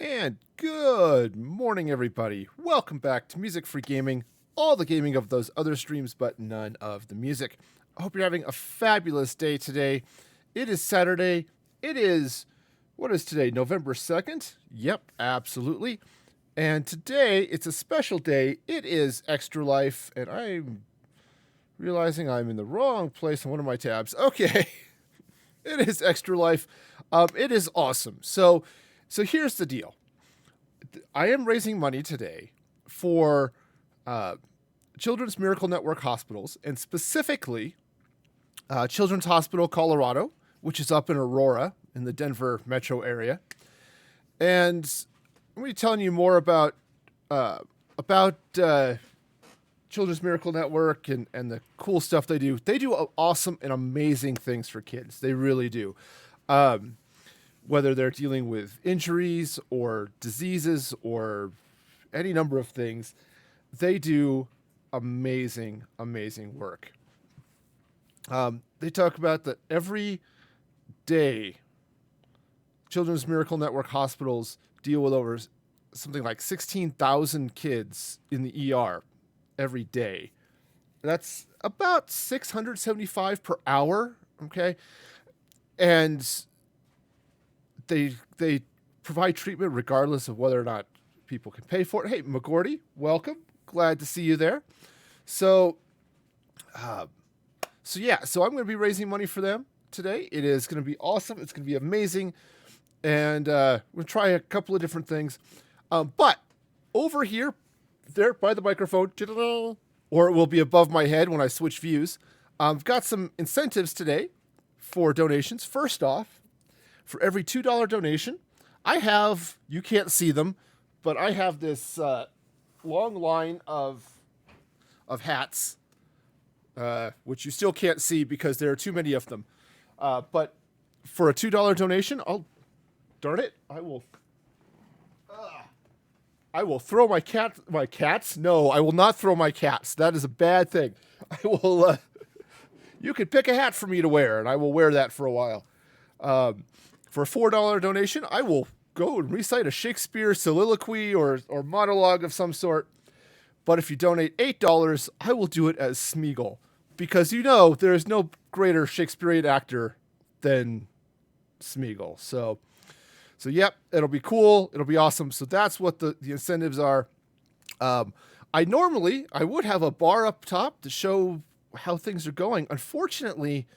And good morning, everybody. Welcome back to Music Free Gaming. All the gaming of those other streams, but none of the music. I hope you're having a fabulous day today. It is Saturday. What is today? November 2nd? Yep, absolutely. And today, it's a special day. It is Extra Life, and I'm realizing I'm in the wrong place on one of my tabs. Okay, it is Extra Life. It is awesome. So here's the deal. I am raising money today for Children's Miracle Network hospitals, and specifically Children's Hospital Colorado, which is up in Aurora in the Denver metro area. And I'm going to be telling you more about Children's Miracle Network and the cool stuff they do. They do awesome and amazing things for kids. They really do. Whether they're dealing with injuries or diseases or any number of things, they do amazing, amazing work. They talk about that every day, Children's Miracle Network hospitals deal with over something like 16,000 kids in the ER every day. That's about 675 per hour, okay? And they provide treatment regardless of whether or not people can pay for it. Hey, McGordy, welcome. Glad to see you there. So I'm going to be raising money for them today. It is going to be awesome. It's going to be amazing. And we'll try a couple of different things. But over here, there by the microphone, or it will be above my head when I switch views, I've got some incentives today for donations. First off, for every $2 donation, you can't see them, but I have this long line of hats, which you still can't see because there are too many of them. But for a $2 donation, I will throw my cats. No, I will not throw my cats. That is a bad thing. I will, you could pick a hat for me to wear, and I will wear that for a while. For a $4 donation, I will go and recite a Shakespeare soliloquy or monologue of some sort. But if you donate $8, I will do it as Smeagol. Because there is no greater Shakespearean actor than Smeagol. So yep, it'll be cool. It'll be awesome. So that's what the incentives are. I would have a bar up top to show how things are going. Unfortunately,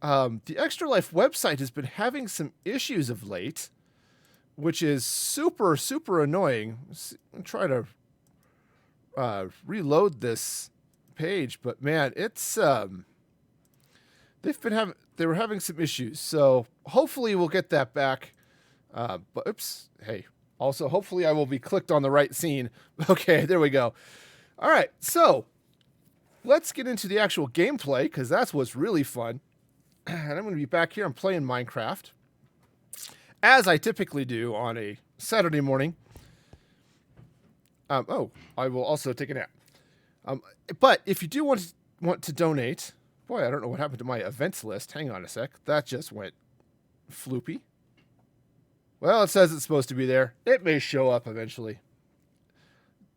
the Extra Life website has been having some issues of late, which is super, super annoying. I'm trying to reload this page, but man, it's they were having some issues. So hopefully we'll get that back. But oops, hey. Also, hopefully I will be clicked on the right scene. Okay, there we go. All right, so let's get into the actual gameplay because that's what's really fun. And I'm going to be back here. I'm playing Minecraft, as I typically do on a Saturday morning. I will also take a nap. But if you do want to donate, boy, I don't know what happened to my events list. Hang on a sec. That just went floopy. Well, it says it's supposed to be there. It may show up eventually.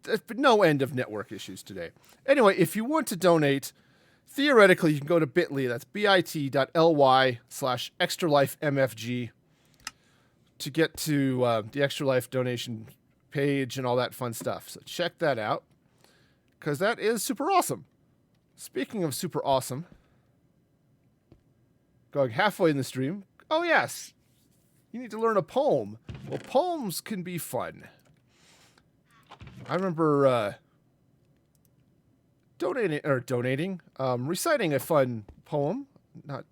There's been no end of network issues today. Anyway, if you want to donate, theoretically, you can go to bit.ly. That's bit.ly/extralifemfg to get to the Extra Life donation page and all that fun stuff. So check that out because that is super awesome. Speaking of super awesome, going halfway in the stream. Oh, yes. You need to learn a poem. Well, poems can be fun. I remember reciting a fun poem, not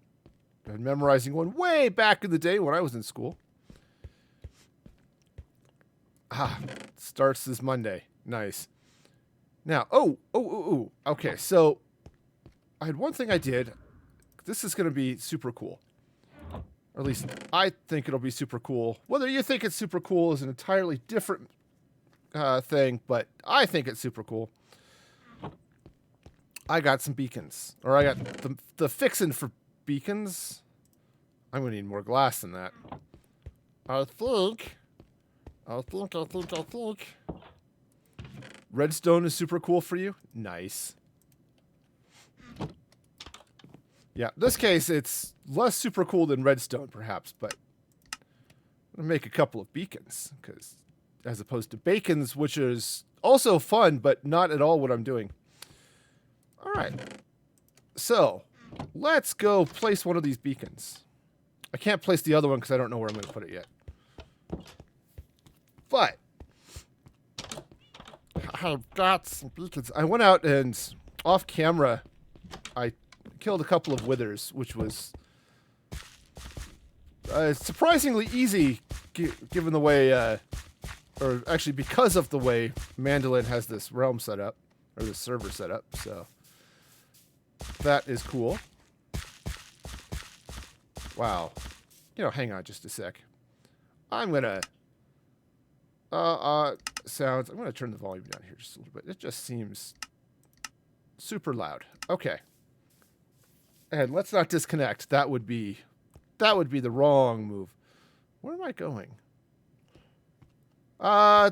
memorizing one way back in the day when I was in school. Starts this Monday. Nice. Now, okay, so I had one thing I did. This is going to be super cool. Or at least I think it'll be super cool. Whether you think it's super cool is an entirely different thing, but I think it's super cool. I got some beacons. Or I got the fixin' for beacons. I'm going to need more glass than that. I think I think. Redstone is super cool for you? Nice. Yeah, in this case, it's less super cool than redstone, perhaps, but I'm going to make a couple of beacons, because as opposed to bacons, which is also fun, but not at all what I'm doing. All right. So, let's go place one of these beacons. I can't place the other one because I don't know where I'm going to put it yet. But I've got some beacons. I went out and off camera, I killed a couple of withers, which was surprisingly easy given the way, or actually because of the way Mandolin has this realm set up, or this server set up. So that is cool. Wow. You know, hang on just a sec. I'm going to... sounds. I'm going to turn the volume down here just a little bit. It just seems super loud. Okay. And let's not disconnect. That would be the wrong move. Where am I going?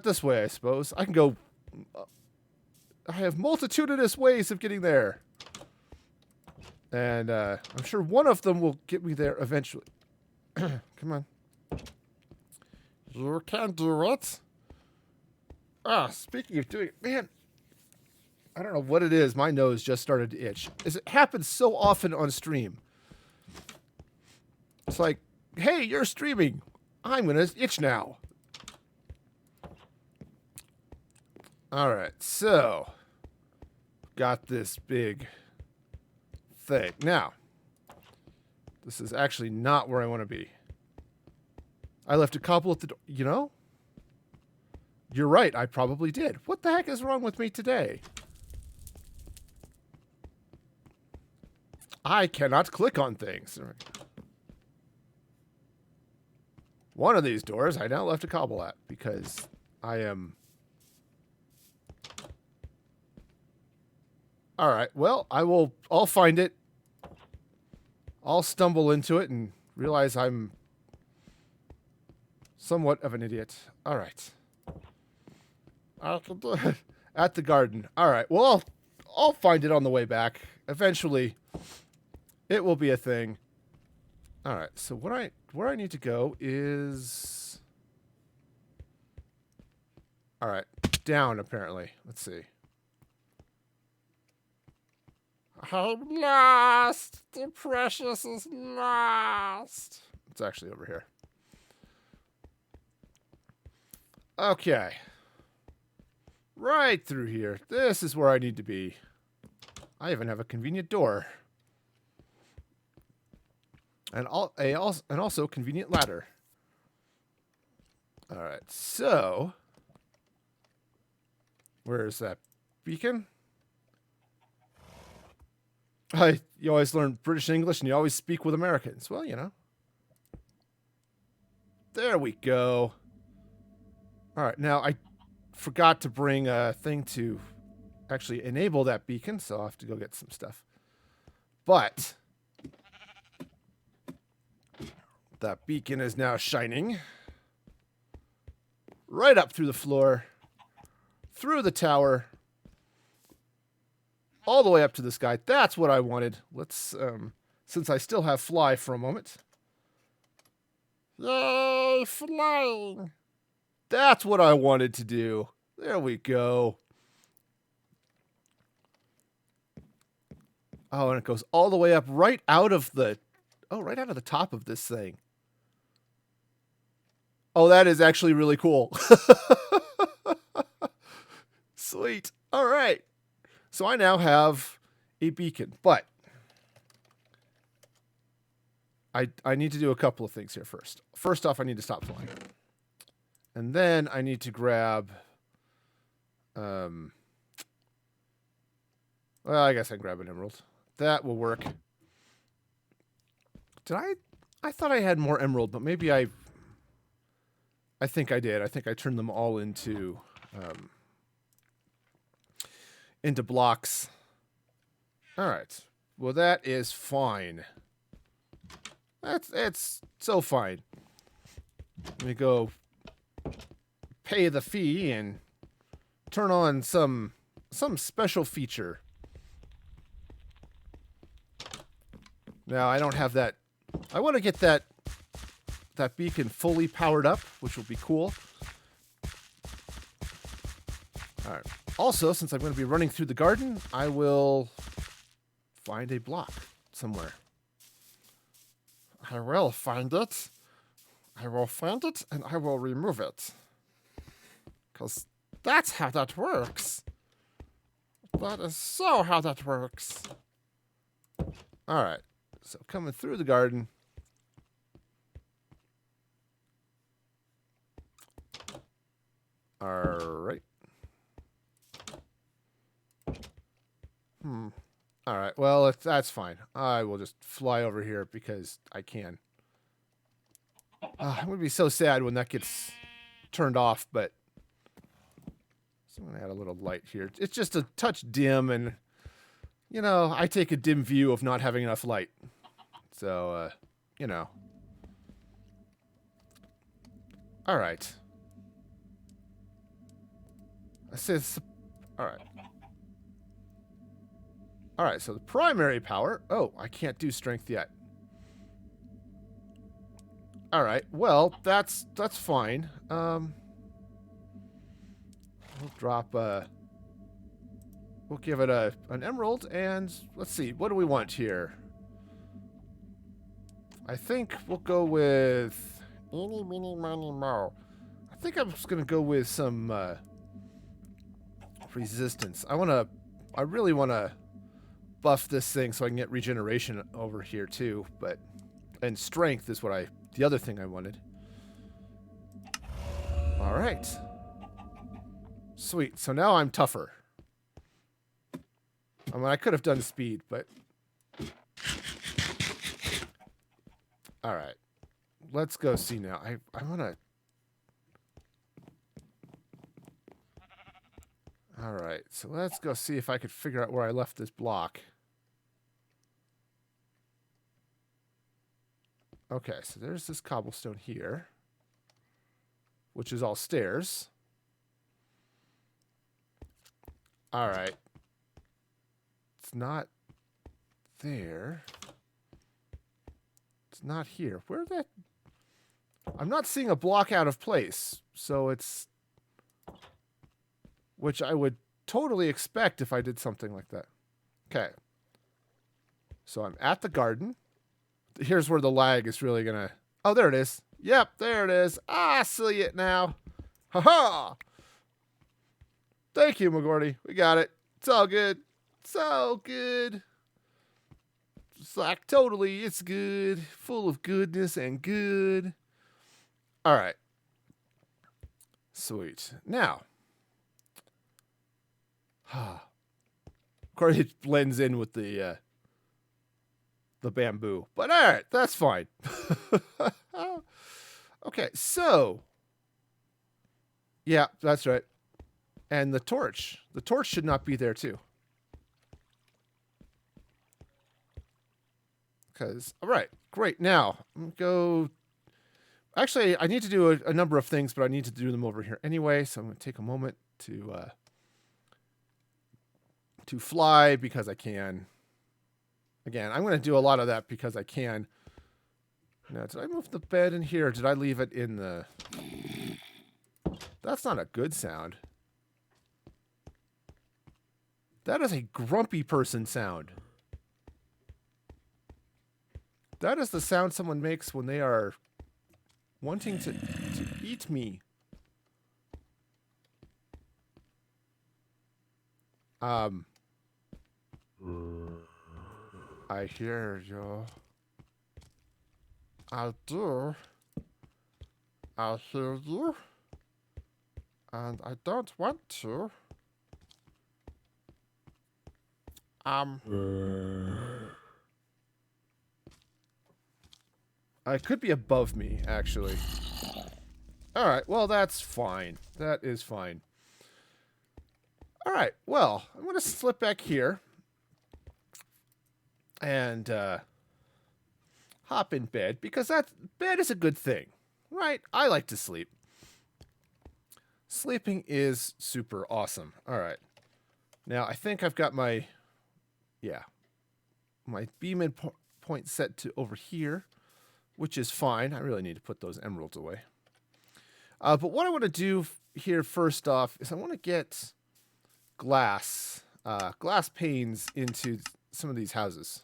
This way, I suppose. I can go... I have multitudinous ways of getting there. And I'm sure one of them will get me there eventually. Come on. You can do it. Speaking of doing it, man, I don't know what it is. My nose just started to itch. It happens so often on stream. It's like, hey, you're streaming. I'm going to itch now. All right, so got this big thing. Now, this is actually not where I want to be. I left a couple at the door. You know? You're right, I probably did. What the heck is wrong with me today? I cannot click on things. One of these doors I now left a cobble at because I am... Alright, well, I'll find it. I'll stumble into it and realize I'm somewhat of an idiot. Alright. I can do it. At the garden. Alright, well, I'll find it on the way back. Eventually, it will be a thing. Alright, so where I need to go is... Alright, down apparently. Let's see. I'm lost! The precious is lost! It's actually over here. Okay. Right through here. This is where I need to be. I even have a convenient door. And also convenient ladder. Alright, so... Where is that beacon? You always learn British English and you always speak with Americans. Well, you know. There we go. Alright, now I forgot to bring a thing to actually enable that beacon, so I'll have to go get some stuff. But that beacon is now shining right up through the floor, through the tower, all the way up to the sky. That's what I wanted. Let's, since I still have fly for a moment. Yay, flying! That's what I wanted to do. There we go. Oh, and it goes all the way up right out of the... Oh, right out of the top of this thing. Oh, that is actually really cool. Sweet. All right. So I now have a beacon, but I need to do a couple of things here first. First off, I need to stop flying. And then I need to grab... well, I guess I can grab an emerald. That will work. Did I thought I had more emerald, but maybe I think I did. I think I turned them all into blocks. All right. Well, that is fine. It's so fine. Let me go pay the fee and turn on some special feature. Now, I don't have that. I want to get that beacon fully powered up, which will be cool. All right. Also, since I'm going to be running through the garden, I will find a block somewhere. I will find it. I will find it, and I will remove it. Because that's how that works. That is so how that works. All right. So coming through the garden. All right. All right. Well, that's fine. I will just fly over here because I can. I'm going to be so sad when that gets turned off, but so I'm going to add a little light here. It's just a touch dim, and, you know, I take a dim view of not having enough light. So, you know. All right. I says, all right. All right, so the primary power. Oh, I can't do strength yet. All right, well, that's fine. We'll drop we'll give it an emerald, and let's see, what do we want here? I think we'll go with eeny, meeny, miny, mo. I think I'm just gonna go with some resistance. I really wanna buff this thing so I can get regeneration over here too, and strength is the other thing I wanted. All right. Sweet. So now I'm tougher. I mean, I could have done speed, but all right. Let's go see now. I want to. All right. So let's go see if I could figure out where I left this block. Okay, so there's this cobblestone here, which is all stairs. All right. It's not there. It's not here. Where that? I'm not seeing a block out of place, so it's... Which I would totally expect if I did something like that. Okay. So I'm at the garden. Here's where the lag is really gonna... Oh, there it is. Yep, there it is. I see it now. Ha-ha! Thank you, McGordy. We got it. It's all good. It's all good. It's like totally, it's good. Full of goodness and good. All right. Sweet. Now. Of course, it blends in with the bamboo. But all right, that's fine. Okay, so. Yeah, that's right. And the torch. The torch should not be there, too. Because, all right, great. Now, I'm going to go... Actually, I need to do a number of things, but I need to do them over here anyway. So I'm going to take a moment to fly because I can. Again, I'm going to do a lot of that because I can. Now, did I move the bed in here? Or did I leave it in the... That's not a good sound. That is a grumpy person sound. That is the sound someone makes when they are wanting to eat me. I hear you. I do. I hear you. And I don't want to. It could be above me, actually. Alright, well, that's fine. That is fine. Alright, well, I'm going to slip back here. And, hop in bed, because bed is a good thing. Right? I like to sleep. Sleeping is super awesome. All right. Now, I think I've got my, yeah, my beam in point set to over here, which is fine. I really need to put those emeralds away. But what I want to do here first off is I want to get glass panes into some of these houses.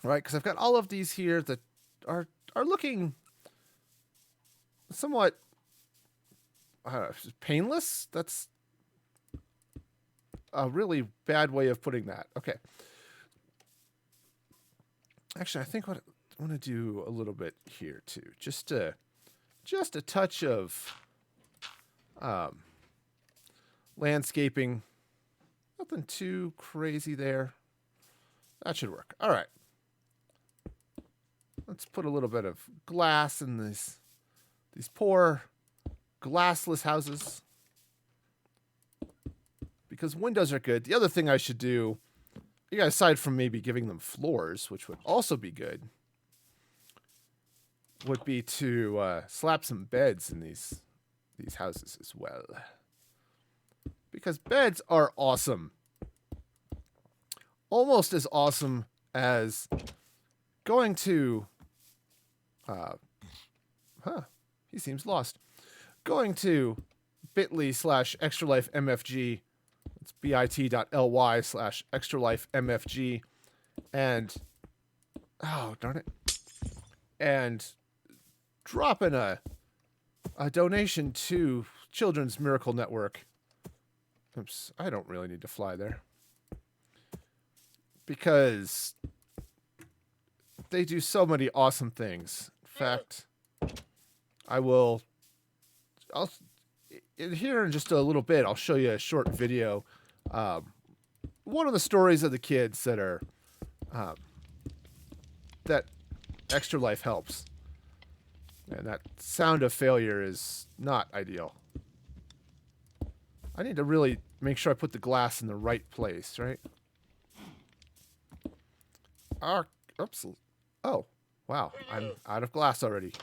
Right, because I've got all of these here that are looking somewhat painless. That's a really bad way of putting that. Okay. Actually, I think what I want to do a little bit here too, just a touch of landscaping. Nothing too crazy there. That should work. All right. Let's put a little bit of glass in these poor glassless houses. Because windows are good. The other thing I should do, aside from maybe giving them floors, which would also be good, would be to slap some beds in these houses as well. Because beds are awesome. Almost as awesome as going to... he seems lost. Going to bit.ly/extralifemfg. It's bit.ly/extralifemfg. And... oh, darn it. And dropping a donation to Children's Miracle Network. Oops, I don't really need to fly there. Because they do so many awesome things. In fact, I'll here in just a little bit, I'll show you a short video. One of the stories of the kids that are that Extra Life helps. And that sound of failure is not ideal. I need to really make sure I put the glass in the right place, right? Oops. Oh, wow. I'm out of glass already.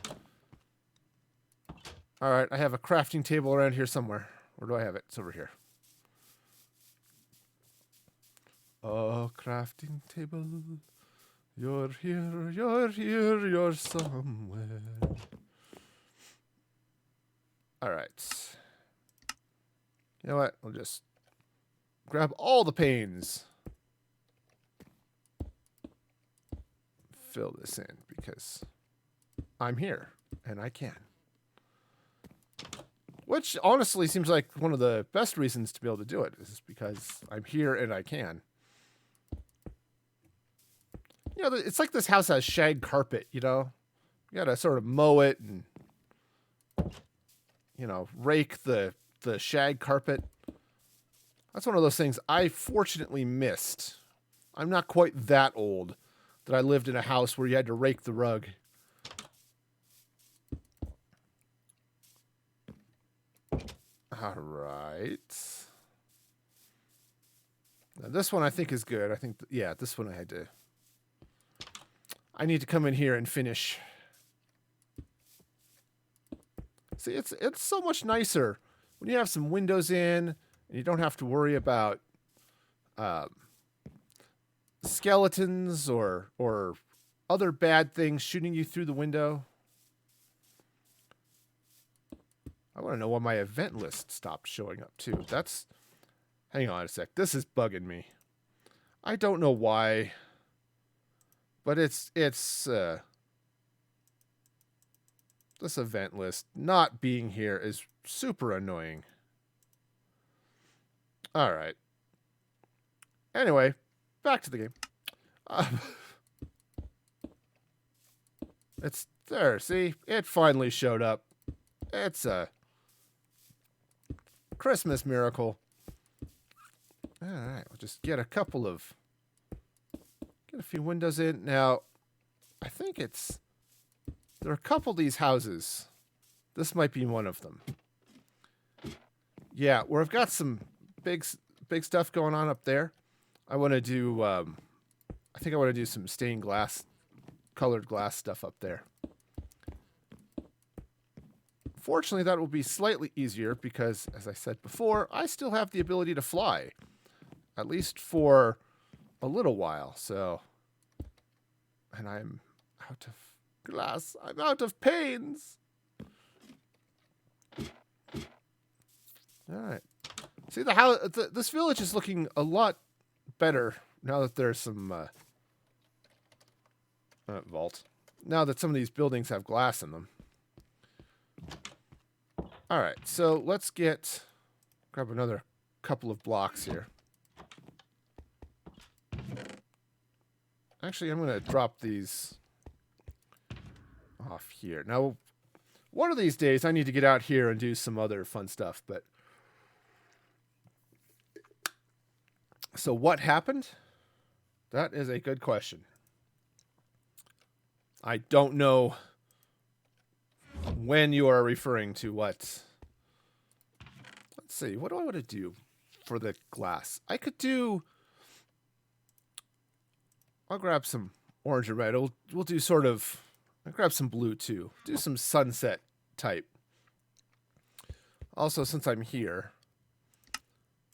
All right, I have a crafting table around here somewhere. Where do I have it? It's over here. Oh, crafting table. You're here, you're somewhere. All right. You know what? I'll just grab all the panes. Fill this in because I'm here and I can. Which honestly seems like one of the best reasons to be able to do it is because I'm here and I can. You know, it's like this house has shag carpet, you know? You gotta sort of mow it and, you know, rake the shag carpet. That's one of those things I fortunately missed. I'm not quite that old that I lived in a house where you had to rake the rug. All right. Now this one I think is good. I think, yeah, this one I need to come in here and finish. See, it's so much nicer when you have some windows in and you don't have to worry about skeletons or other bad things shooting you through the window. I want to know why my event list stopped showing up too. Hang on a sec. This is bugging me. I don't know why, but it's this event list not being here is super annoying. All right. Anyway, back to the game. It's there. See, it finally showed up. It's a Christmas miracle. All right, we'll just get a few windows in. Now, I think there are a couple of these houses. This might be one of them. Yeah, where I've got some big stuff going on up there. I want to do, I think I want to do some stained glass, colored glass stuff up there. Fortunately, that will be slightly easier because, as I said before, I still have the ability to fly. At least for a little while, so... And I'm out of glass. I'm out of panes! Alright. See, the house... this village is looking a lot better now that there's some... vault. Now that some of these buildings have glass in them. Alright, so let's grab another couple of blocks here. Actually, I'm going to drop these off here. Now, one of these days, I need to get out here and do some other fun stuff, but... So what happened? That is a good question. I don't know when you are referring to what. Let's see. What do I want to do for the glass? I could do... I'll grab some orange and red. We'll do sort of... I'll grab some blue, too. Do some sunset type. Also, since I'm here...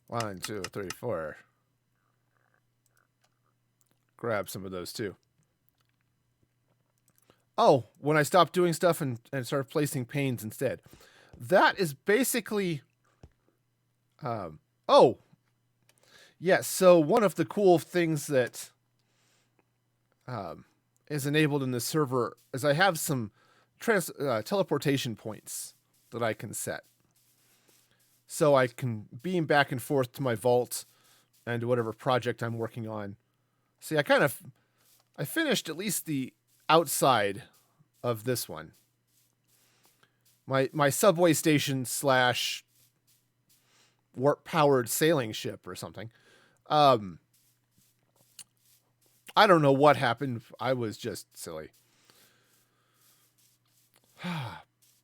1, 2, 3, 4... Grab some of those, too. Oh, when I stopped doing stuff and started placing panes instead. That is basically... oh! Yes, so one of the cool things that is enabled in this server is I have some teleportation points that I can set. So I can beam back and forth to my vault and to whatever project I'm working on. See, I finished at least the outside of this one. My subway station / warp-powered sailing ship or something. I don't know what happened. I was just silly.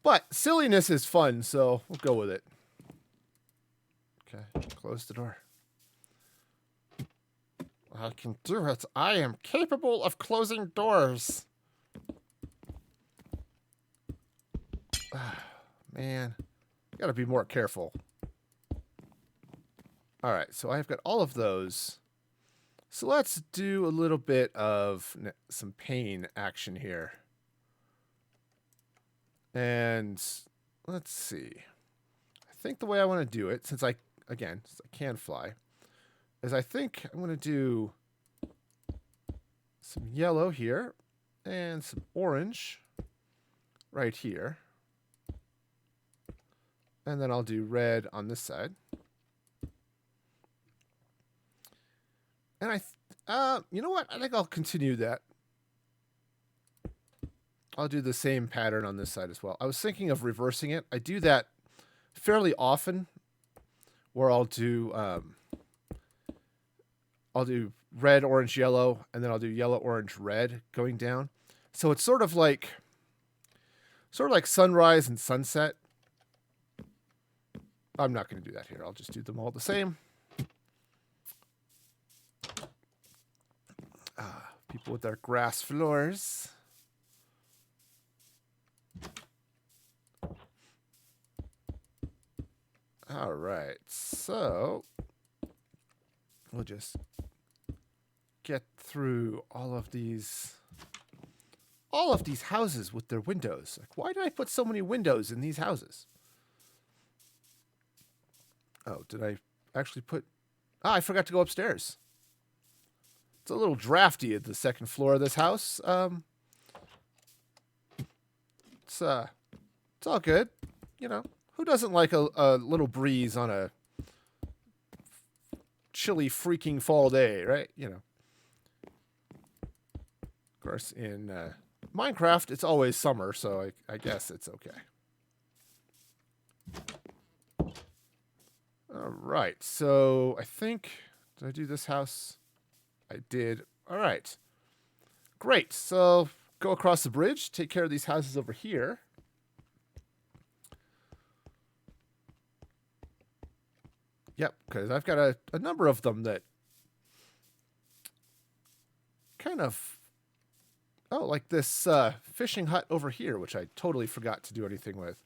But silliness is fun, so we'll go with it. Okay, close the door. I can do it. I am capable of closing doors. Man, gotta be more careful. All right, so I've got all of those. So let's do a little bit of some pane action here. And let's see. I think the way I want to do it, since I can fly, is I think I'm going to do some yellow here and some orange right here. And then I'll do red on this side. And you know what? I think I'll continue that. I'll do the same pattern on this side as well. I was thinking of reversing it. I do that fairly often, where I'll do red, orange, yellow, and then I'll do yellow, orange, red going down. So it's sort of like sunrise and sunset. I'm not going to do that here. I'll just do them all the same. People with their grass floors. All right, so we'll just get through all of these houses with their windows. Like, why did I put so many windows in these houses? Oh, did I actually put... I forgot to go upstairs. It's a little drafty at the second floor of this house. It's all good. You know, who doesn't like a little breeze on a chilly freaking fall day, right? You know. Of course, in Minecraft, it's always summer, so I guess it's okay. All right, so I think... Did I do this house? I did. All right. Great. So go across the bridge, take care of these houses over here. Yep, because I've got a number of them that kind of... Oh, like this fishing hut over here, which I totally forgot to do anything with.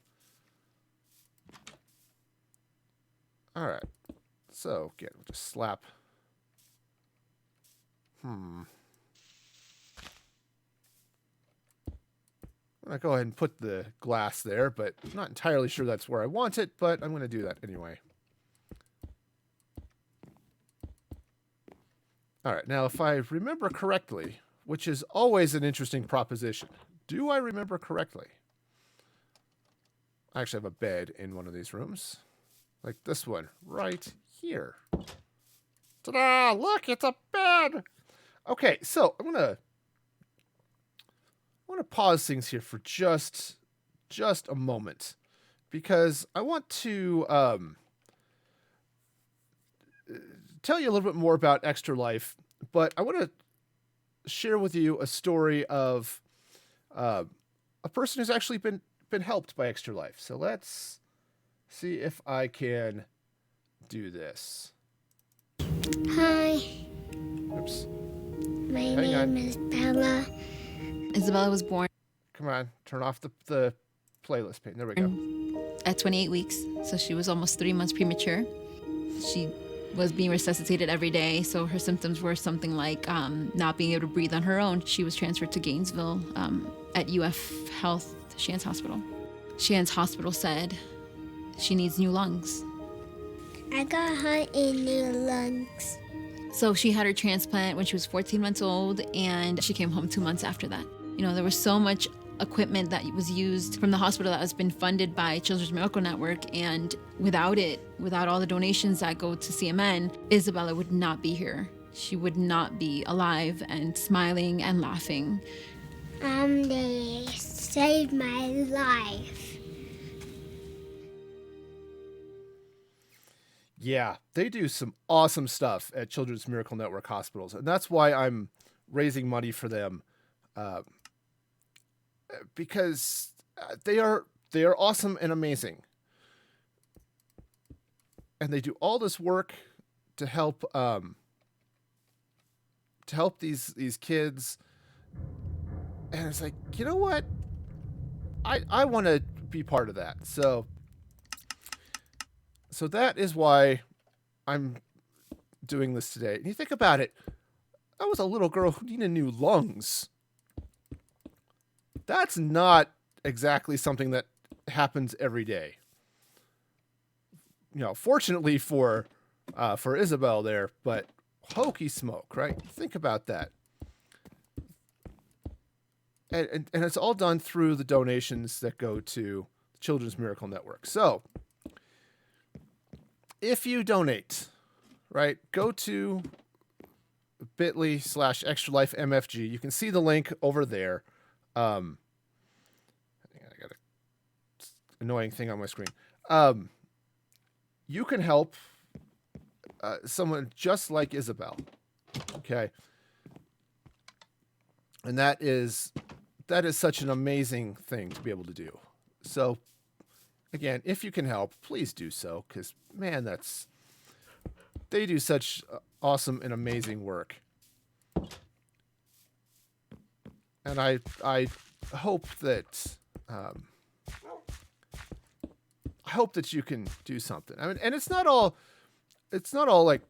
All right. So, again, we'll just slap. I'm going to go ahead and put the glass there, but I'm not entirely sure that's where I want it, but I'm going to do that anyway. All right, now if I remember correctly, which is always an interesting proposition, do I remember correctly? I actually have a bed in one of these rooms, like this one right here. Ta-da! Look, it's a bed! Okay, so I'm gonna pause things here for just a moment, because I want to tell you a little bit more about Extra Life, but I want to share with you a story of a person who's actually been helped by Extra Life. So let's see if I can do this. Hi. Oops. My name is Bella. Isabella was born. Come on, turn off the playlist pane. There we go. At 28 weeks, so she was almost 3 months premature. She was being resuscitated every day, so her symptoms were something like not being able to breathe on her own. She was transferred to Gainesville at UF Health Shands Hospital. Shands Hospital said she needs new lungs. I got her in new lungs. So she had her transplant when she was 14 months old, and she came home 2 months after that. You know, there was so much equipment that was used from the hospital that has been funded by Children's Miracle Network, and without all the donations that go to CMN, Isabella would not be here. She would not be alive and smiling and laughing. They saved my life. Yeah, they do some awesome stuff at Children's Miracle Network hospitals, and that's why I'm raising money for them, because they are awesome and amazing, and they do all this work to help these kids. And it's like, you know what? I want to be part of that. So that is why I'm doing this today. And you think about it, I was a little girl who needed new lungs. That's not exactly something that happens every day. You know, fortunately for Isabel there, but hokey smoke, right? Think about that. And it's all done through the donations that go to the Children's Miracle Network. So, if you donate, right, go to bit.ly/extralifemfg. You can see the link over there. I got an annoying thing on my screen. You can help someone just like Isabel. Okay. And that is such an amazing thing to be able to do. So, again, if you can help, please do so, because, man, they do such awesome and amazing work. And I hope that you can do something. I mean, and it's not all like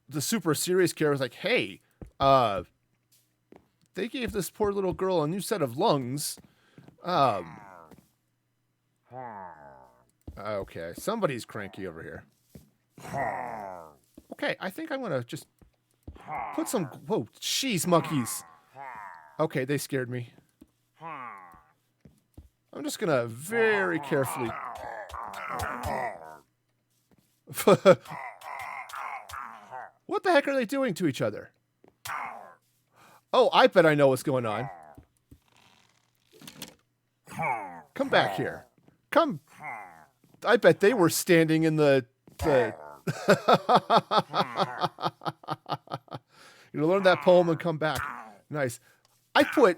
the super serious care. It's like, hey, they gave this poor little girl a new set of lungs. Okay, somebody's cranky over here. Okay, I think I'm going to just put some... Whoa, jeez, monkeys. Okay, they scared me. I'm just going to very carefully... What the heck are they doing to each other? Oh, I bet I know what's going on. Come back here. Come. I bet they were standing in the you know, learn that poem and come back. Nice. I put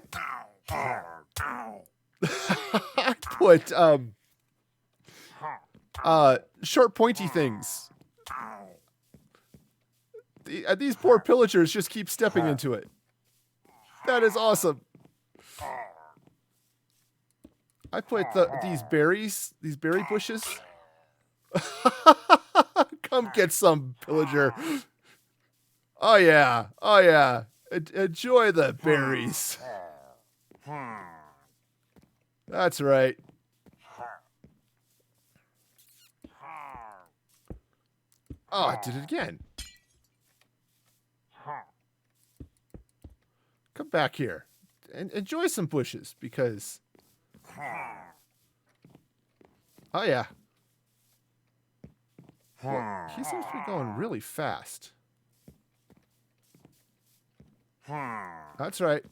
short pointy things. These poor pillagers just keep stepping into it. That is awesome. I put these berry bushes. Come get some, pillager. Oh yeah. Oh yeah. Enjoy the berries. That's right. Oh, I did it again. Come back here and enjoy some bushes because. Oh yeah. Well, he seems to be going really fast. That's right.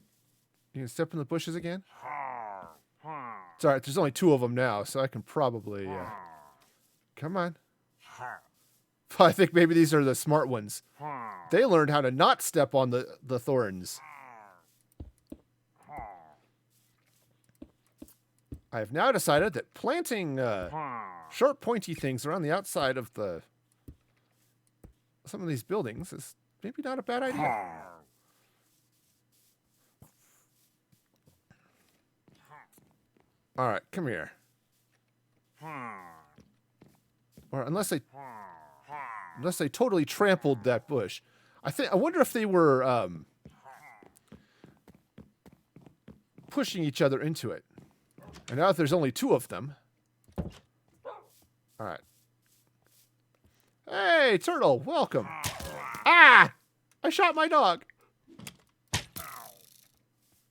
You can step in the bushes again. It's all right. There's only 2 of them now, so I can probably. Come on. I think maybe these are the smart ones. They learned how to not step on the thorns. I have now decided that planting sharp, pointy things around the outside of some of these buildings is maybe not a bad idea. All right, come here. Or unless they totally trampled that bush. I wonder if they were pushing each other into it. And now that there's only 2 of them. All right. Hey, turtle, welcome. Ah! I shot my dog.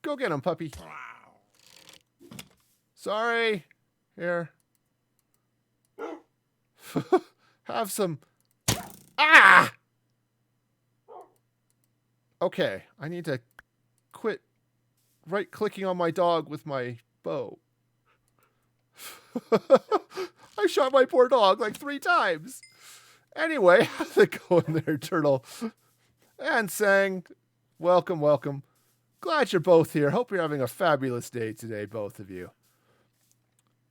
Go get him, puppy. Sorry. Here. Have some. Ah! Okay, I need to quit right-clicking on my dog with my bow. I shot my poor dog like 3 times. Anyway, how's it going there, turtle? And sang, welcome, welcome. Glad you're both here. Hope you're having a fabulous day today, both of you.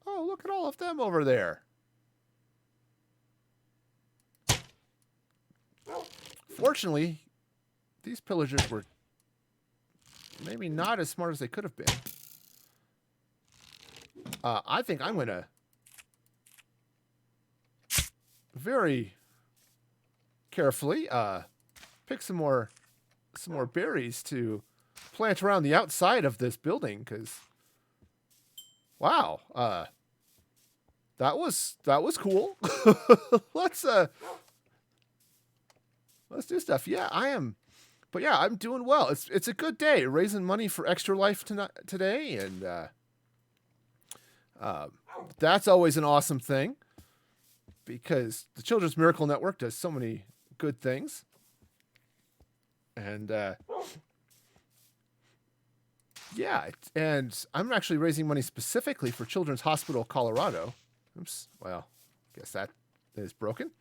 Oh, look at all of them over there. Fortunately, these pillagers were maybe not as smart as they could have been. I think I'm going to very carefully pick some more berries to plant around the outside of this building because wow, that was cool. Let's do stuff. Yeah, I am. But yeah, I'm doing well. It's a good day. Raising money for Extra Life today, and that's always an awesome thing because the Children's Miracle Network does so many good things. And yeah, and I'm actually raising money specifically for Children's Hospital Colorado. Oops. Well, I guess that is broken.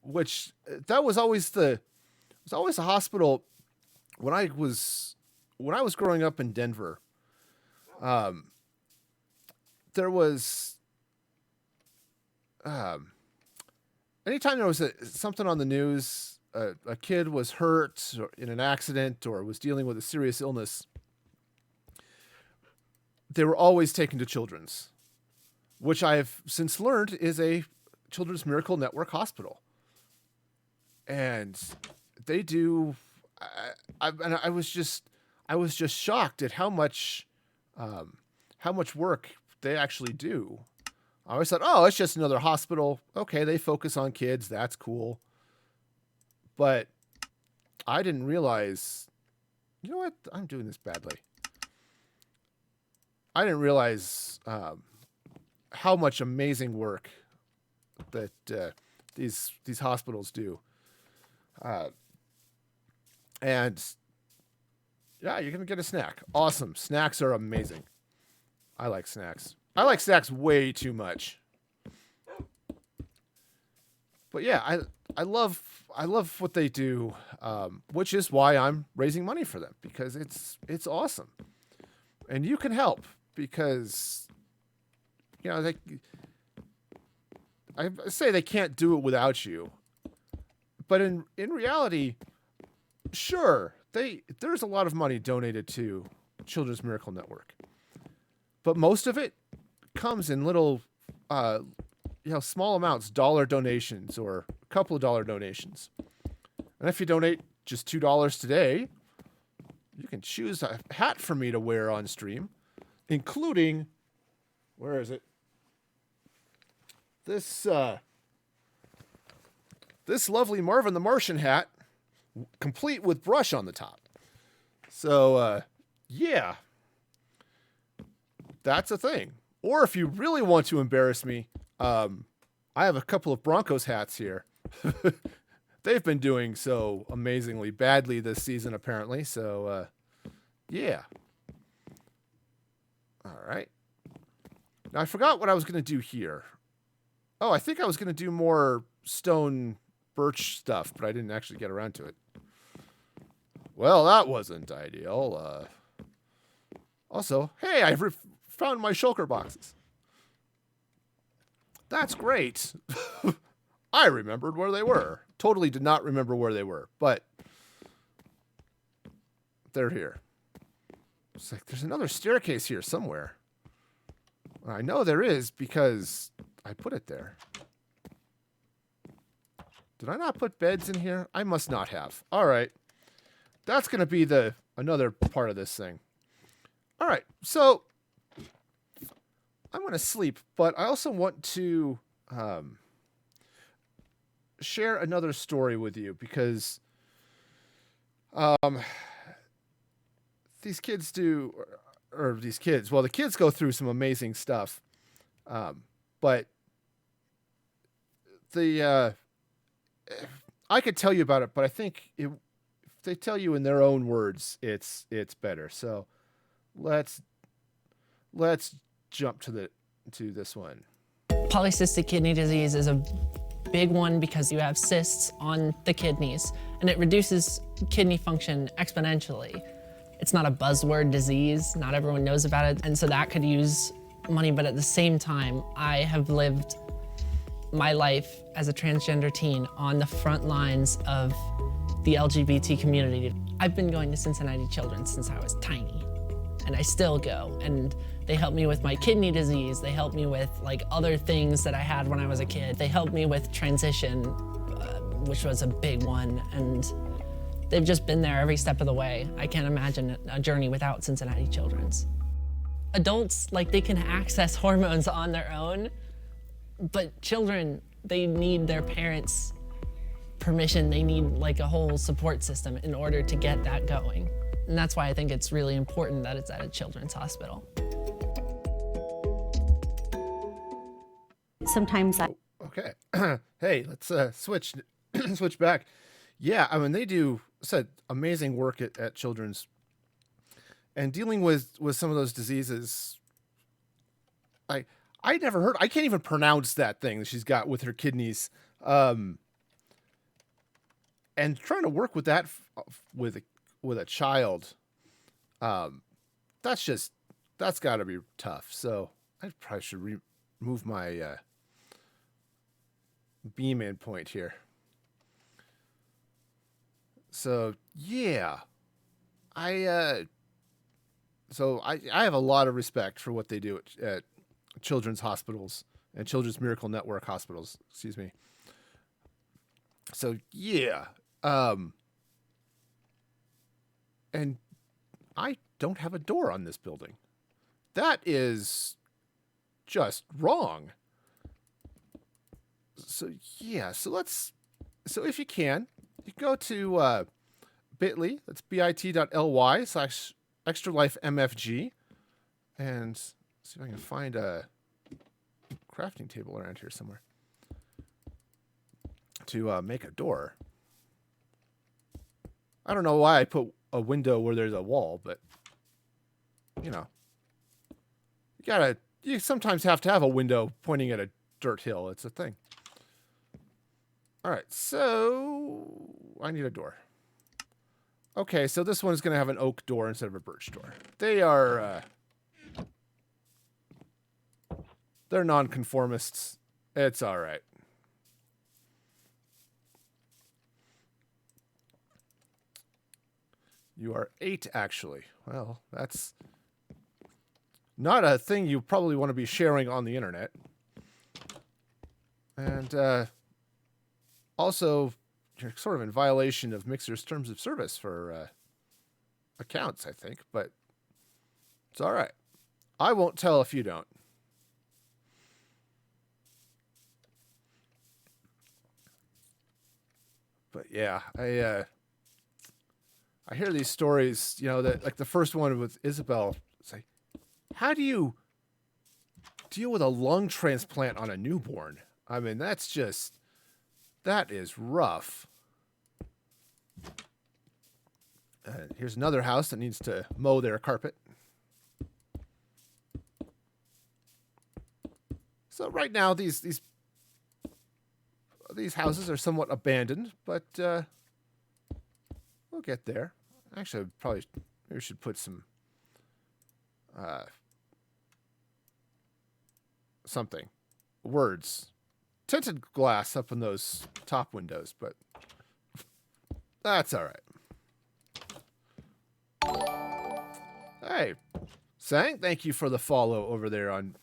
Which that was always a hospital when I was growing up in Denver. There was anytime there was something on the news, a kid was hurt or in an accident or was dealing with a serious illness, they were always taken to Children's, which I have since learned is a Children's Miracle Network hospital. And they do. I was just shocked at how much work they actually do. I always thought, oh, it's just another hospital. Okay, they focus on kids. That's cool. But I didn't realize. You know what? I'm doing this badly. I didn't realize how much amazing work that these hospitals do. And yeah, you're going to get a snack. Awesome. Snacks are amazing. I like snacks. I like snacks way too much. But yeah, I love what they do, which is why I'm raising money for them because it's awesome. And you can help because I say they can't do it without you. But in reality, sure, there's a lot of money donated to Children's Miracle Network. But most of it comes in little small amounts, dollar donations or a couple of dollar donations. And if you donate just $2 today, you can choose a hat for me to wear on stream, including, where is it? This this lovely Marvin the Martian hat, complete with brush on the top. So, yeah, that's a thing. Or if you really want to embarrass me, I have a couple of Broncos hats here. They've been doing so amazingly badly this season, apparently. So, yeah. All right. Now, I forgot what I was going to do here. Oh, I think I was going to do more stone birch stuff, but I didn't actually get around to it. Well, that wasn't ideal. Also, hey, I found my shulker boxes. That's great. I remembered where they were. Totally did not remember where they were, but they're here. It's like there's another staircase here somewhere. I know there is because I put it there. Did I not put beds in here? I must not have. All right. That's going to be another part of this thing. All right. So I'm going to sleep, but I also want to share another story with you because these kids do, or these kids, well, the kids go through some amazing stuff. But I could tell you about it, but I think if they tell you in their own words, it's better. So let's jump to this one. Polycystic kidney disease is a big one because you have cysts on the kidneys and it reduces kidney function exponentially. It's not a buzzword disease, not everyone knows about it, and so that could use money, but at the same time, I have lived my life as a transgender teen on the front lines of the LGBT community. I've been going to Cincinnati Children's since I was tiny, and I still go, and they help me with my kidney disease, they help me with like other things that I had when I was a kid. They helped me with transition, which was a big one, and they've just been there every step of the way. I can't imagine a journey without Cincinnati Children's. Adults, like, they can access hormones on their own, but children, they need their parents' permission. They need like a whole support system in order to get that going. And that's why I think it's really important that it's at a children's hospital. Sometimes I... Okay. Hey, let's switch back. Yeah, I mean, they do amazing work at children's. And dealing with some of those diseases, I never heard. I can't even pronounce that thing that she's got with her kidneys. And trying to work with that with a child, that's got to be tough. So I probably should remove my beam in point here. So yeah, I have a lot of respect for what they do at children's hospitals and Children's Miracle Network hospitals. Excuse me. So yeah, and I don't have a door on this building. That is just wrong. So yeah, so if you can, you go to bit.ly, that's bit.ly/extralifemfg, and see if I can find a crafting table around here somewhere to make a door. I don't know why I put a window where there's a wall, but you sometimes have to have a window pointing at a dirt hill. It's a thing. All right, so I need a door. Okay, so this one's going to have an oak door instead of a birch door. They're nonconformists. It's all right. You are 8, actually. Well, that's not a thing you probably want to be sharing on the internet. And also, you're sort of in violation of Mixer's terms of service for accounts, I think, but it's all right. I won't tell if you don't. But yeah, I hear these stories, that like the first one with Isabel. It's like, how do you deal with a lung transplant on a newborn? I mean, that is rough. Here's another house that needs to mow their carpet. So right now, these houses are somewhat abandoned, but we'll get there. Actually, maybe we should put some something, words, tinted glass up in those top windows, but that's all right. Hey, Sang, thank you for the follow over there on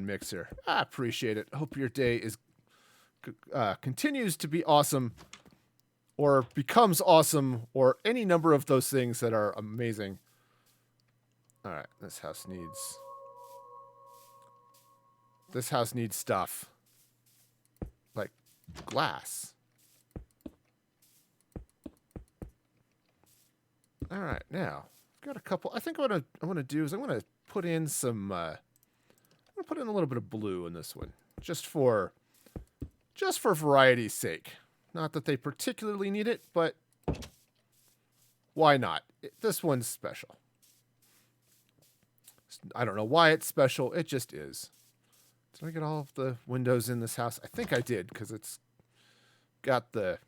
Mixer. I appreciate it. Hope your day is continues to be awesome, or becomes awesome, or any number of those things that are amazing. All right, this house needs stuff like glass. All right, now got a couple. I think what I'm gonna do is I'm gonna put in some. I'm gonna put in a little bit of blue in this one, just for variety's sake. Not that they particularly need it, but why not? This one's special. I don't know why it's special. It just is. Did I get all of the windows in this house? I think I did, because it's got the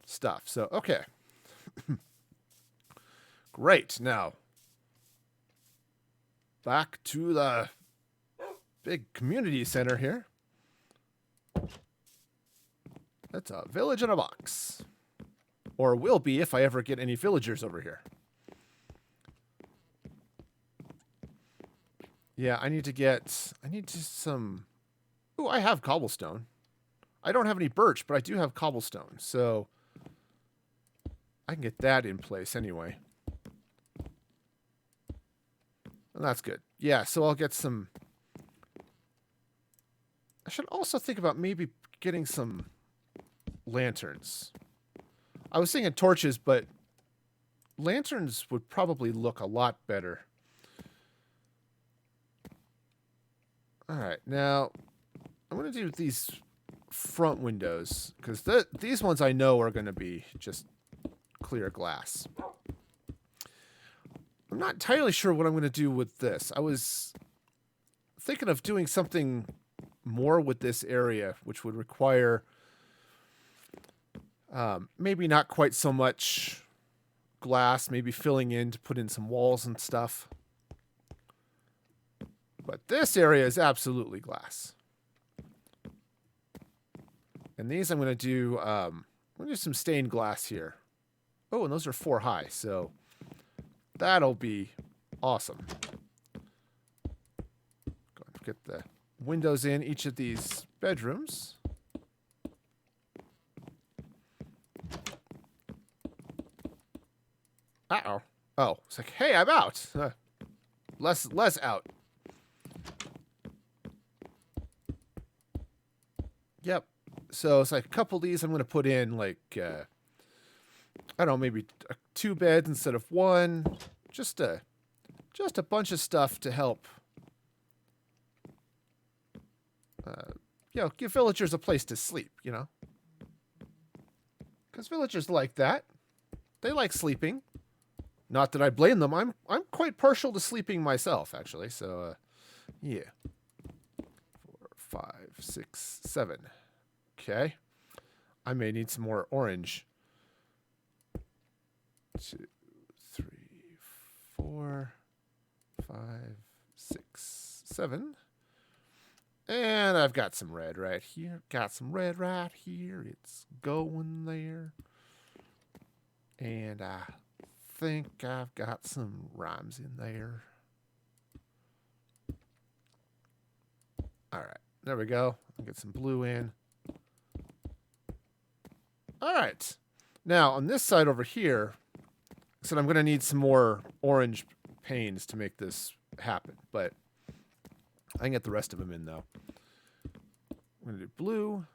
stuff. So, okay. Great. Now, back to the big community center here. That's a village in a box. Or will be if I ever get any villagers over here. Yeah, I need some... Ooh, I have cobblestone. I don't have any birch, but I do have cobblestone. So I can get that in place anyway. And that's good. Yeah, so I'll get some... I should also think about maybe getting some lanterns. I was thinking torches, but lanterns would probably look a lot better. All right, now I'm going to do these front windows, because these ones I know are going to be just clear glass. I'm not entirely sure what I'm going to do with this. I was thinking of doing something more with this area, which would require maybe not quite so much glass, maybe filling in to put in some walls and stuff. But this area is absolutely glass. And these I'm going to do some stained glass here. Oh, and those are 4 high, so that'll be awesome. Go and get the windows in each of these bedrooms. Uh-oh. Oh, it's like, hey, I'm out. Less out. Yep. So it's like a couple of these I'm going to put in, like, I don't know, maybe 2 beds instead of 1. Just a bunch of stuff to help, give villagers a place to sleep, Because villagers like that. They like sleeping. Not that I blame them. I'm quite partial to sleeping myself, actually. So, yeah. 4, 5, 6, 7. Okay. I may need some more orange. 2, 3, 4, 5, 6, 7. And I've got some red right here. Got some red right here. It's going there. And I think I've got some rhymes in there. All right. There we go. I'll get some blue in. All right. Now, on this side over here, I said I'm going to need some more orange panes to make this happen, but I can get the rest of them in, though. I'm going to do blue,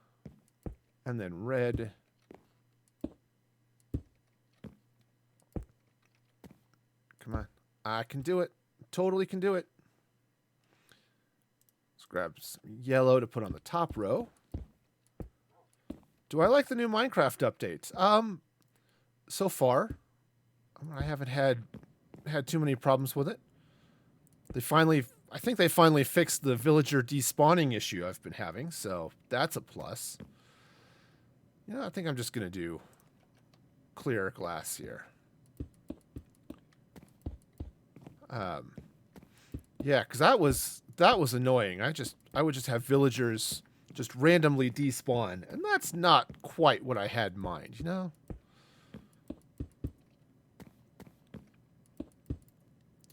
and then red. Come on. I can do it. Totally can do it. Let's grab some yellow to put on the top row. Do I like the new Minecraft update? So far, I haven't had too many problems with it. I think they finally fixed the villager despawning issue I've been having, so that's a plus. You know, I think I'm just gonna do clear glass here. Yeah, because that was annoying. I would just have villagers just randomly despawn, and that's not quite what I had in mind, you know?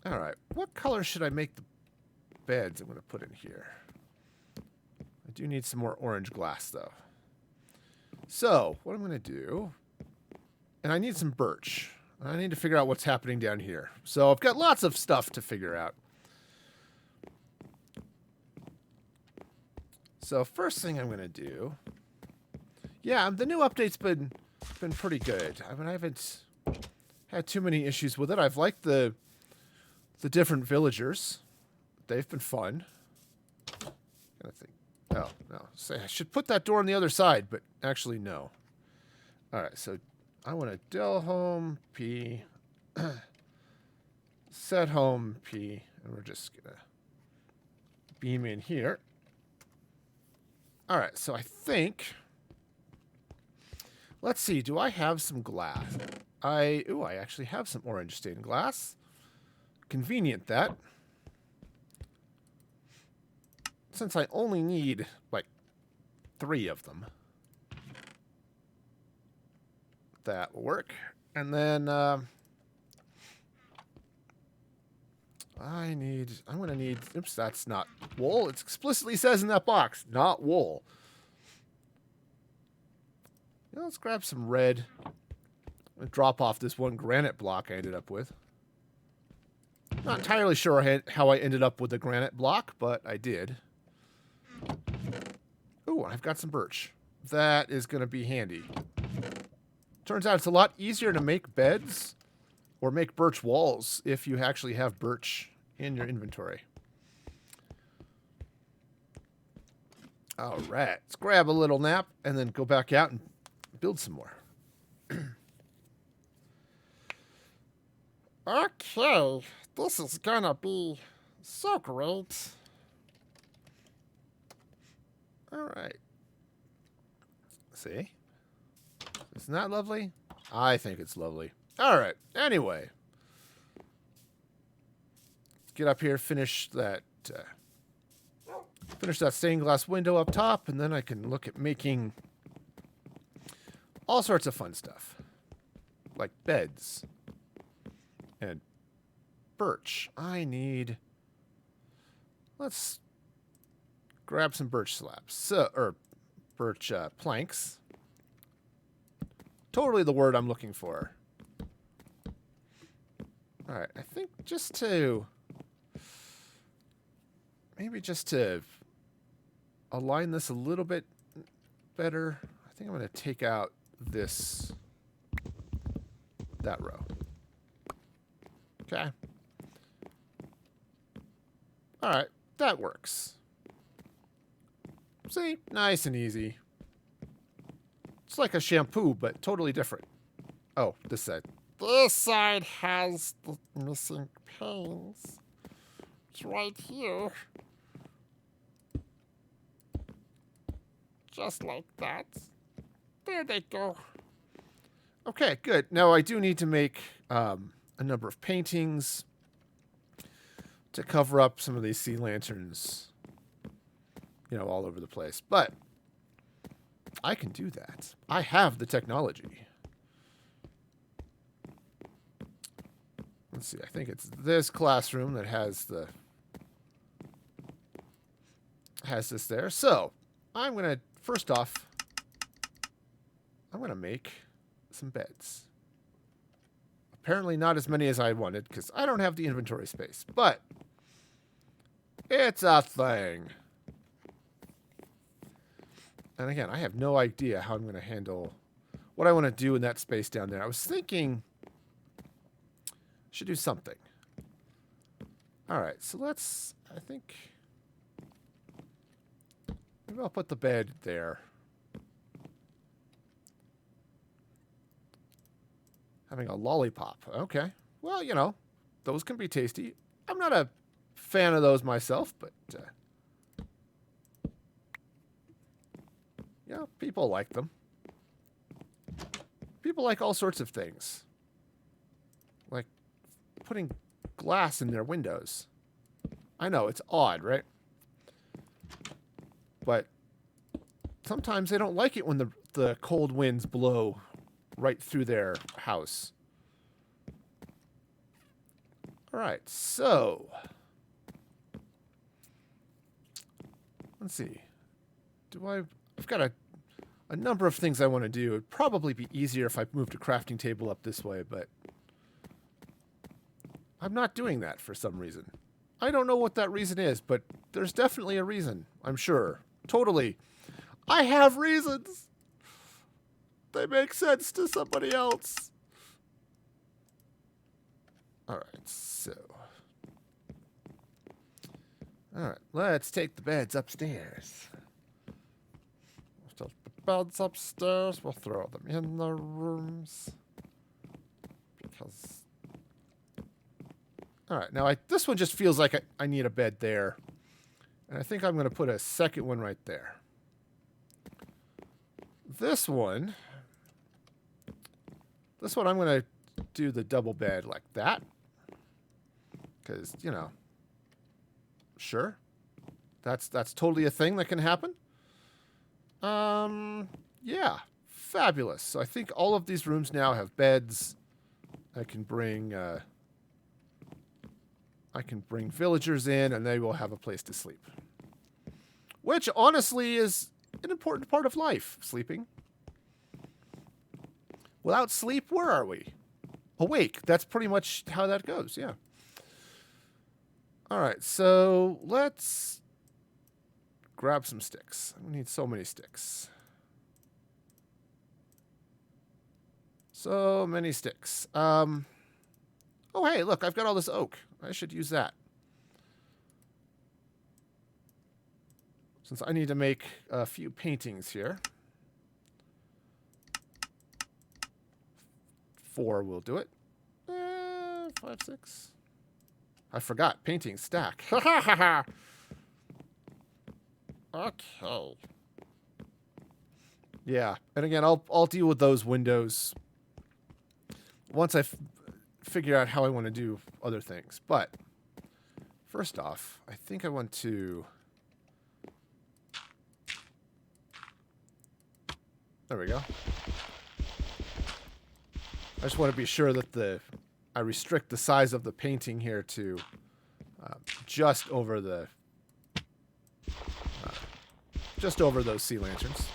Alright, what color should I make the beds I'm going to put in here? I do need some more orange glass, though. So, what I'm going to do... And I need some birch. I need to figure out what's happening down here. So, I've got lots of stuff to figure out. So, first thing I'm going to do... Yeah, the new update's been pretty good. I mean, I haven't had too many issues with it. I've liked the different villagers. They've been fun. I think. Oh, no. Say I should put that door on the other side, but actually, no. All right, so I want to del home P, set home P, and we're just going to beam in here. All right, so I think... Let's see, do I have some glass? I actually have some orange stained glass. Convenient, that. Since I only need, like, 3 of them. That will work. And then, I'm going to need, oops, that's not wool. It explicitly says in that box, not wool. Yeah, let's grab some red. And drop off this one granite block I ended up with. Not entirely sure how I ended up with the granite block, but I did. Ooh, I've got some birch. That is going to be handy. Turns out it's a lot easier to make beds or make birch walls if you actually have birch in your inventory. All right, let's grab a little nap and then go back out and build some more. Okay, this is gonna be so great. All right. See? Isn't that lovely? I think it's lovely. All right. Anyway. Let's get up here, finish that stained glass window up top, and then I can look at making all sorts of fun stuff. Like beds. And birch. Let's grab some birch slabs. Or birch planks. Totally the word I'm looking for. Alright, I think maybe just to align this a little bit better, I think I'm going to take out that row. Okay. Alright, that works. See? Nice and easy. It's like a shampoo, but totally different. Oh, this side. This side has the missing panes. It's right here. Just like that. There they go. Okay, good. Now I do need to make a number of paintings to cover up some of these sea lanterns, all over the place. But I can do that. I have the technology. Let's see. I think it's this classroom that has has this there. So I'm going to, first off, I'm going to make some beds. Apparently not as many as I wanted because I don't have the inventory space, but it's a thing. And again, I have no idea how I'm going to handle what I want to do in that space down there. I was thinking I should do something. All right, so let's, I think, maybe I'll put the bed there. Having a lollipop. Okay. Well, you know, those can be tasty. I'm not a fan of those myself, but yeah, people like them. People like all sorts of things. Like putting glass in their windows. I know, it's odd, right? But sometimes they don't like it when the cold winds blow right through their house. All right, so let's see. I've got a number of things I want to do. It'd probably be easier if I moved a crafting table up this way, but I'm not doing that for some reason. I don't know what that reason is, but there's definitely a reason, I'm sure. Totally. I have reasons. They make sense to somebody else. All right, so. All right, let's take the beds upstairs. We'll take the beds upstairs. We'll throw them in the rooms. Because. All right, now this one just feels like I need a bed there. And I think I'm going to put a second one right there. This one I'm going to do the double bed like that. Because, you know, sure. That's totally a thing that can happen. Yeah, fabulous. So I think all of these rooms now have beds. I can bring villagers in and they will have a place to sleep. Which honestly is an important part of life, sleeping. Without sleep, where are we? Awake. That's pretty much how that goes, yeah. All right, so let's grab some sticks. We need so many sticks. So many sticks. Oh, hey, look, I've got all this oak. I should use that. Since I need to make a few paintings here. 4 will do it. 5, 6. I forgot. Painting stack. Okay. Yeah. And again, I'll deal with those windows once I figure out how I want to do other things. But first off, I think I want to... There we go. I just want to be sure that I restrict the size of the painting here to just over those sea lanterns.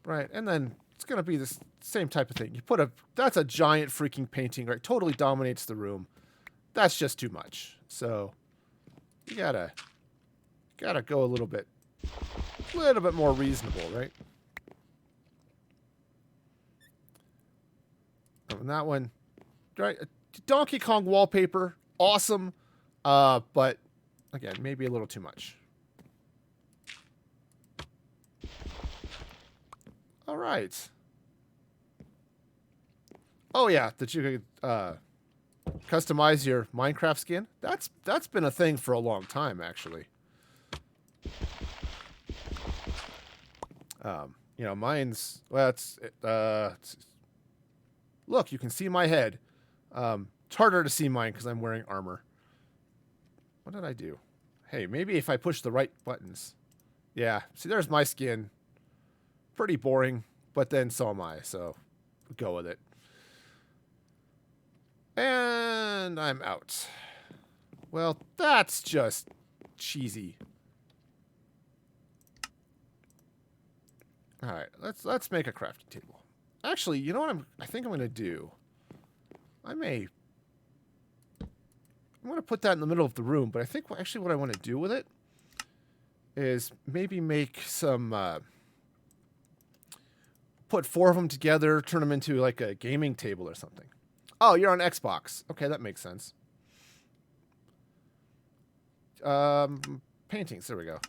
Right, and then it's going to be this same type of thing. That's a giant freaking painting, right? Totally dominates the room. That's just too much. So you gotta go a little bit more reasonable, right? And that one, right? Donkey Kong wallpaper, awesome, but again, maybe a little too much. All right. Oh yeah, that you could customize your Minecraft skin. That's been a thing for a long time, actually. You know, mine's look, you can see my head. It's harder to see mine because I'm wearing armor. What did I do? Hey, maybe if I push the right buttons. Yeah, see, there's my skin. Pretty boring, but then so am I, so go with it. And I'm out. Well, that's just cheesy. All right, let's make a crafting table. Actually, you know what I think I'm going to do? I'm going to put that in the middle of the room, but I think actually what I want to do with it is maybe make some, put 4 of them together, turn them into like a gaming table or something. Oh, you're on Xbox. Okay, that makes sense. Paintings, there we go.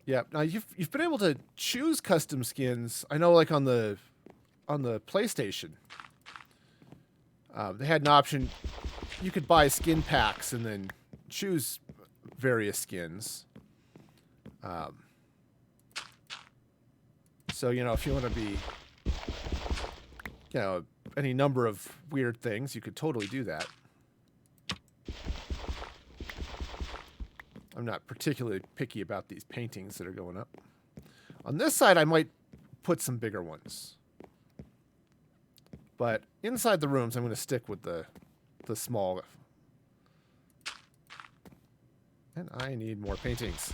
Yeah, now you've been able to choose custom skins. I know, like on the PlayStation, they had an option. You could buy skin packs and then choose various skins. So you know, if you want to be, you know, any number of weird things, you could totally do that. I'm not particularly picky about these paintings that are going up. On this side, I might put some bigger ones. But inside the rooms, I'm going to stick with the small. And I need more paintings.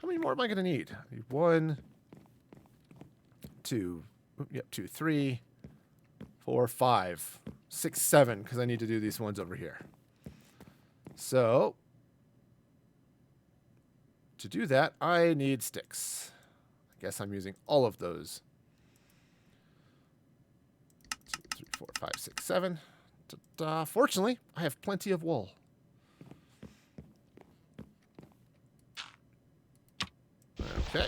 How many more am I going to need? I need 1, 2, yep, 2, 3, 4, 5, 6, 7, because I need to do these ones over here. So to do that, I need sticks. I guess I'm using all of those. 2, 3, 4, 5, 6, 7. Ta-da. Fortunately, I have plenty of wool. Okay.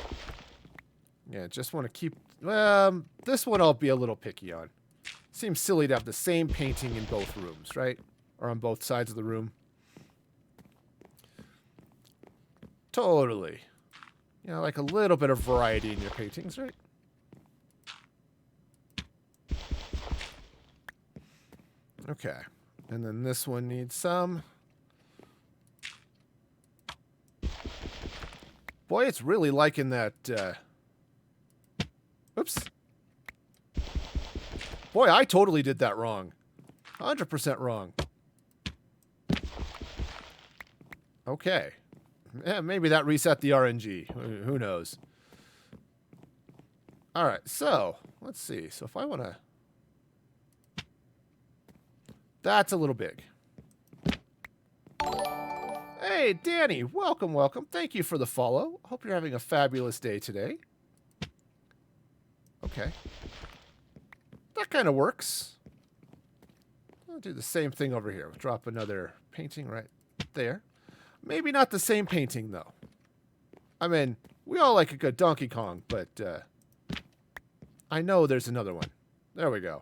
Yeah, just want to keep... this one I'll be a little picky on. Seems silly to have the same painting in both rooms, right? Or on both sides of the room. Totally. You know, like a little bit of variety in your paintings, right? Okay. And then this one needs some. Boy, it's really liking that, oops. Boy, I totally did that wrong. 100% wrong. Okay. Yeah, maybe that reset the RNG. Who knows? All right, so let's see. So if I want to... That's a little big. Hey, Danny, welcome, welcome. Thank you for the follow. Hope you're having a fabulous day today. Okay. That kind of works. I'll do the same thing over here. We'll drop another painting right there. Maybe not the same painting, though. I mean, we all like a good Donkey Kong, but I know there's another one. There we go.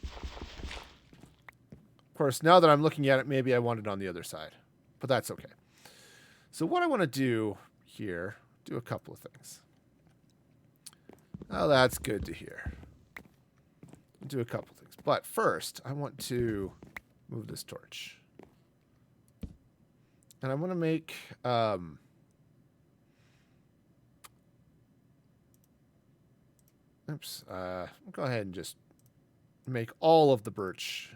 Of course, now that I'm looking at it, maybe I want it on the other side. But that's okay. So what I want to do here, do a couple of things. Oh, that's good to hear. Do a couple of things. But first, I want to move this torch. And I want to make... oops. Go ahead and just make all of the birch.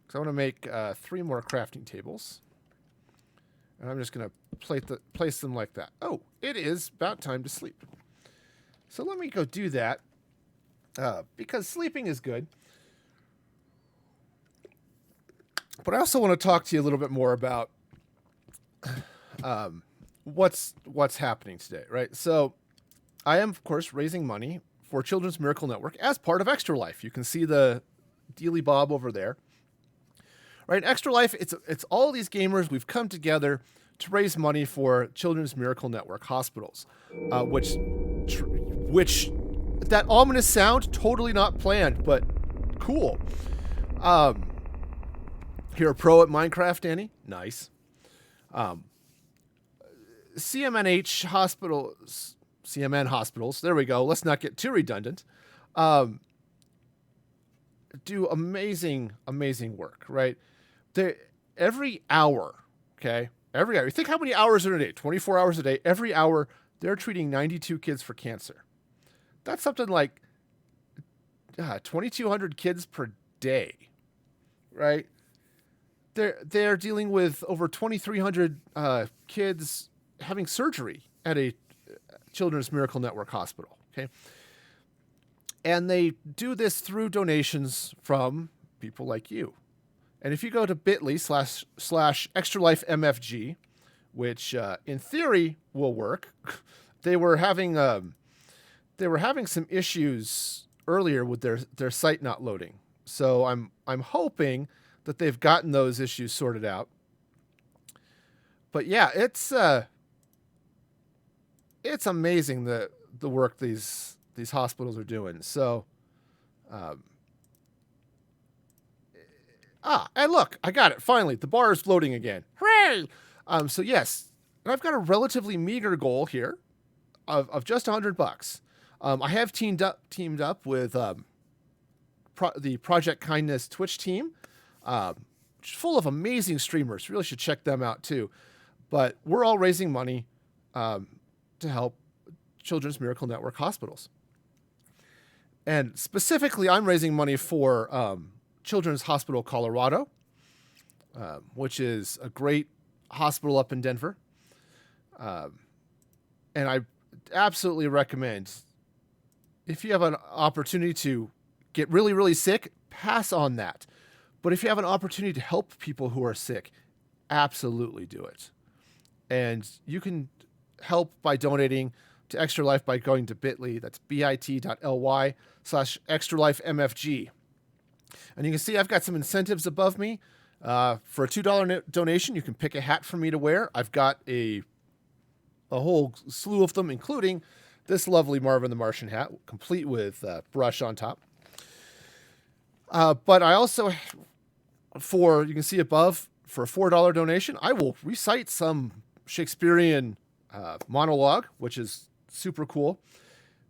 Because I want to make 3 more crafting tables. And I'm just going to place them like that. Oh, it is about time to sleep. So let me go do that. Because sleeping is good. But I also want to talk to you a little bit more about what's happening today, right? So I am, of course, raising money for Children's Miracle Network as part of Extra Life. You can see the Dealy Bob over there. Right, Extra Life, it's all these gamers. We've come together to raise money for Children's Miracle Network hospitals, which that ominous sound, totally not planned, but cool. You're a pro at Minecraft, Danny? Nice. CMNH hospitals, CMN hospitals, there we go. Let's not get too redundant. Do amazing, amazing work, right? Every hour, okay? Every hour. You think how many hours in a day? 24 hours a day. Every hour, they're treating 92 kids for cancer. That's something like 2,200 kids per day, right? They're dealing with over 2,300 kids having surgery at a Children's Miracle Network hospital. Okay, and they do this through donations from people like you. And if you go to bit.ly/extralifemfg, which in theory will work, they were having some issues earlier with their site not loading. So I'm hoping that they've gotten those issues sorted out. But yeah, it's amazing the work these hospitals are doing. So, and look, I got it. Finally, the bar is loading again. Hooray! So yes, and I've got a relatively meager goal here of just $100. I have teamed up with the Project Kindness Twitch team, full of amazing streamers. Really should check them out too. But we're all raising money to help Children's Miracle Network hospitals. And specifically, I'm raising money for Children's Hospital Colorado, which is a great hospital up in Denver. And I absolutely recommend, if you have an opportunity to get really, really sick, pass on that. But if you have an opportunity to help people who are sick, absolutely do it. And you can help by donating to Extra Life by going to bit.ly. That's bit.ly/extralifemfg. And you can see I've got some incentives above me. For a $2 donation, you can pick a hat for me to wear. I've got a whole slew of them, including this lovely Marvin the Martian hat, complete with brush on top. But I also, you can see above, for a $4 donation, I will recite some Shakespearean monologue, which is super cool.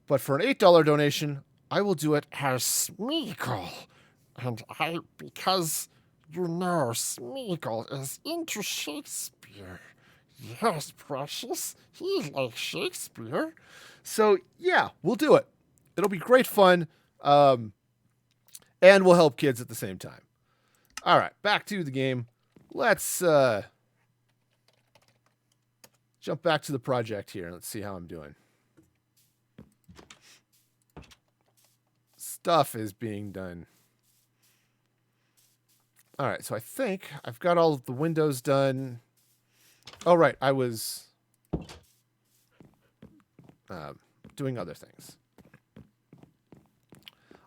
But for an $8 donation, I will do it as Smeagol. And because Smeagol is into Shakespeare. Yes, precious, he likes Shakespeare. So yeah, we'll do it. It'll be great fun. And we'll help kids at the same time. All right, back to the game. Let's jump back to the project here. Let's see how I'm doing. Stuff is being done. All right, so I think I've got all of the windows done. Oh, right, I was doing other things.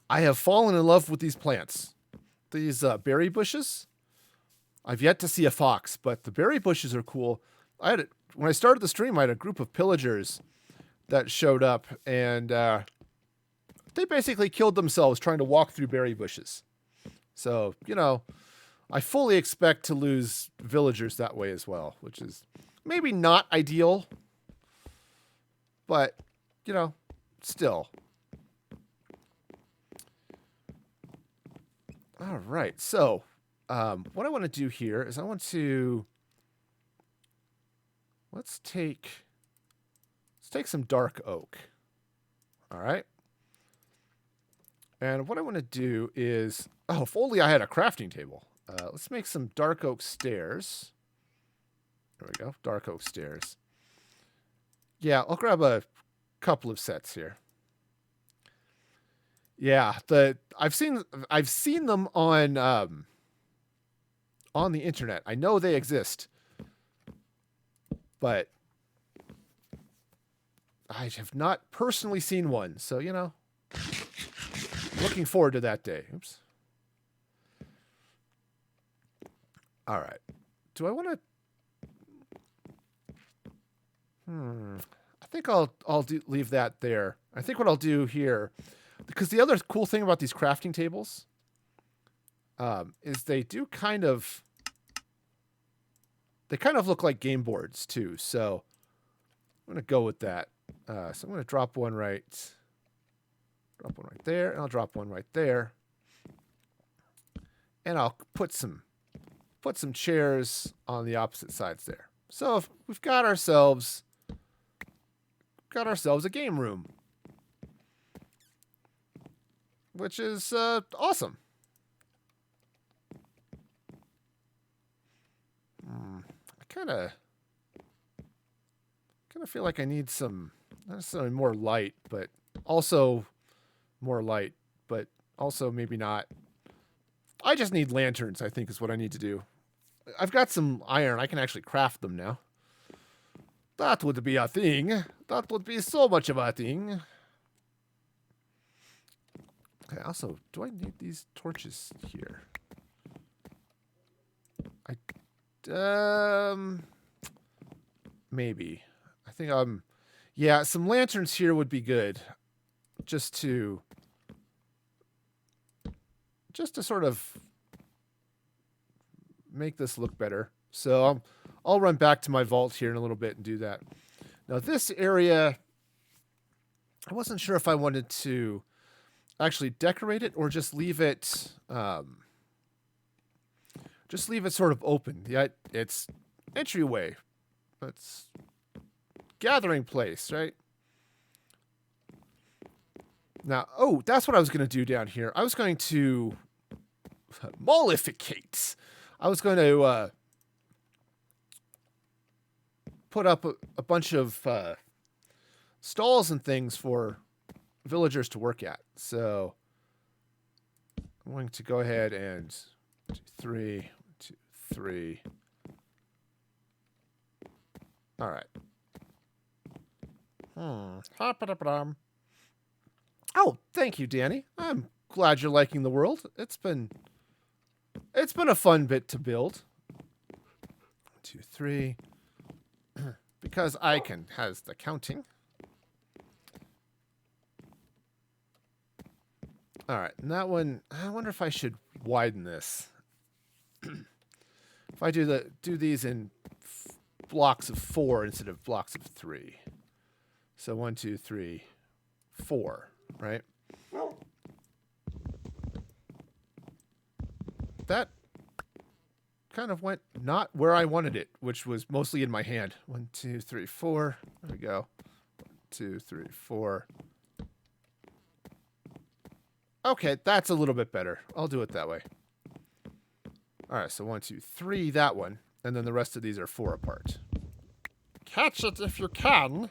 I have fallen in love with these plants. These berry bushes. I've yet to see a fox, but the berry bushes are cool. When I started the stream, I had a group of pillagers that showed up, and they basically killed themselves trying to walk through berry bushes. So, I fully expect to lose villagers that way as well, which is maybe not ideal, but, still. All right, so what I want to do here is let's take some dark oak. All right. And what I want to do is, if only I had a crafting table. Let's make some dark oak stairs. There we go, dark oak stairs. Yeah, I'll grab a couple of sets here. Yeah, I've seen them on the internet. I know they exist, but I have not personally seen one. So, looking forward to that day. Oops. All right. Do I want to? I think I'll leave that there. I think what I'll do here, because the other cool thing about these crafting tables is they kind of look like game boards too. So I'm going to go with that. So I'm going to drop one right there, and I'll drop one right there. And I'll put some chairs on the opposite sides there. So if we've got ourselves a game room. which is awesome. I kind of feel like I need some, not necessarily more light, but also more light, but also maybe not. I just need lanterns, I think, is what I need to do. I've got some iron. I can actually craft them now. That would be a thing. That would be so much of a thing. Okay, also, do I need these torches here? Maybe. I think yeah, some lanterns here would be good. Just to sort of make this look better. So I'll run back to my vault here in a little bit and do that. Now this area, I wasn't sure if I wanted to actually decorate it or just leave it sort of open. Yeah, it's entryway. It's gathering place, right? Now, oh, that's what I was going to do down here. I was going to mollificate. I was going to put up a bunch of stalls and things for villagers to work at. So I'm going to go ahead and 2, 3, 2, 3. All right. Ha-ba-da-ba-dum. Oh, thank you, Danny. I'm glad you're liking the world. It's been a fun bit to build. 1, 2, 3. Because Icon has the counting. All right, and that one, I wonder if I should widen this. If I do these in blocks of 4 instead of blocks of 3. So 1, 2, 3, 4, right? That kind of went not where I wanted it, which was mostly in my hand. 1, 2, 3, 4. There we go. 1, 2, 3, 4. Okay, that's a little bit better. I'll do it that way. All right, so 1, 2, 3, that one. And then the rest of these are 4 apart. Catch it if you can.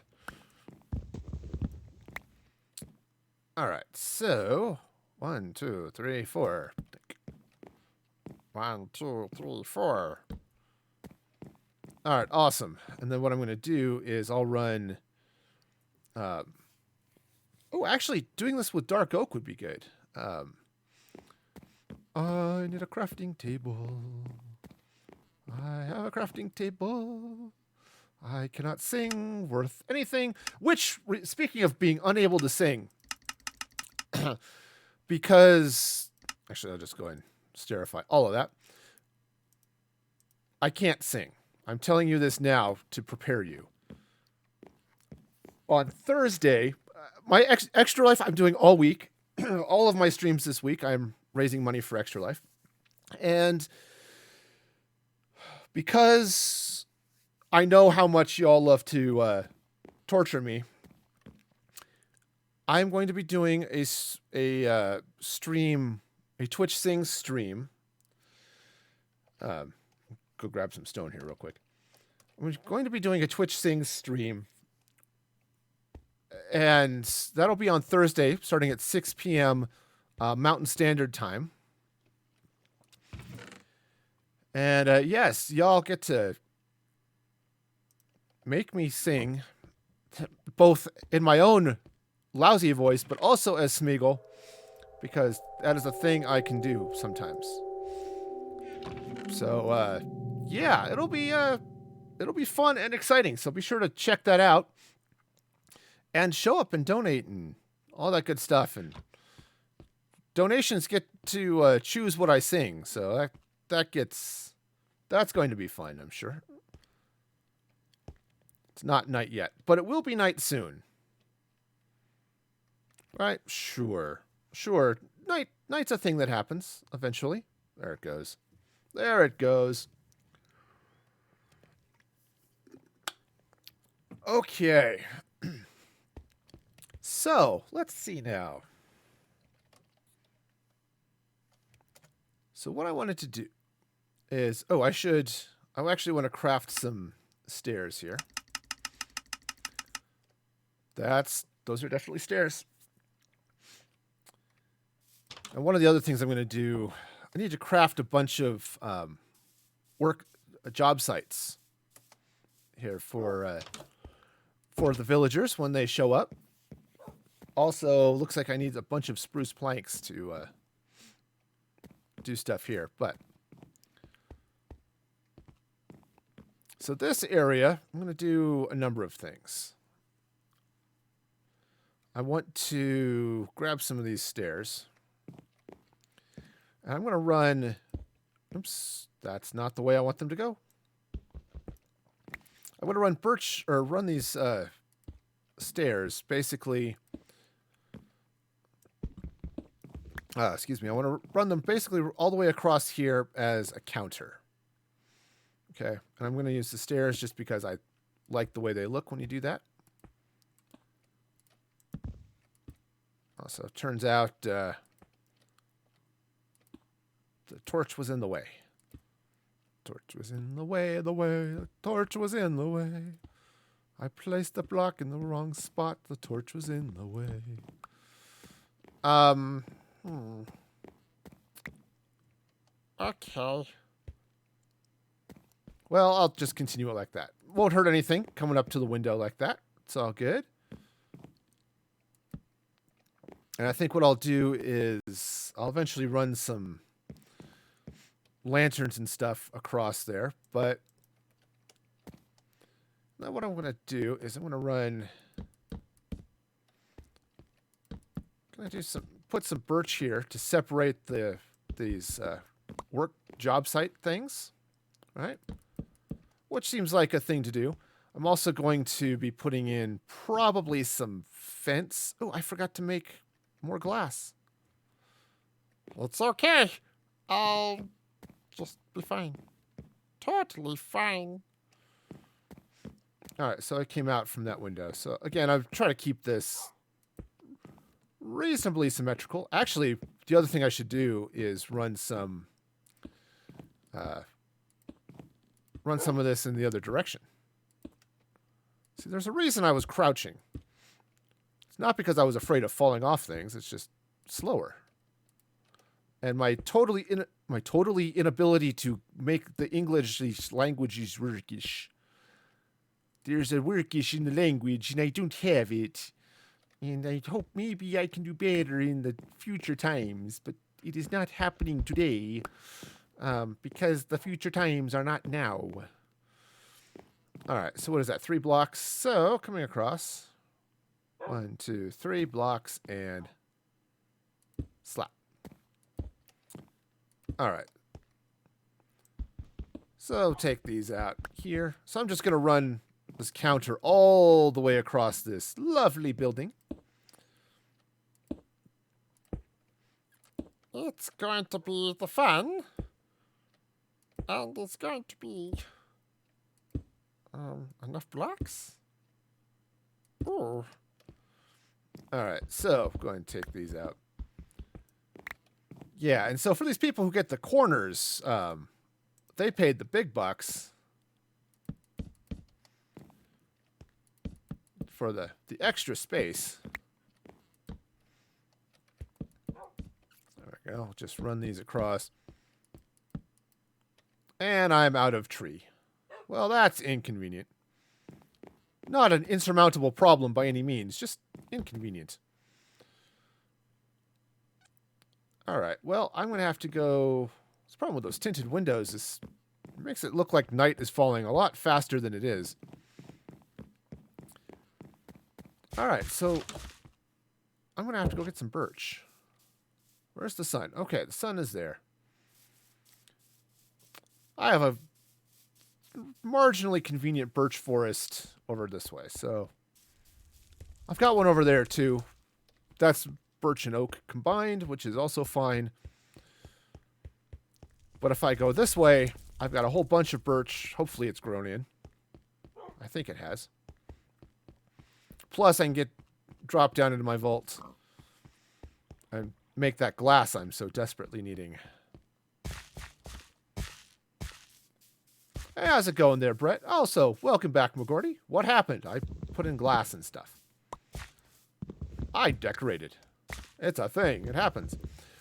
All right, so 1, 2, 3, 4. 1, 2, 3, 4. All right, awesome. And then what I'm going to do is I'll run... oh, actually, doing this with dark oak would be good. I need a crafting table. I have a crafting table. I cannot sing worth anything. Which, speaking of being unable to sing, because... Actually, I'll just go and sterify all of that. I can't sing. I'm telling you this now to prepare you. On Thursday, my Extra Life I'm doing all week. All of my streams this week, I'm raising money for Extra Life. And because I know how much y'all love to torture me, I'm going to be doing a stream, a Twitch Sing stream. Go grab some stone here real quick. I'm going to be doing a Twitch Sing stream. And that'll be on Thursday, starting at 6 p.m. Mountain Standard Time. And yes, y'all get to make me sing, both in my own lousy voice, but also as Smeagol, because that is a thing I can do sometimes. So, yeah, it'll be fun and exciting. So be sure to check that out. And show up and donate and all that good stuff. And donations get to choose what I sing. So that's going to be fun, I'm sure. It's not night yet, but it will be night soon. Right? Sure. Night's a thing that happens eventually. There it goes. There it goes. Okay. So, let's see now. So what I wanted to do is, I actually want to craft some stairs here. Those are definitely stairs. And one of the other things I'm going to do, I need to craft a bunch of job sites here for the villagers when they show up. Also, looks like I need a bunch of spruce planks to do stuff here. But so this area, I'm going to do a number of things. I want to grab some of these stairs. And I'm going to run... Oops, that's not the way I want them to go. I'm going to run these stairs, basically... excuse me. I want to run them basically all the way across here as a counter. Okay, and I'm going to use the stairs just because I like the way they look when you do that. Also, it turns out the torch was in the way. Torch was in the way, the torch was in the way. I placed the block in the wrong spot, the torch was in the way. Okay. Well, I'll just continue it like that. Won't hurt anything coming up to the window like that. It's all good. And I think what I'll do is I'll eventually run some lanterns and stuff across there. But now what I'm going to do is I'm going to run... put some birch here to separate these work job site things, right? Which seems like a thing to do. I'm also going to be putting in probably some fence. Oh, I forgot to make more glass. It's okay. I'll just be fine. Totally fine. All right, so I came out from that window. So again, I've tried to keep this reasonably symmetrical. Actually, the other thing I should do is run some of this in the other direction. See, there's a reason I was crouching. It's not because I was afraid of falling off things. It's just slower. And my totally inability to make the English language workish. There's a workish in the language, and I don't have it. And I hope maybe I can do better in the future times, but it is not happening today, because the future times are not now. All right, so what is that? 3 blocks. So coming across, 1, 2, 3 blocks and slap. All right. So take these out here. So I'm just going to run this counter all the way across this lovely building. It's going to be the fun. And it's going to be enough blocks. Ooh. All right, so I'm going to take these out. Yeah, and so for these people who get the corners, they paid the big bucks for the extra space. There we go. Just run these across. And I'm out of tree. Well, that's inconvenient. Not an insurmountable problem by any means, just inconvenient. All right, well, I'm going to have to go... The problem with those tinted windows is it makes it look like night is falling a lot faster than it is. All right, so I'm going to have to go get some birch. Where's the sun? Okay, the sun is there. I have a marginally convenient birch forest over this way, so I've got one over there too. That's birch and oak combined, which is also fine. But if I go this way, I've got a whole bunch of birch. Hopefully it's grown in. I think it has. Plus I can drop down into my vault and make that glass I'm so desperately needing. Hey, how's it going there, Brett? Also, welcome back, McGordy. What happened? I put in glass and stuff. I decorated. It's a thing. It happens.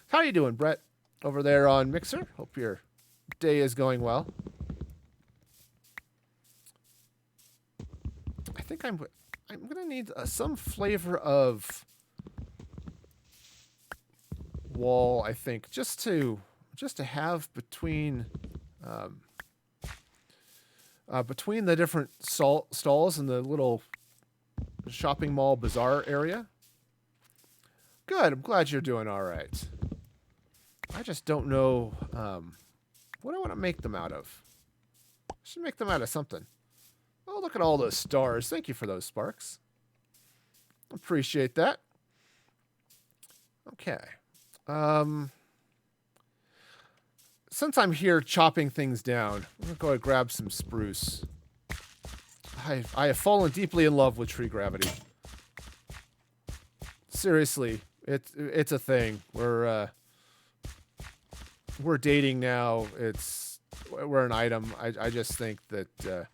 How you doing, Brett? Over there on Mixer? Hope your day is going well. I think I'm gonna need some flavor of wall. I think just to have between between the different stalls in the little shopping mall bazaar area. Good. I'm glad you're doing all right. I just don't know what I want to make them out of. I should make them out of something. Oh, look at all those stars. Thank you for those sparks. Appreciate that. Okay. Since I'm here chopping things down, I'm going to go and grab some spruce. I have fallen deeply in love with tree gravity. Seriously, it's a thing. We're dating now. We're an item. I just think that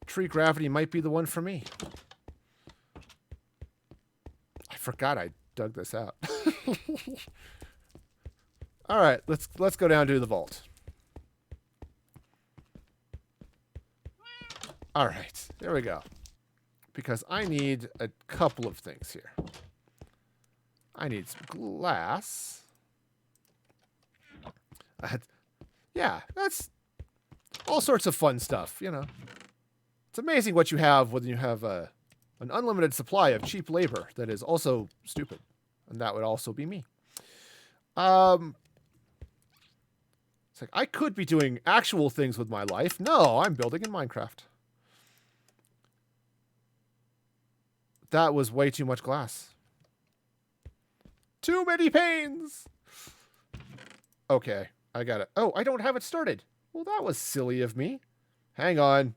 tree gravity might be the one for me. I forgot I dug this out. All right, let's go down to the vault. All right, there we go. Because I need a couple of things here. I need some glass. Yeah, that's all sorts of fun stuff, you know. It's amazing what you have when you have an unlimited supply of cheap labor that is also stupid. And that would also be me. It's like, I could be doing actual things with my life. No, I'm building in Minecraft. That was way too much glass. Too many panes! Okay, I got it. Oh, I don't have it started. Well, that was silly of me. Hang on.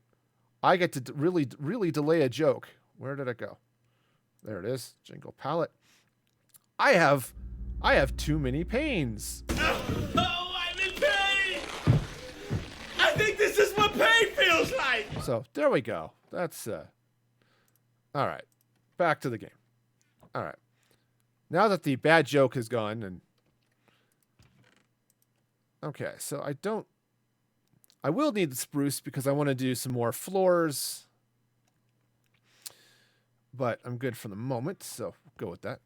I get to really delay a joke. Where did it go? There it is. Jingle palette. I have too many panes. Oh, I'm in pain! I think this is what pain feels like! So, there we go. That's, all right. Back to the game. All right. Now that the bad joke is gone and... Okay, so I will need the spruce because I want to do some more floors. But I'm good for the moment, so go with that.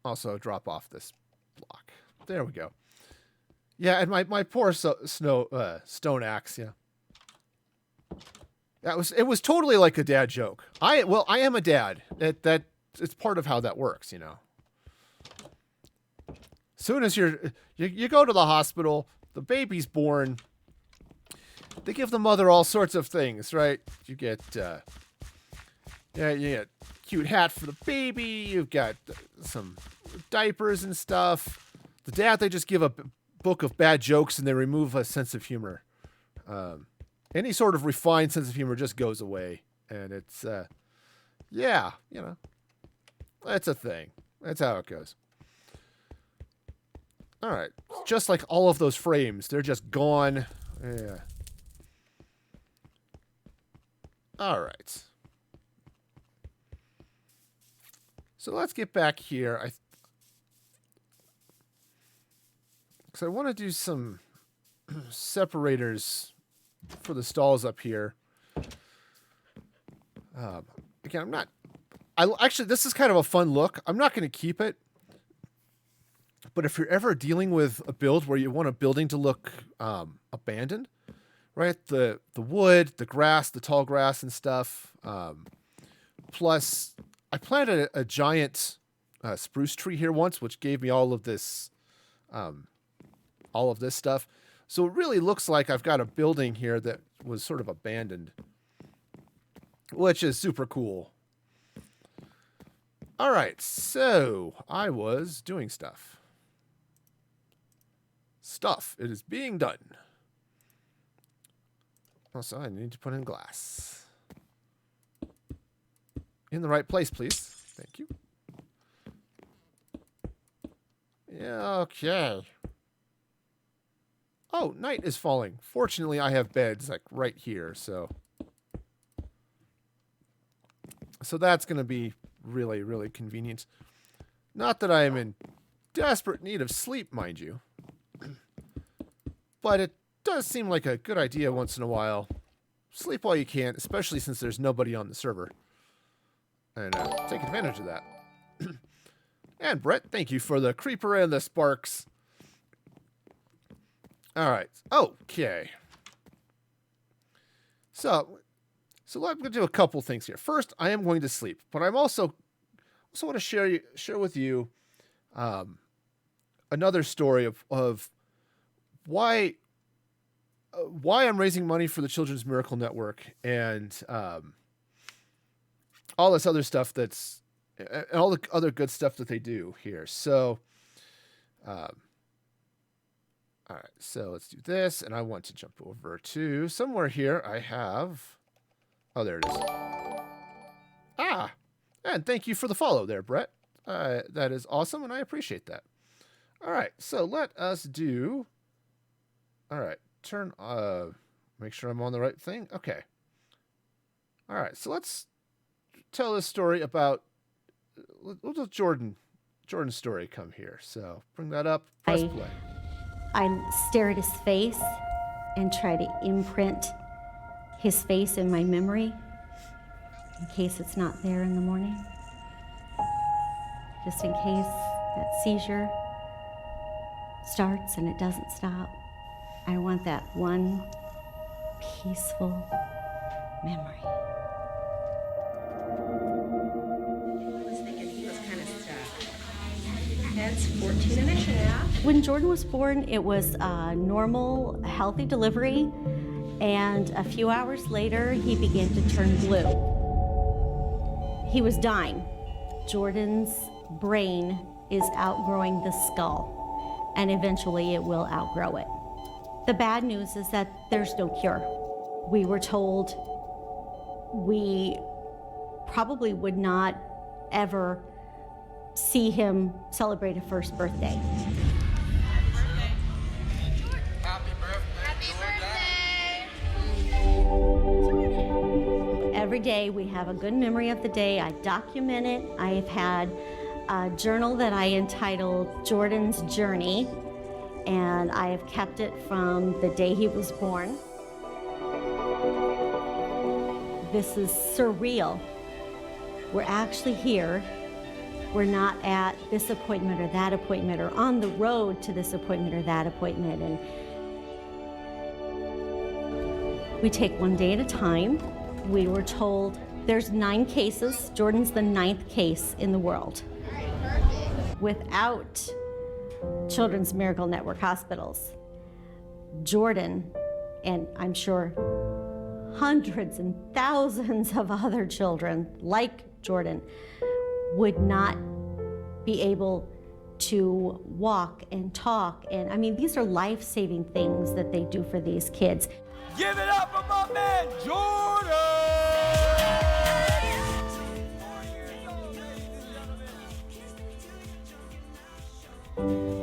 Also, drop off this block. There we go. Yeah, and my poor stone axe, yeah. It was totally like a dad joke. I am a dad. It's part of how that works, you know. Soon as you go to the hospital, the baby's born. They give the mother all sorts of things, right? You get you get cute hat for the baby. You've got some diapers and stuff. The dad, they just give a book of bad jokes and they remove a sense of humor. Any sort of refined sense of humor just goes away, and it's yeah, you know, that's a thing. That's how it goes. All right, just like all of those frames, they're just gone. Yeah. All right. So let's get back here. Because I want to do some separators for the stalls up here. Again, I'm not... Actually, this is kind of a fun look. I'm not going to keep it. But if you're ever dealing with a build where you want a building to look abandoned, right? The wood, the grass, the tall grass and stuff. Plus, I planted a giant spruce tree here once, which gave me all of this stuff. So it really looks like I've got a building here that was sort of abandoned, which is super cool. All right, so I was doing stuff. It is being done. Also, I need to put in glass. In the right place, please. Thank you. Yeah, okay. Oh, night is falling. Fortunately, I have beds like right here, so that's going to be really, really convenient. Not that I am in desperate need of sleep, mind you, but it does seem like a good idea once in a while. Sleep while you can, especially since there's nobody on the server, and take advantage of that. And Brett, thank you for the creeper and the sparks. All right. Okay. So I'm going to do a couple things here. First, I am going to sleep, but I'm also want to share with you another story of why I'm raising money for the Children's Miracle Network and all this other stuff and all the other good stuff that they do here. So, all right, so let's do this, and I want to jump over to somewhere here. I have, there it is. And thank you for the follow there, Brett. That is awesome, and I appreciate that. All right, so let us do. All right, make sure I'm on the right thing. Okay. All right, so let's tell this story about. We'll let Jordan's story come here. So bring that up. Press play. I stare at his face and try to imprint his face in my memory in case it's not there in the morning. Just in case that seizure starts and it doesn't stop. I want that one peaceful memory. That's 14 and a half. When Jordan was born, it was a normal, healthy delivery, and a few hours later, he began to turn blue. He was dying. Jordan's brain is outgrowing the skull, and eventually it will outgrow it. The bad news is that there's no cure. We were told we probably would not ever see him celebrate a first birthday. Happy birthday. Every day we have a good memory of the day. I document it. I have had a journal that I entitled Jordan's Journey, and I have kept it from the day he was born. This is surreal. We're actually here. We're not at this appointment or that appointment or on the road to this appointment or that appointment. And we take one day at a time. We were told there's 9 cases. Jordan's the 9th case in the world. Without Children's Miracle Network hospitals, Jordan, and I'm sure hundreds and thousands of other children like Jordan, would not be able to walk and talk. And I mean, these are life-saving things that they do for these kids. Give it up for my man, Jordan!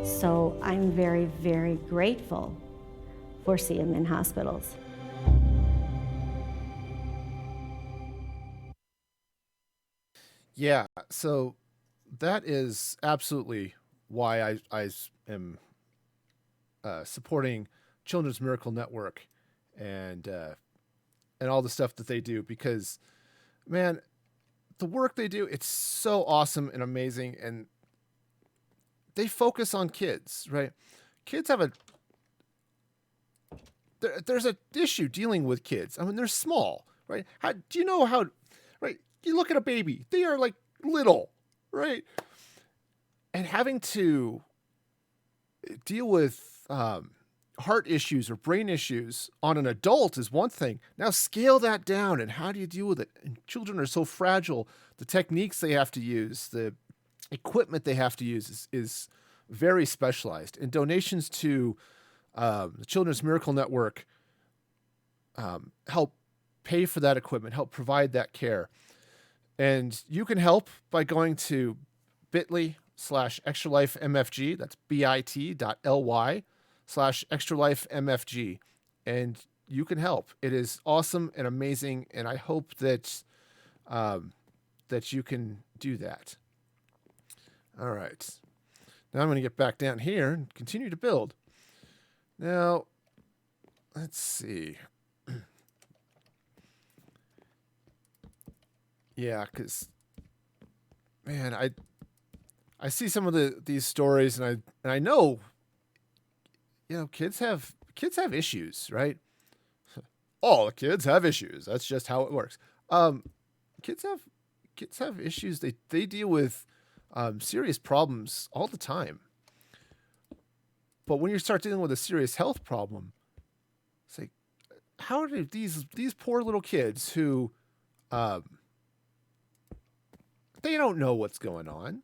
So I'm very, very grateful for seeing in hospitals. Yeah, so that is absolutely why I am supporting Children's Miracle Network and all the stuff that they do, because, man, the work they do, it's so awesome and amazing, and they focus on kids, right? Kids have there's an issue dealing with kids. I mean, they're small, right? Do you know how, right? You look at a baby, they are like little, right? And having to deal with heart issues or brain issues on an adult is one thing. Now scale that down, and how do you deal with it? And children are so fragile. The techniques they have to use, the equipment they have to use is very specialized. And donations to the Children's Miracle Network help pay for that equipment, help provide that care. And you can help by going to bit.ly/extralifemfg. That's bit.ly/extralifemfg. patreon.com/extralifemfg, and you can help. It is awesome and amazing, and I hope that that you can do that. All right. Now I'm going to get back down here and continue to build. Now, let's see. Yeah, because, man, I see some of these stories, and I know, kids have issues, right? All kids have issues. That's just how it works. Kids have issues. They deal with serious problems all the time. But when you start dealing with a serious health problem, it's like, how do these poor little kids who they don't know what's going on?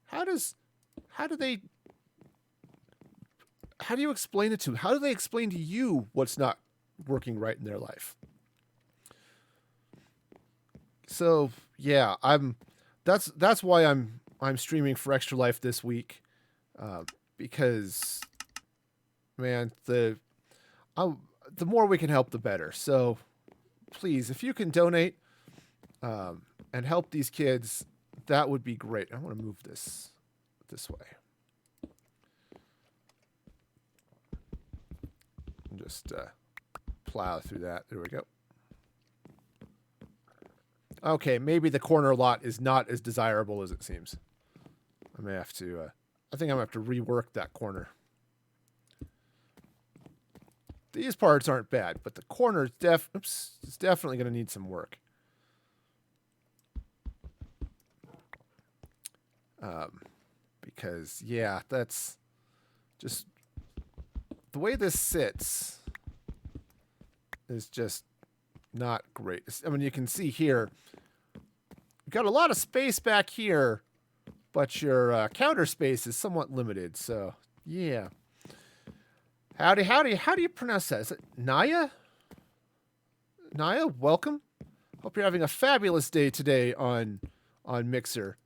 How do you explain it to them? How do they explain to you what's not working right in their life? So yeah, that's why I'm streaming for Extra Life this week, because, man, the more we can help, the better. So please, if you can donate and help these kids, that would be great. I want to move this way. And just plow through that. There we go. Okay, maybe the corner lot is not as desirable as it seems. I may have to, I think I'm going to have to rework that corner. These parts aren't bad, but the corner is definitely going to need some work. Because, yeah, that's just, the way this sits is just not great. I mean, you can see here, you've got a lot of space back here, but your counter space is somewhat limited. So, yeah. Howdy. How do you pronounce that? Is it Naya? Naya, welcome. Hope you're having a fabulous day today on Mixer.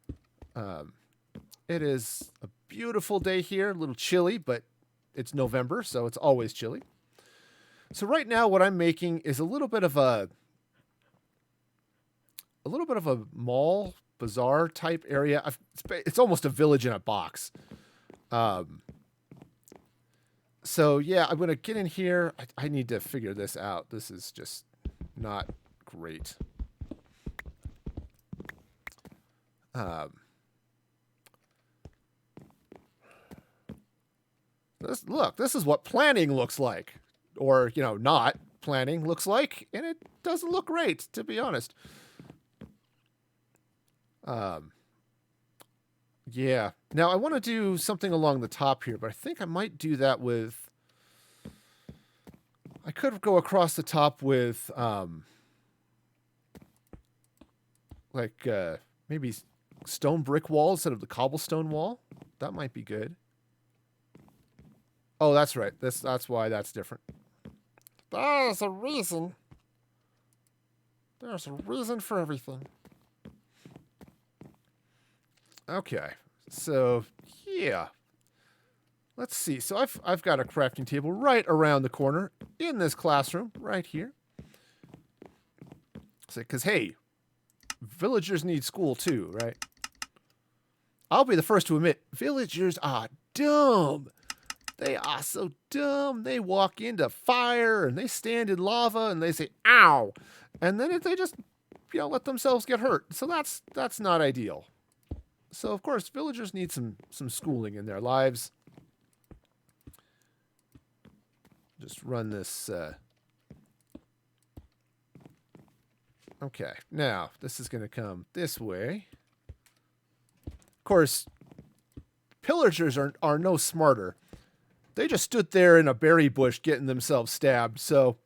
It is a beautiful day here, a little chilly, but it's November, so it's always chilly. So right now, what I'm making is a little bit of a mall, bazaar type area. It's almost a village in a box. So yeah, I'm gonna get in here. I need to figure this out. This is just not great. This is what planning looks like. Or, not planning looks like, and it doesn't look great, to be honest. Yeah. Now, I want to do something along the top here, but I think I might do that with... I could go across the top with, maybe stone brick wall instead of the cobblestone wall. That might be good. Oh, that's right. That's why that's different. There's a reason. There's a reason for everything. Okay. So, yeah. Let's see. So I've got a crafting table right around the corner in this classroom right here. So, because, hey, villagers need school too, right? I'll be the first to admit, villagers are dumb. They are so dumb. They walk into fire and they stand in lava and they say, ow. And then they just, let themselves get hurt. So that's not ideal. So, of course, villagers need some schooling in their lives. Just run this. Okay, now this is going to come this way. Of course, pillagers are no smarter. They just stood there in a berry bush getting themselves stabbed. So,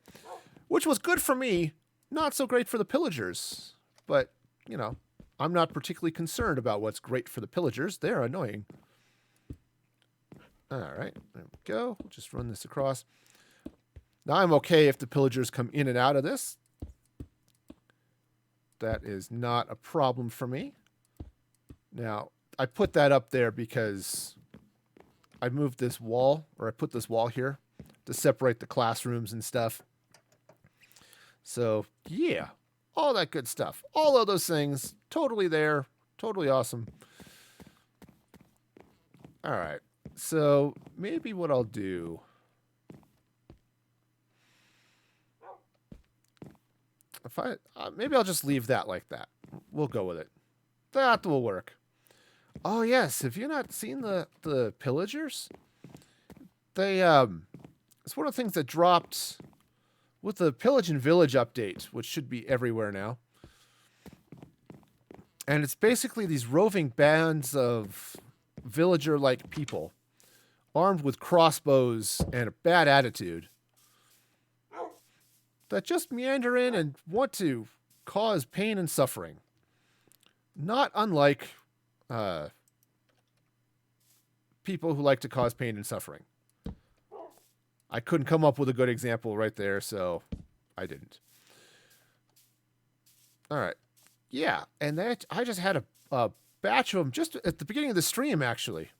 which was good for me, not so great for the pillagers. But, I'm not particularly concerned about what's great for the pillagers. They're annoying. All right, there we go. We'll just run this across. Now I'm okay if the pillagers come in and out of this. That is not a problem for me. Now, I put that up there because I moved this wall, or I put this wall here to separate the classrooms and stuff. So, yeah, all that good stuff. All of those things, totally there, totally awesome. All right, so maybe what I'll do... If maybe I'll just leave that like that. We'll go with it. That will work. Oh yes, have you not seen the pillagers? They it's one of the things that dropped with the Pillage and Village update, which should be everywhere now. And it's basically these roving bands of villager-like people, armed with crossbows and a bad attitude, that just meander in and want to cause pain and suffering. Not unlike people who like to cause pain and suffering. I couldn't come up with a good example right there, so I didn't. All right. Yeah, and I just had a batch of them just at the beginning of the stream, actually.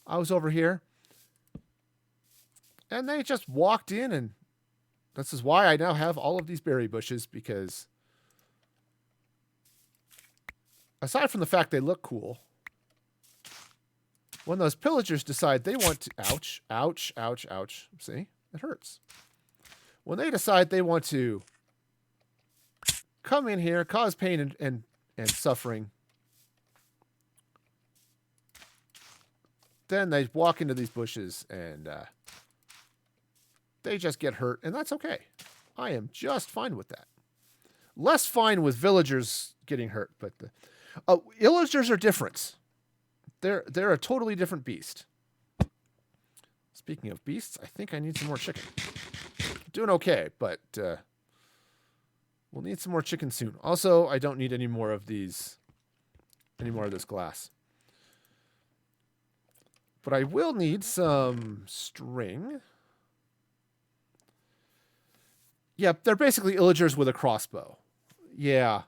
I was over here, and they just walked in, and this is why I now have all of these berry bushes, because aside from the fact they look cool, when those pillagers decide they want to... Ouch, ouch, ouch, ouch. See? It hurts. When they decide they want to come in here, cause pain and suffering, then they walk into these bushes and they just get hurt, and that's okay. I am just fine with that. Less fine with villagers getting hurt, but the villagers are different. They're a totally different beast. Speaking of beasts, I think I need some more chicken. Doing okay, but we'll need some more chicken soon. Also, I don't need any more of this glass. But I will need some string. Yep, they're basically illagers with a crossbow. Yeah.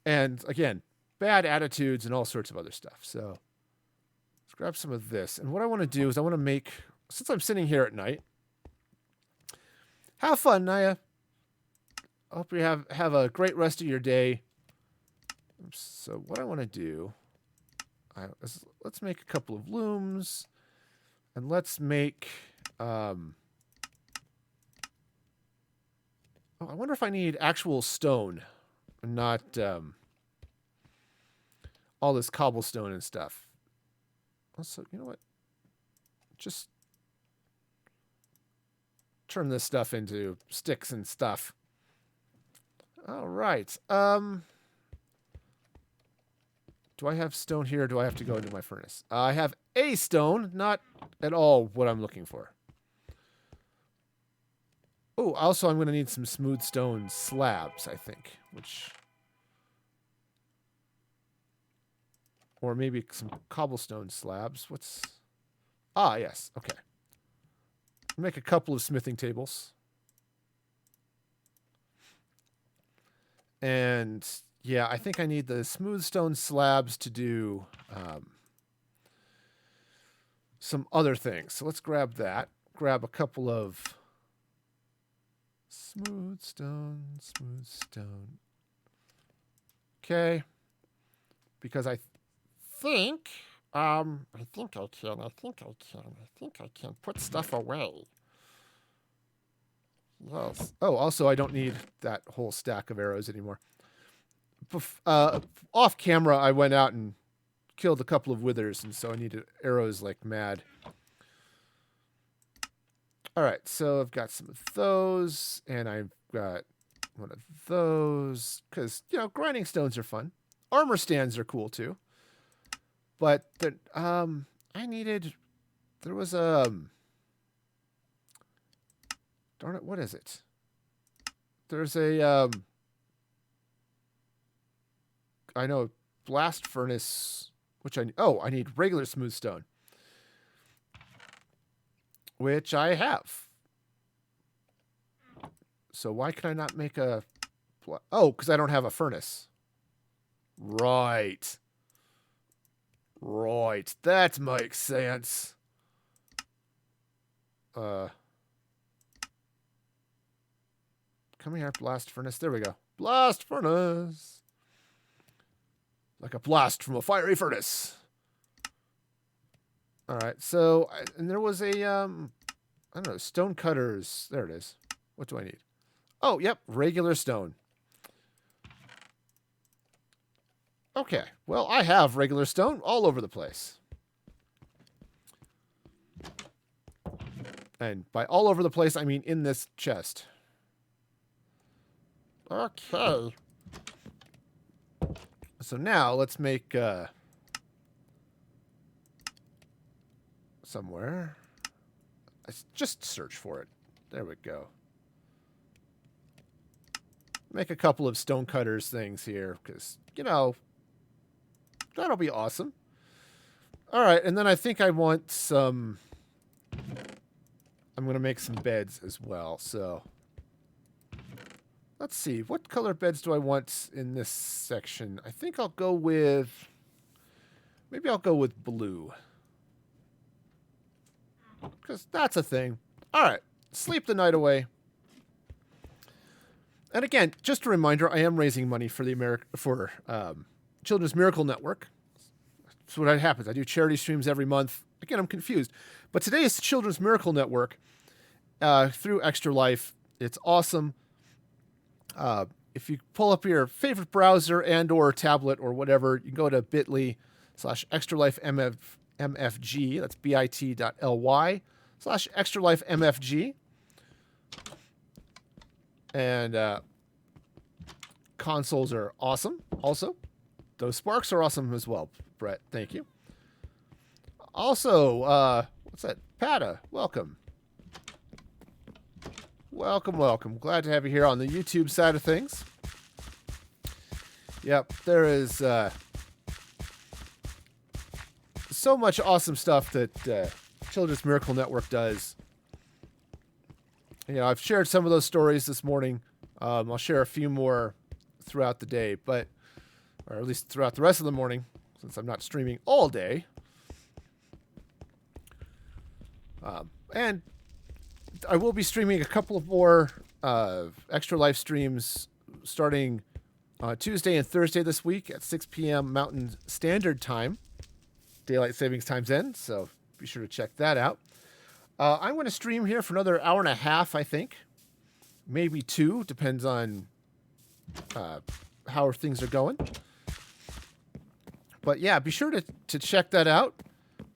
And again, bad attitudes and all sorts of other stuff. So let's grab some of this. And what I want to do is I want to make, since I'm sitting here at night, have fun, Naya. I hope you have a great rest of your day. So what I want to do, let's make a couple of looms, and let's make... I wonder if I need actual stone, not all this cobblestone and stuff. Also, you know what? Just turn this stuff into sticks and stuff. All right. Do I have stone here, or do I have to go into my furnace? I have a stone, not at all what I'm looking for. Oh, also I'm going to need some smooth stone slabs, I think, or maybe some cobblestone slabs. Ah, yes, okay. Make a couple of smithing tables. And yeah, I think I need the smooth stone slabs to do some other things. So let's grab that. Grab a couple of smooth stone. Okay. Because I think I can put stuff away. Yes. Oh, also I don't need that whole stack of arrows anymore. Off camera, I went out and killed a couple of withers, and so I needed arrows like mad. All right, so I've got some of those, and I've got one of those, because, you know, grinding stones are fun. Armor stands are cool, too. But I needed... There was a... Darn it, what is it? There's a... I know, blast furnace, which I need regular smooth stone, which I have. So why can I not make a... Oh, because I don't have a furnace. Right. Right, that makes sense. Come here, blast furnace. There we go. Blast furnace. Like a blast from a fiery furnace. All right, so, and there was a, I don't know, stone cutters. There it is. What do I need? Oh, yep, regular stone. Okay, well, I have regular stone all over the place. And by all over the place, I mean in this chest. Okay. So now let's make somewhere. Let's just search for it. There we go. Make a couple of stone cutters things here because, you know, that'll be awesome. All right, and then I think I want some... I'm going to make some beds as well, so... Let's see, what color beds do I want in this section? I think I'll go with... Maybe I'll go with blue. Because that's a thing. All right, sleep the night away. And again, just a reminder, I am raising money for the Children's Miracle Network. That's what happens. I do charity streams every month. Again, I'm confused. But today is the Children's Miracle Network through Extra Life. It's awesome. If you pull up your favorite browser and or tablet or whatever, you can go to bit.ly/extralifemfg. That's bit.ly/extralifemfg. And consoles are awesome. Also, those sparks are awesome as well, Brett. Thank you. Also, what's that? Pata, welcome. Welcome, welcome. Glad to have you here on the YouTube side of things. Yep, there is so much awesome stuff that Children's Miracle Network does. You know, I've shared some of those stories this morning. I'll share a few more throughout the day, or at least throughout the rest of the morning, since I'm not streaming all day. And I will be streaming a couple of more Extra Life streams starting Tuesday and Thursday this week at 6 p.m. Mountain Standard Time. Daylight Savings Time's end, so be sure to check that out. I'm going to stream here for another hour and a half, I think. Maybe 2, depends on how things are going. But yeah, be sure to check that out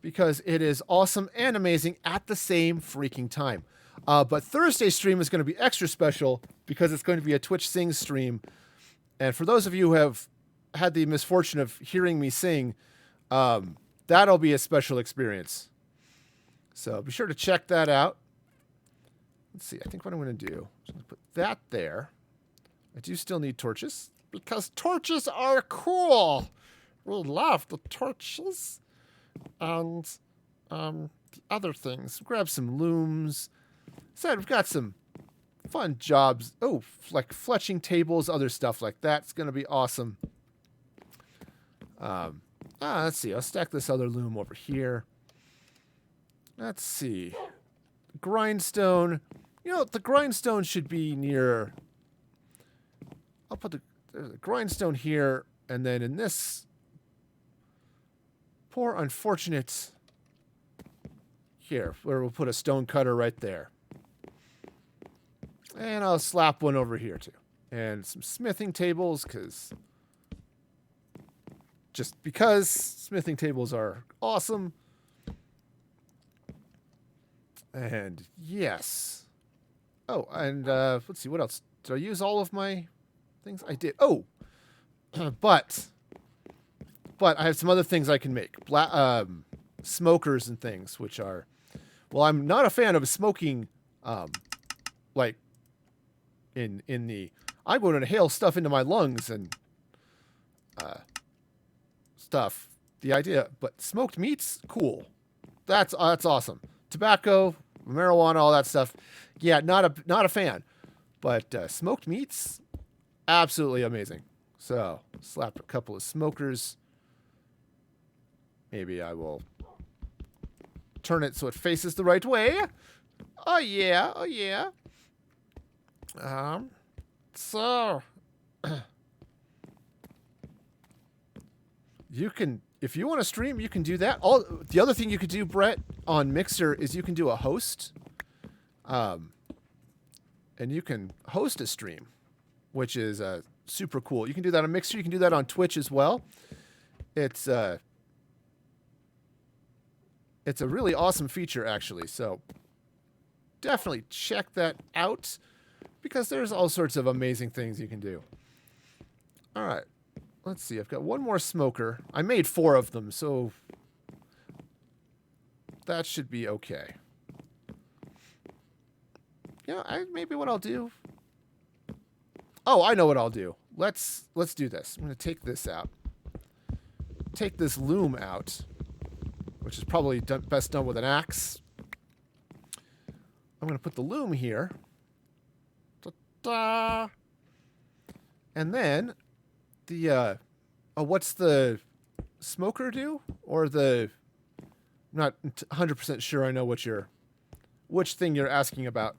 because it is awesome and amazing at the same freaking time. But Thursday's stream is going to be extra special because it's going to be a Twitch Sing stream. And for those of you who have had the misfortune of hearing me sing, that'll be a special experience. So be sure to check that out. Let's see. I think what I'm going to do is put that there. I do still need torches. Because torches are cool. We love the torches. And the other things. Grab some looms. So we've got some fun jobs. Oh, like fletching tables, other stuff like that. It's going to be awesome. Let's see. I'll stack this other loom over here. Let's see. Grindstone. You know, the grindstone should be near... I'll put the grindstone here, and then in this poor unfortunate... Here, where we'll put a stone cutter right there. And I'll slap one over here, too. And some smithing tables, because smithing tables are awesome. And yes. Oh, and let's see, what else? Did I use all of my things? I did. Oh, but I have some other things I can make. Smokers and things, which are, well, I'm not a fan of smoking, like in the, I'm going to inhale stuff into my lungs and stuff. The idea, but smoked meats, cool. That's awesome. Tobacco, marijuana, all that stuff. Yeah, not a fan. But smoked meats, absolutely amazing. So slap a couple of smokers Maybe I will turn it so it faces the right way. Oh yeah, oh yeah. So, You can, if you want to stream, you can do that. All the other thing you could do, Brett, on Mixer is you can do a host, and you can host a stream, which is super cool. You can do that on Mixer. You can do that on Twitch as well. It's a really awesome feature, actually. So definitely check that out because there's all sorts of amazing things you can do. All right. Let's see. I've got one more smoker. I made 4 of them, so that should be okay. Maybe what I'll do. Oh, I know what I'll do. Let's do this. I'm going to take this out. Take this loom out, which is probably best done with an axe. I'm going to put the loom here. Ta-da! And then the what's the smoker do? Or the I'm not 100% sure I know which thing you're asking about.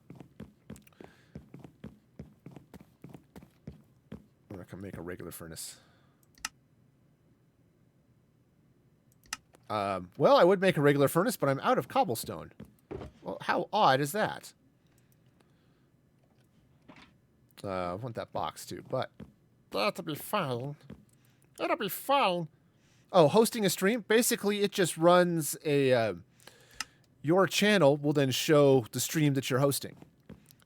I'm going to make a regular furnace. Well, I would make a regular furnace, but I'm out of cobblestone. Well, how odd is that? I want that box too, but that'll be fine. It'll be fine. oh, hosting a stream? Basically, it just runs a... your channel will then show the stream that you're hosting.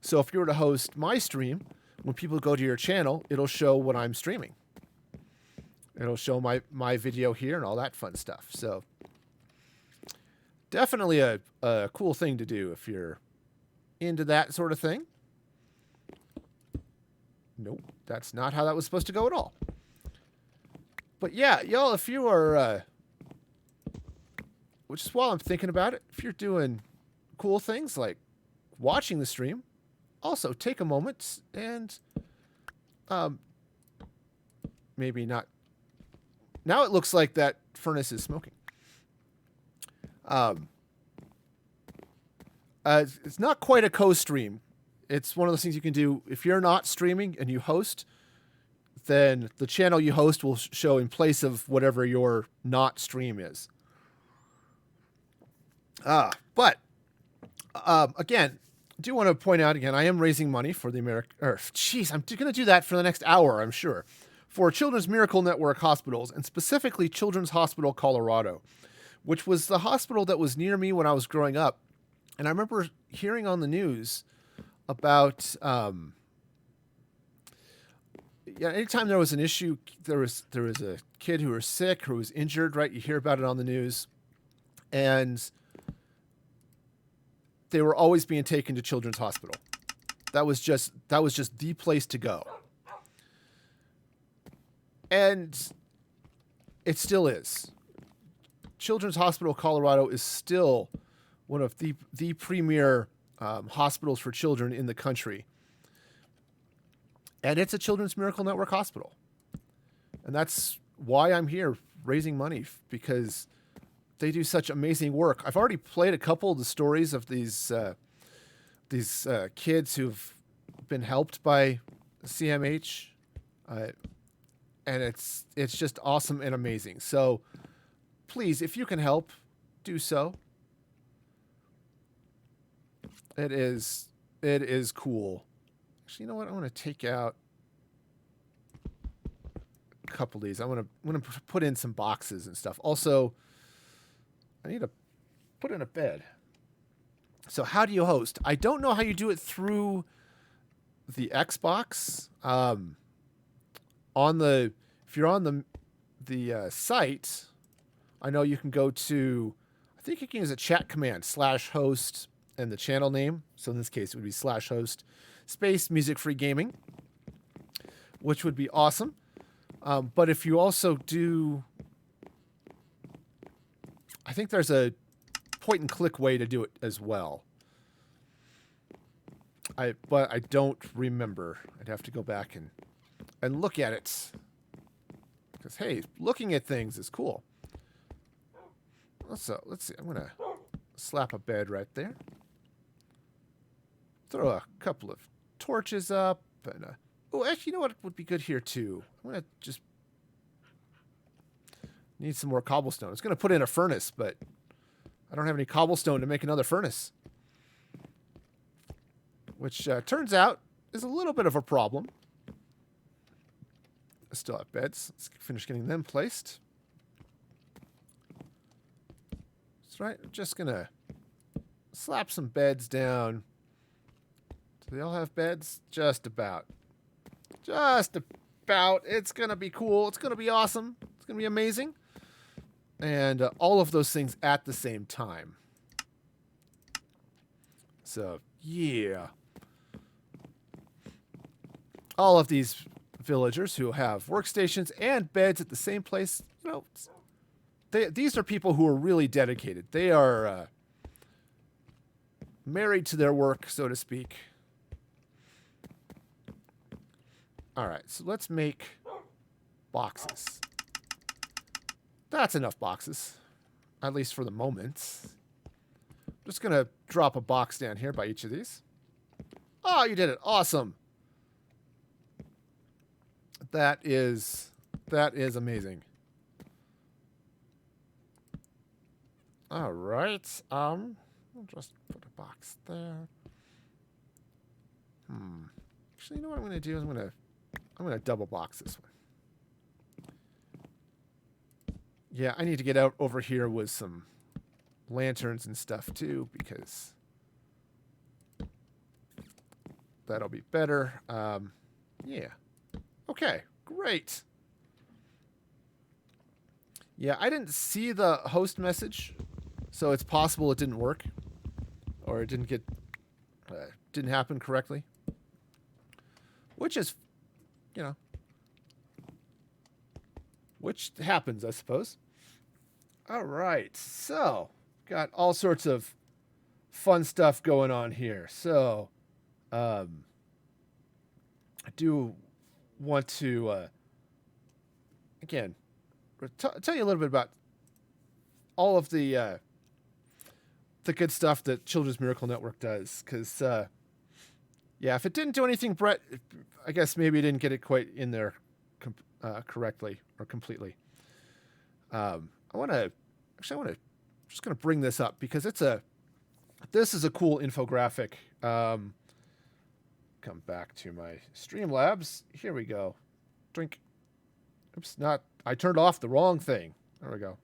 So if you were to host my stream, when people go to your channel, it'll show what I'm streaming. It'll show my video here and all that fun stuff. So definitely a cool thing to do if you're into that sort of thing. Nope, that's not how that was supposed to go at all. But yeah, y'all, if you are, which is while I'm thinking about it, if you're doing cool things like watching the stream, also take a moment and maybe not. Now it looks like that furnace is smoking. It's not quite a co-stream. It's one of those things you can do if you're not streaming and you host, then the channel you host will show in place of whatever your not stream is. But again, I do want to point out again, I am raising money for the I'm going to do that for the next hour, I'm sure, for Children's Miracle Network hospitals, and specifically Children's Hospital Colorado, which was the hospital that was near me when I was growing up. And I remember hearing on the news about, anytime there was an issue, there was a kid who was sick, who was injured, right? You hear about it on the news. And they were always being taken to Children's Hospital. That was just the place to go. And it still is. Children's Hospital Colorado is still one of the premier hospitals for children in the country. And it's a Children's Miracle Network hospital. And that's why I'm here raising money, because they do such amazing work. I've already played a couple of the stories of these kids who've been helped by CMH. And it's just awesome and amazing. So please, if you can help, do so. It is cool. Actually, you know what? I'm going to take out a couple of these. I'm going to put in some boxes and stuff. Also, I need to put in a bed. So how do you host? I don't know how you do it through the Xbox. If you're on the site, I know you can go to, I think you can use a chat command, /host and the channel name. So in this case, it would be /host space music free gaming, which would be awesome. But if you also do, I think there's a point and click way to do it as well. But I don't remember. I'd have to go back and look at it. Because, hey, looking at things is cool. let's see. I'm going to slap a bed right there. Throw a couple of torches up. And, oh, actually, you know what would be good here, too? I'm going to just need some more cobblestone. I was going to put in a furnace, but I don't have any cobblestone to make another furnace. Which turns out is a little bit of a problem. I still have beds. Let's finish getting them placed. That's right. I'm just going to slap some beds down. Do they all have beds? Just about. Just about. It's going to be cool. It's going to be awesome. It's going to be amazing. And all of those things at the same time. So, yeah. All of these villagers who have workstations and beds at the same place, you know, these are people who are really dedicated. They are married to their work, so to speak. All right, so let's make boxes. That's enough boxes, at least for the moment. I'm just going to drop a box down here by each of these. Oh, you did it. Awesome. That is amazing. All right. I'll just put a box there. Actually, you know what I'm going to do is I'm going to double box this one. Yeah, I need to get out over here with some lanterns and stuff too, because that'll be better. Yeah. Okay, great. Yeah, I didn't see the host message, so it's possible it didn't work, or it didn't get, didn't happen correctly. Which is, you know, which happens, I suppose. All right, so got all sorts of fun stuff going on here. So, I do want to, again, tell you a little bit about all of the good stuff that Children's Miracle Network does. Because, yeah, if it didn't do anything, Brett, I guess maybe it didn't get it quite in there correctly or completely. I want to just going to bring this up because this is a cool infographic. Come back to my Streamlabs. Here we go. Drink. Oops, I turned off the wrong thing. There we go.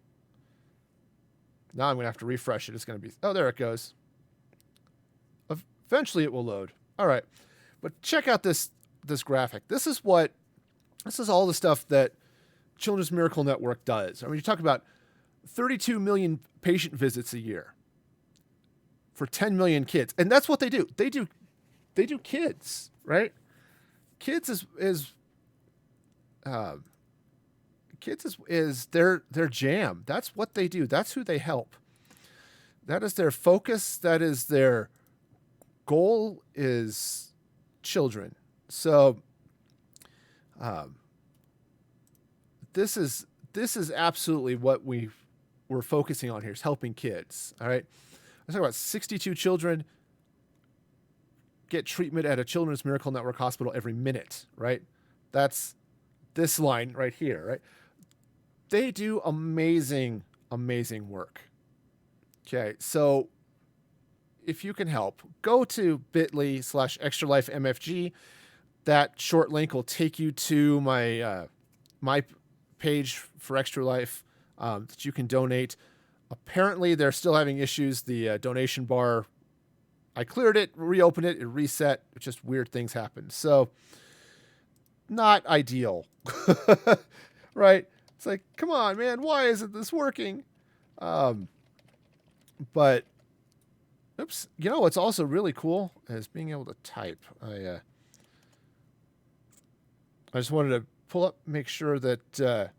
Now I'm going to have to refresh it. It's going to be, oh, there it goes. Eventually it will load. All right. But check out this graphic. This is all the stuff that Children's Miracle Network does. I mean, you talk about 32 million patient visits a year for 10 million kids. And that's what they do. They do kids, right? Kids is their jam. That's what they do. That's who they help. That is their focus. That is their goal, is children. So this is absolutely what we're focusing on here, is helping kids. All right. I talk about 62 children get treatment at a Children's Miracle Network hospital every minute, right? That's this line right here, right? They do amazing, amazing work. Okay, so if you can help, go to bit.ly/extralifemfg. That short link will take you to my page for Extra Life that you can donate. Apparently, they're still having issues. The donation bar, I cleared it, reopened it, it reset. It's just weird things happen. So, not ideal, right? It's like, come on, man, why isn't this working? But, oops, you know what's also really cool is being able to type. I just wanted to pull up, make sure that,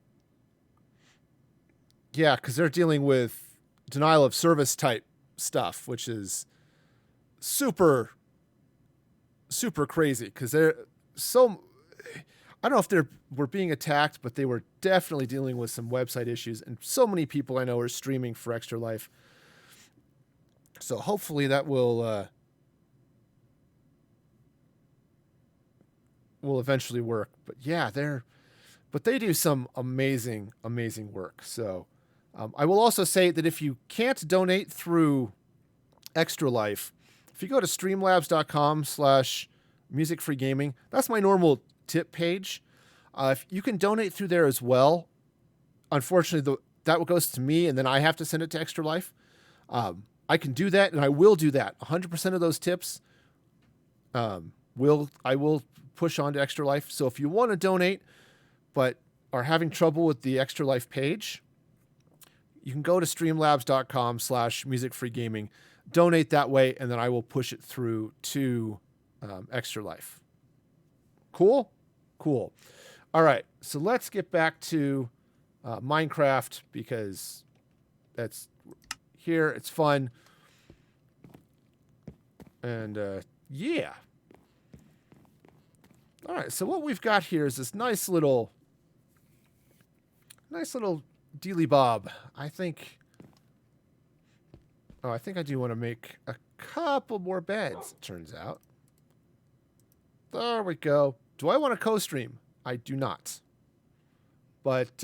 yeah, because they're dealing with denial of service type stuff, which is super, super crazy because they're so. I don't know if they were being attacked, but they were definitely dealing with some website issues. And so many people I know are streaming for Extra Life. So hopefully that will eventually work. But yeah, they do some amazing, amazing work. So I will also say that if you can't donate through Extra Life, if you go to streamlabs.com/musicfreegaming, that's my normal tip page. If you can donate through there as well. Unfortunately, that goes to me, and then I have to send it to Extra Life. I can do that, and I will do that. 100% of those tips I will push on to Extra Life. So if you want to donate but are having trouble with the Extra Life page, you can go to streamlabs.com/musicfreegaming, donate that way, and then I will push it through to Extra Life. Cool? Cool. All right, so let's get back to Minecraft, because that's here. It's fun. And yeah. All right, so what we've got here is this nice little dealy bob. I think I do want to make a couple more beds, it turns out. There we go. Do I want to co-stream? I do not. But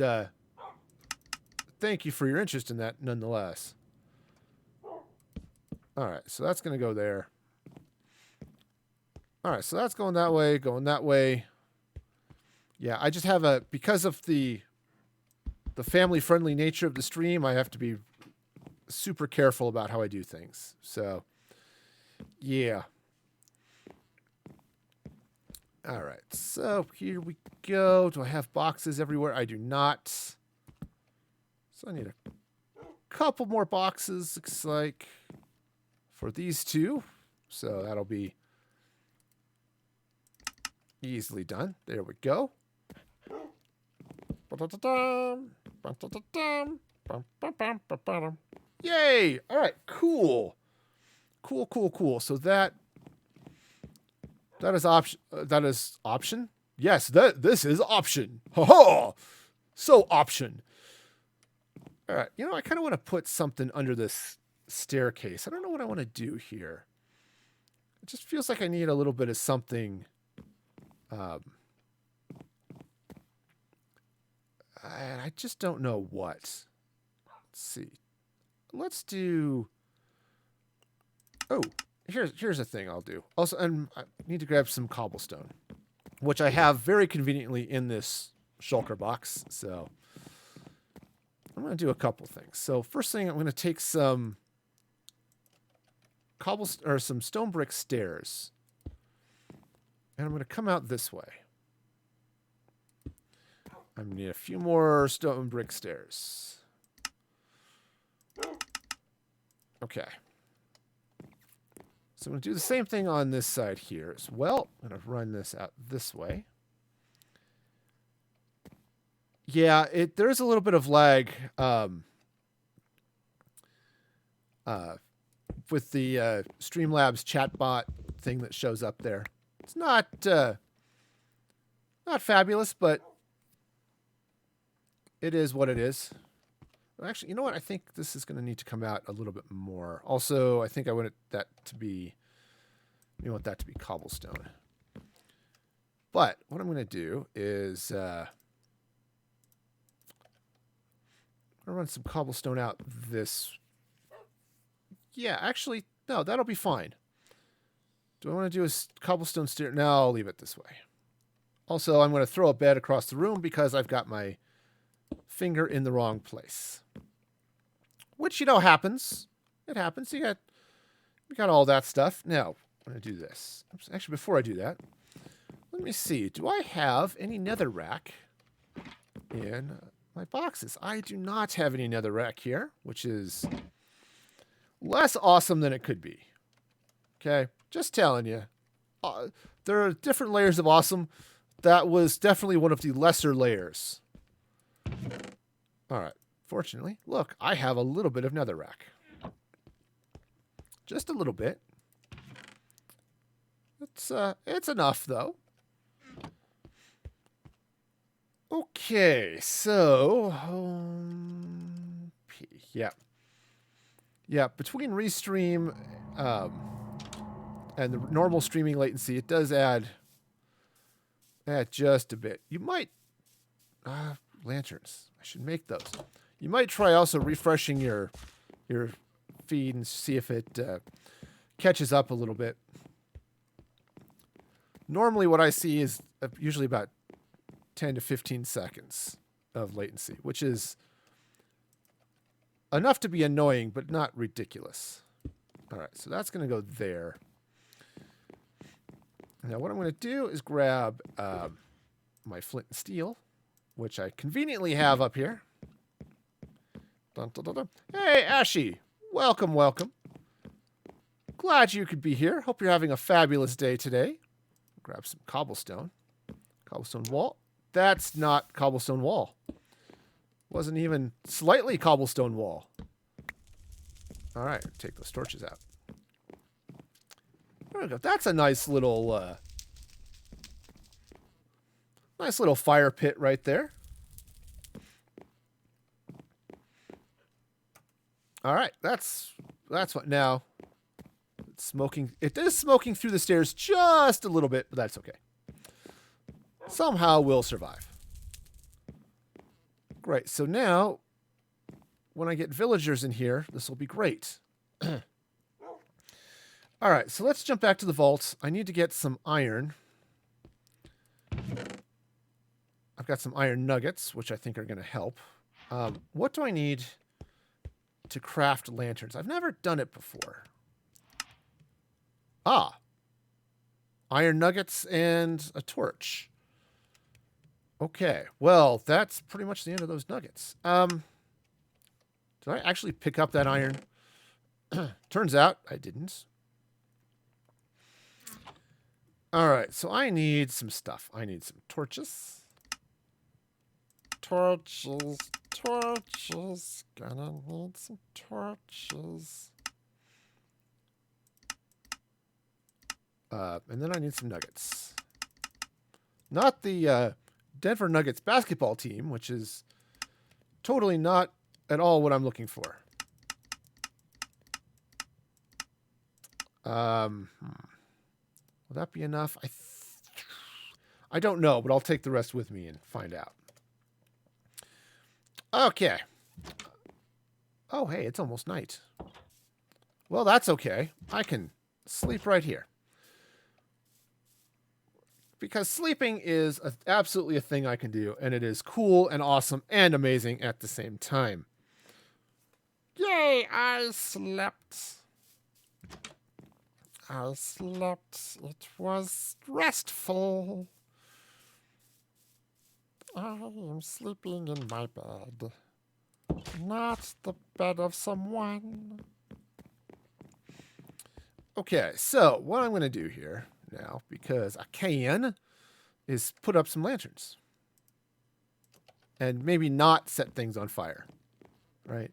thank you for your interest in that nonetheless. All right, so that's going to go there. All right, so that's going that way. Yeah, I just have because of the family-friendly nature of the stream, I have to be super careful about how I do things. So, yeah. All right, so here we go. Do I have boxes everywhere? I do not. So I need a couple more boxes, looks like, for these two. So that'll be easily done. There we go. Yay! All right, cool. Cool. So that is option. That is option. Yes, this is option. Ha ha! So option. All right, I kind of want to put something under this staircase. I don't know what I want to do here. It just feels like I need a little bit of something. And I just don't know what. Let's see. Let's do. Oh, here's a thing I'll do. Also, and I need to grab some cobblestone, which I have very conveniently in this shulker box. So I'm going to do a couple things. So first thing, I'm going to take some some stone brick stairs, and I'm going to come out this way. I'm going to need a few more stone brick stairs. Okay. So I'm going to do the same thing on this side here as well. I'm going to run this out this way. Yeah, there is a little bit of lag with the Streamlabs chatbot thing that shows up there. It's not fabulous, but it is what it is. Actually, you know what? I think this is going to need to come out a little bit more. Also, I think I want that to be cobblestone. But what I'm going to do is I'm going to run some cobblestone out this. Yeah, actually, no, that'll be fine. Do I want to do a cobblestone stair? No, I'll leave it this way. Also, I'm going to throw a bed across the room because I've got my finger in the wrong place. Which, happens. It happens. We got all that stuff. Now, I'm going to do this. Actually, before I do that, let me see. Do I have any netherrack in my boxes? I do not have any netherrack here, which is less awesome than it could be. Okay? Just telling you. There are different layers of awesome. That was definitely one of the lesser layers. All right. Fortunately, look, I have a little bit of netherrack. Just a little bit. It's enough though. Okay, so P, yeah, between restream and the normal streaming latency, it does add just a bit. You might lanterns. I should make those. You might try also refreshing your feed and see if it catches up a little bit. Normally, what I see is usually about 10 to 15 seconds of latency, which is enough to be annoying, but not ridiculous. All right, so that's going to go there. Now, what I'm going to do is grab my flint and steel, which I conveniently have up here. Dun, dun, dun, dun. Hey, Ashy. Welcome, welcome. Glad you could be here. Hope you're having a fabulous day today. Grab some cobblestone. Cobblestone wall. That's not cobblestone wall. Wasn't even slightly cobblestone wall. All right, take those torches out. There we go. That's a nice little fire pit right there. All right, that's what now. It's smoking. It is smoking through the stairs just a little bit, but that's okay. Somehow we'll survive. Great. So now, when I get villagers in here, this will be great. All right, so let's jump back to the vault. I need to get some iron. I've got some iron nuggets, which I think are going to help. What do I need to craft lanterns? I've never done it before. Iron nuggets and a torch. Okay, well, that's pretty much the end of those nuggets. Did I actually pick up that iron? Turns out I didn't. All right, so I need some stuff. I need some torches. Torches, torches. Gonna need some torches. And then I need some nuggets. Not the Denver Nuggets basketball team, which is totally not at all what I'm looking for. Will that be enough? I don't know, but I'll take the rest with me and find out. Okay. Oh, hey, it's almost night. Well, that's okay. I can sleep right here. Because sleeping is absolutely a thing I can do, and it is cool and awesome and amazing at the same time. Yay, I slept. I slept. It was restful. I am sleeping in my bed. Not the bed of someone. Okay, so what I'm going to do here now, because I can, is put up some lanterns. And maybe not set things on fire. Right?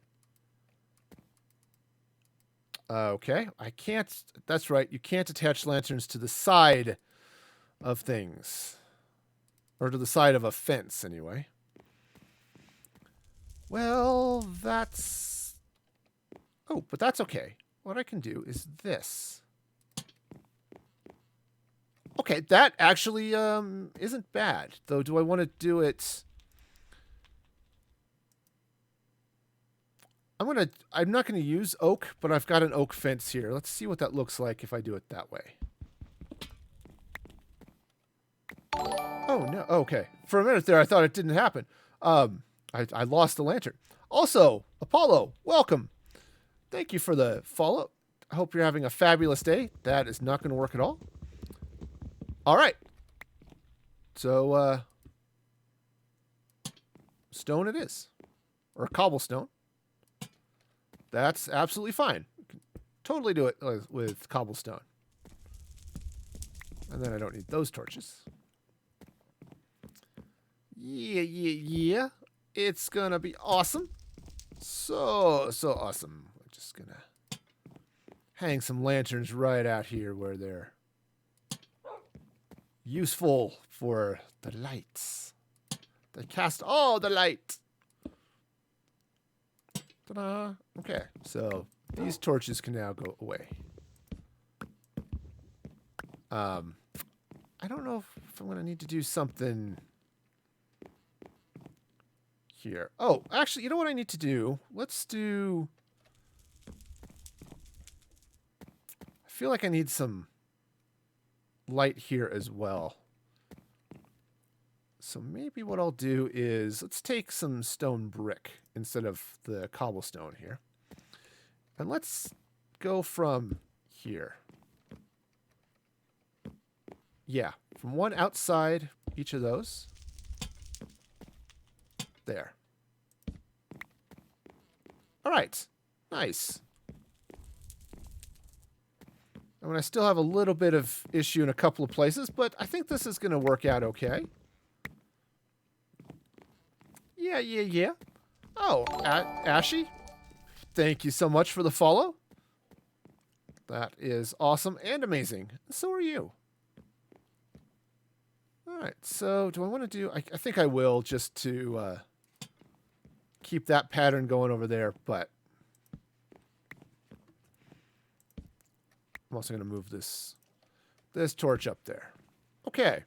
Okay, I can't. That's right, you can't attach lanterns to the side of things. Or to the side of a fence, anyway. Well, that's... Oh, but that's okay. What I can do is this. Okay, that actually isn't bad. Though, do I want to do it... I'm not going to use oak, but I've got an oak fence here. Let's see what that looks like if I do it that way. Oh, no. Okay. For a minute there, I thought it didn't happen. I lost the lantern. Also, Apollo, welcome. Thank you for the follow. I hope you're having a fabulous day. That is not going to work at all. All right. So, stone it is. Or cobblestone. That's absolutely fine. You can totally do it with cobblestone. And then I don't need those torches. Yeah. It's gonna be awesome. So awesome. I'm just gonna hang some lanterns right out here where they're useful for the lights. They cast all the light. Ta-da. Okay, so these torches can now go away. I don't know if I'm going to need to do something here. Oh, actually, you know what I need to do? Let's do... I feel like I need some light here as well. So maybe what I'll do is, let's take some stone brick instead of the cobblestone here. And let's go from here. Yeah, from one outside each of those. There. All right, nice. I mean, I still have a little bit of issue in a couple of places, but I think this is going to work out okay. Yeah. Oh, Ashy, thank you so much for the follow. That is awesome and amazing. So are you. All right, so do I want to do... I think I will, just to keep that pattern going over there, but I'm also going to move this torch up there. Okay.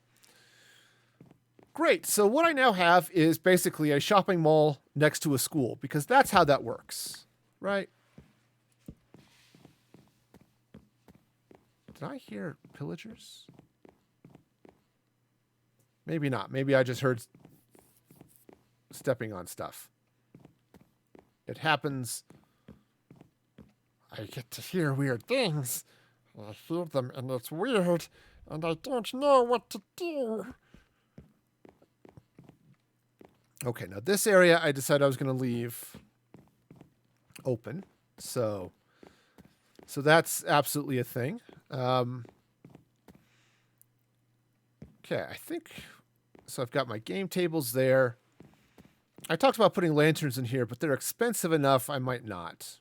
Great. So what I now have is basically a shopping mall next to a school, because that's how that works, right? Did I hear pillagers? Maybe not. Maybe I just heard stepping on stuff. It happens. I get to hear weird things. I hear them and it's weird, and I don't know what to do. Okay, now this area I decided I was going to leave open. So that's absolutely a thing. Okay, I think... So I've got my game tables there. I talked about putting lanterns in here, but they're expensive enough I might not.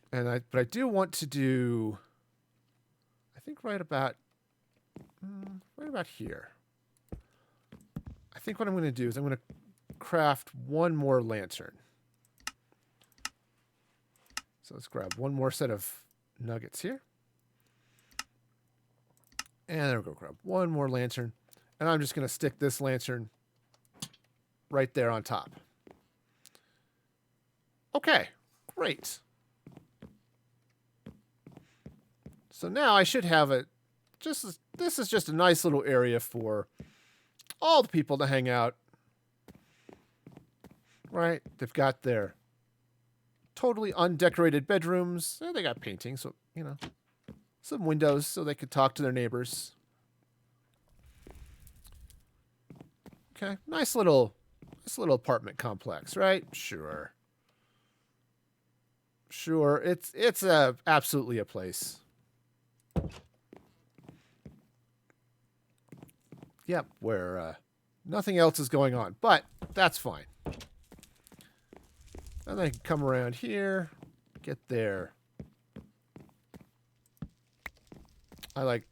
But I do want to do... I think right about here. I think what I'm going to do is I'm going to craft one more lantern. So let's grab one more set of nuggets here. And then we'll go grab one more lantern. And I'm just going to stick this lantern right there on top. Okay, great. So now I should have it. This is just a nice little area for all the people to hang out. Right? They've got their totally undecorated bedrooms. They got paintings, so, you know, some windows so they could talk to their neighbors. Okay, nice little apartment complex, right? Sure. It's absolutely a place. Yep, where nothing else is going on, but that's fine. And I can come around here, get there. I like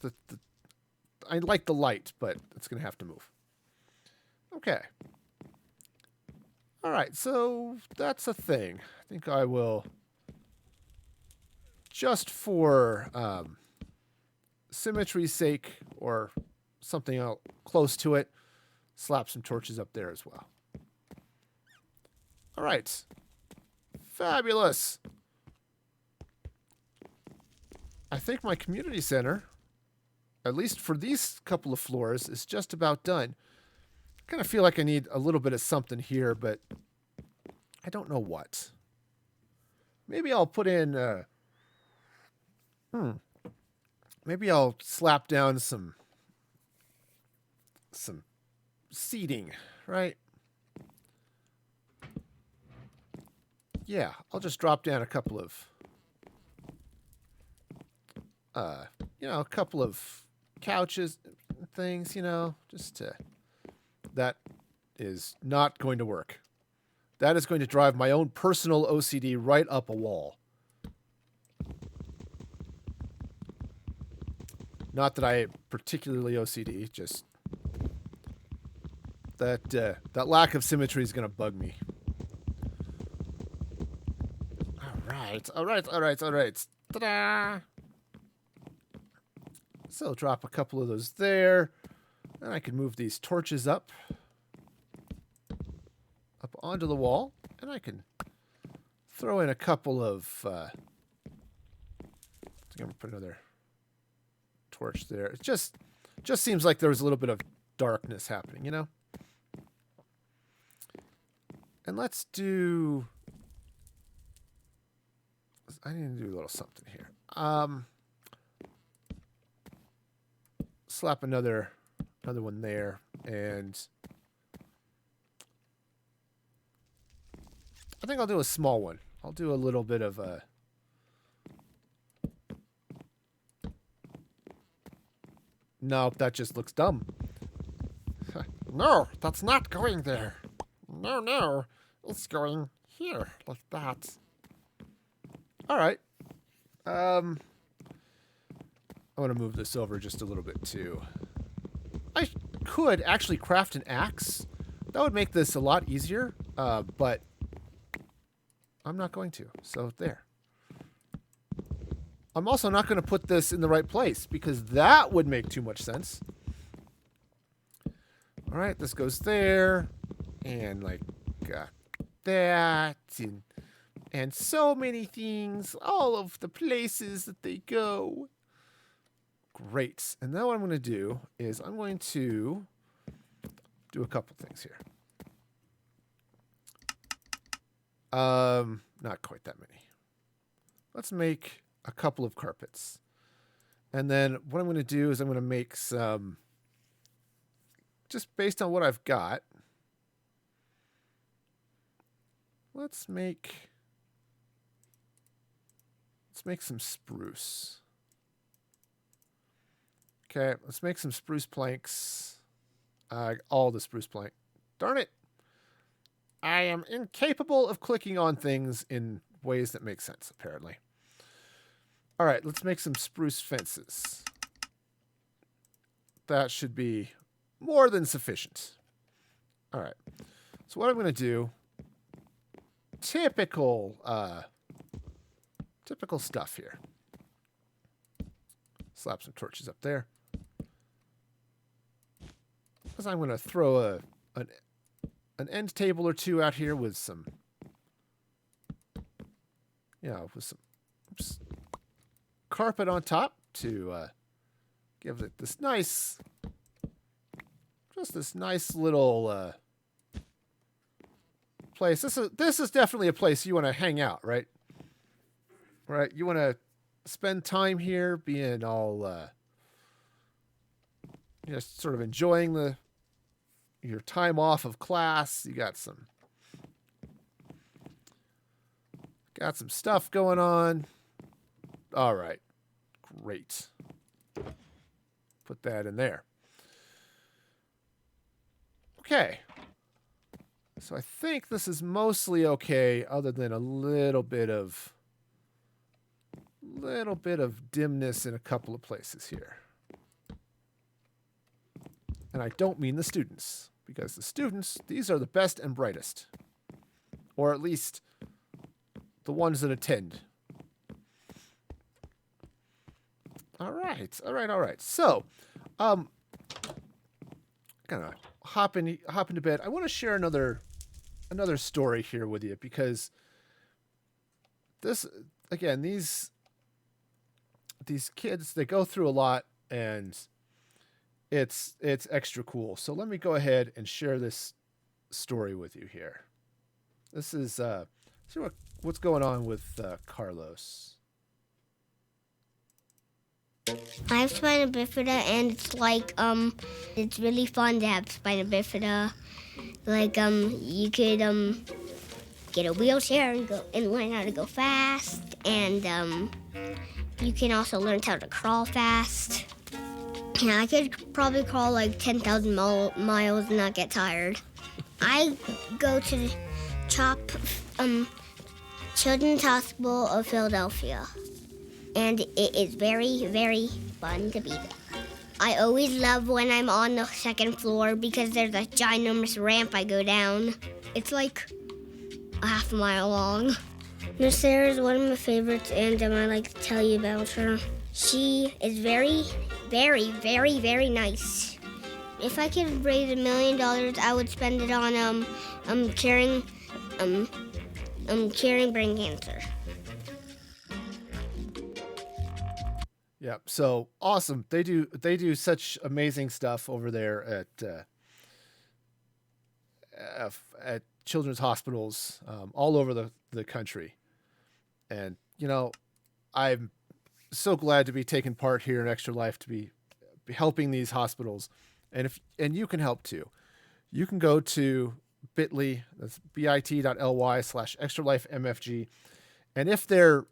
the light, but it's gonna have to move. Okay. All right, so that's a thing. I think I will, just for symmetry's sake, or something else close to it, slap some torches up there as well. All right. Fabulous. I think my community center, at least for these couple of floors, is just about done. I kind of feel like I need a little bit of something here, but I don't know what. Maybe I'll put in... Maybe I'll slap down some seating, right? Yeah, I'll just drop down a couple of, a couple of couches and things, just to... That is not going to work. That is going to drive my own personal OCD right up a wall. Not that I am particularly OCD, just That lack of symmetry is gonna bug me. All right. Ta-da! So drop a couple of those there. And I can move these torches up onto the wall. And I can throw in a couple of... I think I'm going to put another torch there. It just seems like there's a little bit of darkness happening, you know? And let's do... I need to do a little something here. Slap another one there, and I think I'll do a small one. I'll do a little bit of a... No, that just looks dumb. No, that's not going there. No, it's going here, like that. All right. I want to move this over just a little bit too. I could actually craft an axe. That would make this a lot easier, but I'm not going to. So there. I'm also not going to put this in the right place because that would make too much sense. All right, this goes there, and like that, and so many things, all of the places that they go. Great. And now what I'm going to do is I'm going to do a couple things here. Not quite that many. Let's make a couple of carpets. And then what I'm going to do is I'm going to make some, just based on what I've got, let's make some spruce. Okay, let's make some spruce planks. All the spruce plank. Darn it. I am incapable of clicking on things in ways that make sense, apparently. All right, let's make some spruce fences. That should be more than sufficient. All right. So what I'm going to do, typical stuff here. Slap some torches up there. Because I'm going to throw an end table or two out here with some, with some carpet on top to give it this nice, just this nice little place. This is definitely a place you want to hang out, right? Right? You want to spend time here, being all, just sort of enjoying your time off of class. You got some stuff going on. All right. Great. Put that in there. Okay. So I think this is mostly okay, other than a little bit of dimness in a couple of places here. And I don't mean the students, because the students, these are the best and brightest. Or at least the ones that attend. All right. So, gonna hop into bed. I want to share another story here with you, because this, again, these kids, they go through a lot, and it's extra cool. So let me go ahead and share this story with you here. This is see what's going on with Carlos. I have spina bifida, and it's like it's really fun to have spina bifida. Like you could get a wheelchair and learn how to go fast, and you can also learn how to crawl fast. Yeah, I could probably crawl like 10,000 miles and not get tired. I go to the Children's Hospital of Philadelphia, and it is very, very fun to be there. I always love when I'm on the second floor because there's a ginormous ramp I go down. It's like a half a mile long. Miss Sarah is one of my favorites, and I like to tell you about her. She is very, very, very, very nice. If I could raise $1 million, I would spend it on curing brain cancer. Yeah, so awesome. They do such amazing stuff over there at children's hospitals all over the country. And, you know, I'm so glad to be taking part here in Extra Life, to be helping these hospitals. And you can help too. You can go to bit.ly, that's bit.ly/extralifemfg. And if they're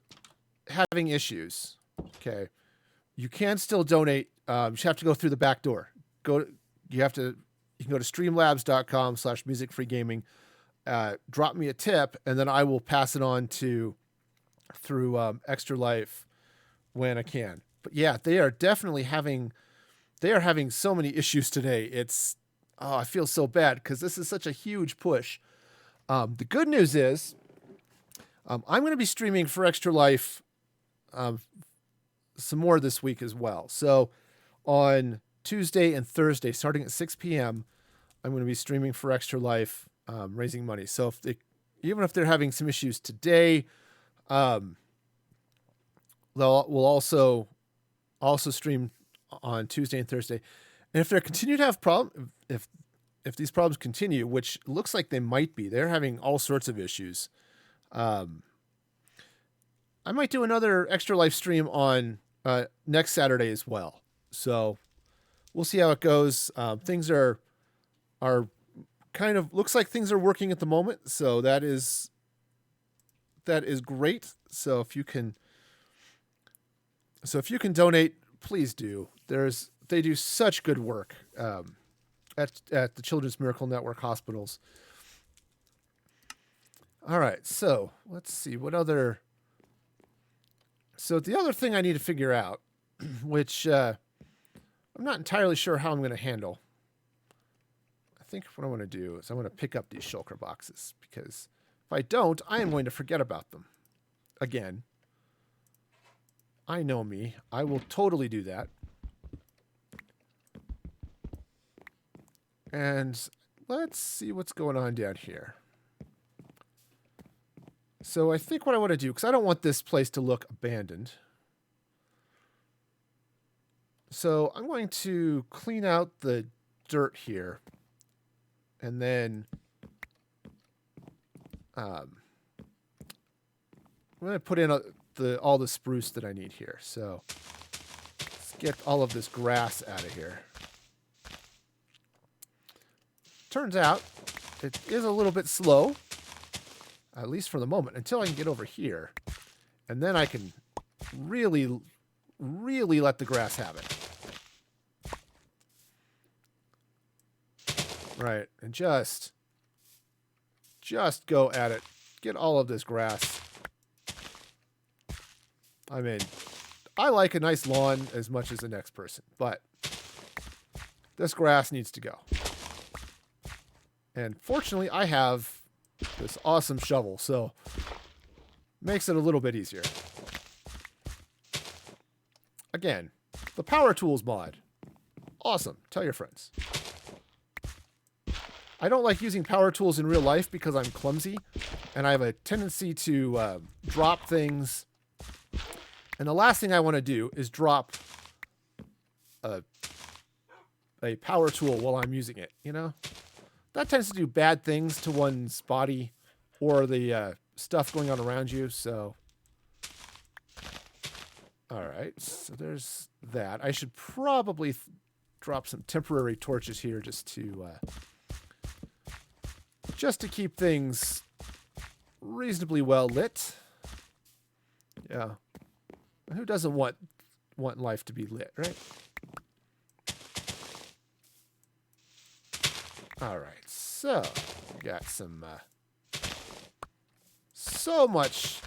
having issues, okay, you can still donate. You just have to go through the back door. You can go to streamlabs.com/musicfreegaming. Drop me a tip, and then I will pass it on through Extra Life when I can. But yeah, they are having so many issues today. I feel so bad because this is such a huge push. The good news is I'm going to be streaming for Extra Life some more this week as well. So on Tuesday and Thursday, starting at 6 p.m., I'm going to be streaming for Extra Life, raising money. So even if they're having some issues today, we'll also stream on Tuesday and Thursday. And if they continue to have if these problems continue, which looks like they might be, they're having all sorts of issues. I might do another Extra Life stream on next Saturday as well. So we'll see how it goes. Things are kind of, looks like things are working at the moment. So that is great. So if you can donate, please do. They do such good work at the Children's Miracle Network hospitals. All right, so let's see what other. So the other thing I need to figure out, which I'm not entirely sure how I'm going to handle. I think what I want to do is I want to pick up these shulker boxes, because if I don't, I am going to forget about them again. I know me. I will totally do that. And let's see what's going on down here. So I think what I want to do, because I don't want this place to look abandoned. So I'm going to clean out the dirt here. And then I'm going to put in all the spruce that I need here. So let's get all of this grass out of here. Turns out it is a little bit slow, at least for the moment, until I can get over here. And then I can really, really let the grass have it. Right, and just go at it. Get all of this grass. I mean, I like a nice lawn as much as the next person, but this grass needs to go. And fortunately, I have this awesome shovel, so makes it a little bit easier. Again, the Power Tools mod. Awesome. Tell your friends. I don't like using power tools in real life because I'm clumsy, and I have a tendency to drop things. And the last thing I want to do is drop a power tool while I'm using it, you know? That tends to do bad things to one's body or the stuff going on around you, so... Alright, so there's that. I should probably drop some temporary torches here just to keep things reasonably well lit. Yeah. Who doesn't want life to be lit, right? All right. So, we got some so much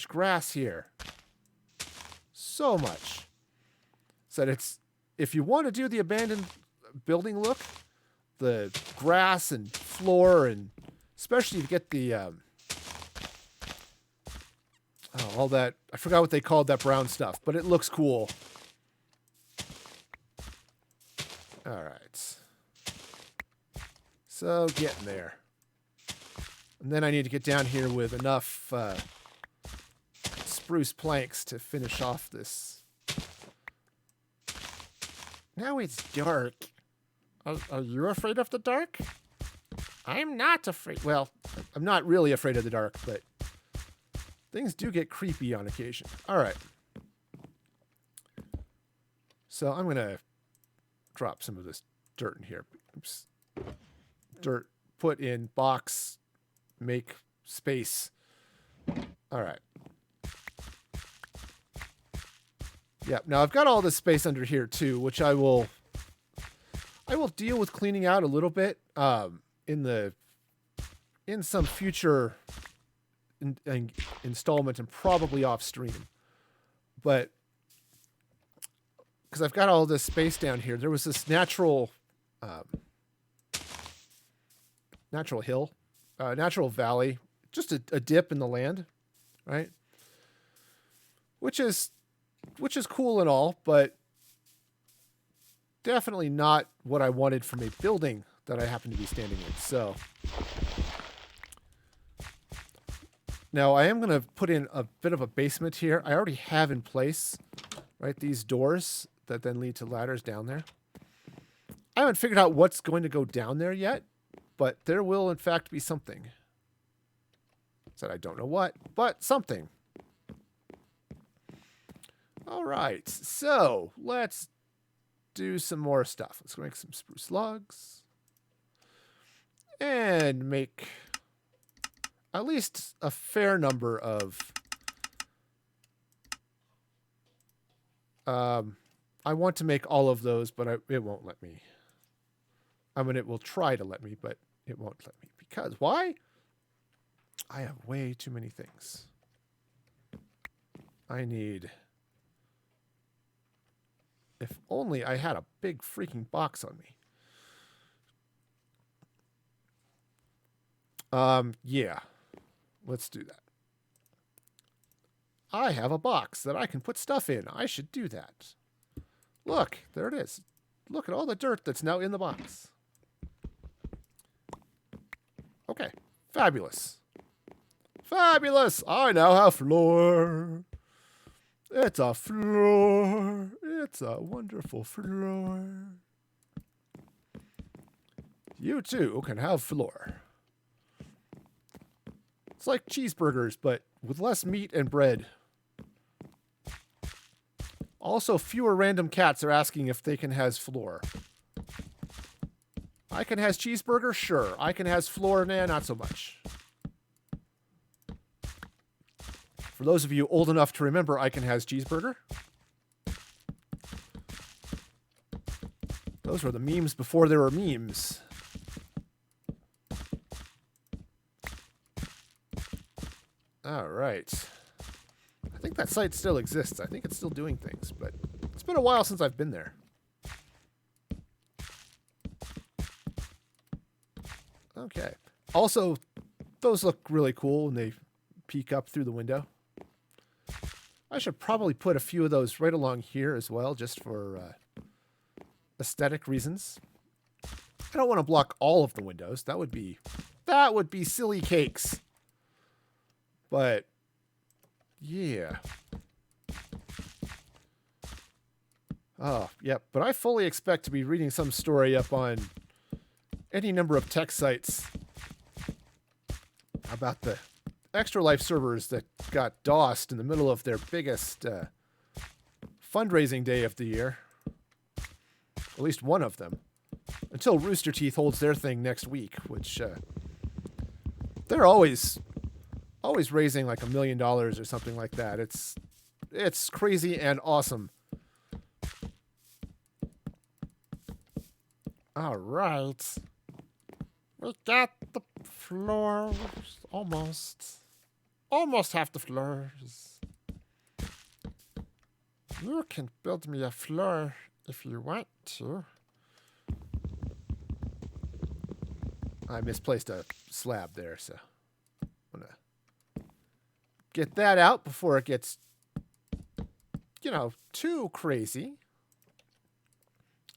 grass here. So much. Said it's, if you want to do the abandoned building look, the grass and floor, and especially to get the all that, I forgot what they called that brown stuff, but it looks cool. All right. So getting there. And then I need to get down here with enough spruce planks to finish off this. Now it's dark. Are you afraid of the dark? I'm not afraid. Well, I'm not really afraid of the dark, but things do get creepy on occasion. All right. So I'm going to drop some of this dirt in here. Oops. Dirt, put in box, make space. All right. Yeah, now I've got all this space under here too, which I will deal with cleaning out a little bit in some future installment and probably off stream. But because I've got all this space down here, there was this natural hill, natural valley, just a dip in the land, right? Which is cool and all, but definitely not what I wanted from a building that I happen to be standing in. So now I am going to put in a bit of a basement here. I already have in place, right, these doors that then lead to ladders down there. I haven't figured out what's going to go down there yet, but there will in fact be something. Said I don't know what, but something. All right, so let's do some more stuff. Let's make some spruce logs and make at least a fair number of I want to make all of those, but it won't let me. I mean, it will try to let me, but it won't let me. Because why? I have way too many things. I need... If only I had a big freaking box on me. Yeah. Let's do that. I have a box that I can put stuff in. I should do that. Look, there it is. Look at all the dirt that's now in the box. Okay, fabulous. Fabulous! I now have floor. It's a floor. It's a wonderful floor. You too can have floor. It's like cheeseburgers, but with less meat and bread. Also, fewer random cats are asking if they can has floor. I can has cheeseburger? Sure. I can has floor? Nah, not so much. For those of you old enough to remember, I can has cheeseburger. Those were the memes before there were memes. All right. I think that site still exists. I think it's still doing things, but it's been a while since I've been there. Okay. Also, those look really cool when they peek up through the window. I should probably put a few of those right along here as well, just for aesthetic reasons. I don't want to block all of the windows. That would be silly cakes. But yeah. Oh, yep. But I fully expect to be reading some story up on any number of tech sites about the Extra Life servers that got DOSed in the middle of their biggest fundraising day of the year. At least one of them. Until Rooster Teeth holds their thing next week, which they're always raising like $1 million or something like that. It's crazy and awesome. All right. We got the floors almost. Almost half the floors. You can build me a floor if you want to. I misplaced a slab there, so I'm gonna get that out before it gets, too crazy.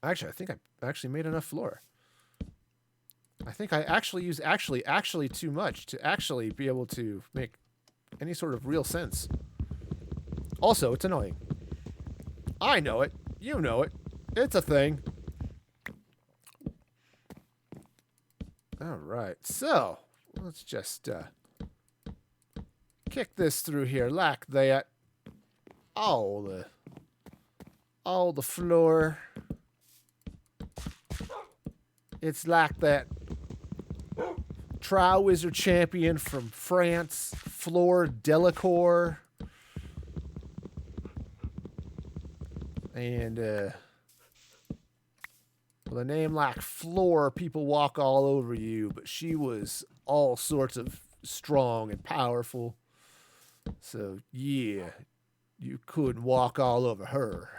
Actually, I think I actually made enough floor. I think I actually use actually too much to actually be able to make any sort of real sense. Also, it's annoying. I know it. You know it. It's a thing. All right. So, let's just kick this through here like that. All the floor. It's like that Tri-Wizard champion from France, Floor Delacour. And with a name like Floor, people walk all over you, but she was all sorts of strong and powerful. So, yeah, you couldn't walk all over her.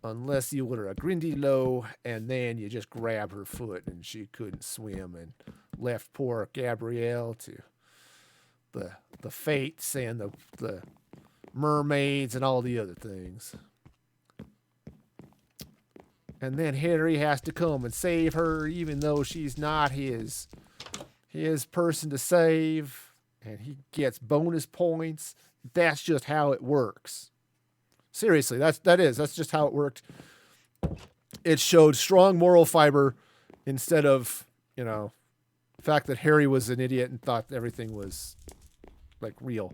Unless you were a Grindy Low, and then you just grab her foot and she couldn't swim and left poor Gabrielle to the fates and the mermaids and all the other things. And then Harry has to come and save her, even though she's not his person to save, and he gets bonus points. That's just how it works. Seriously, that's just how it worked. It showed strong moral fiber instead of, the fact that Harry was an idiot and thought everything was like real.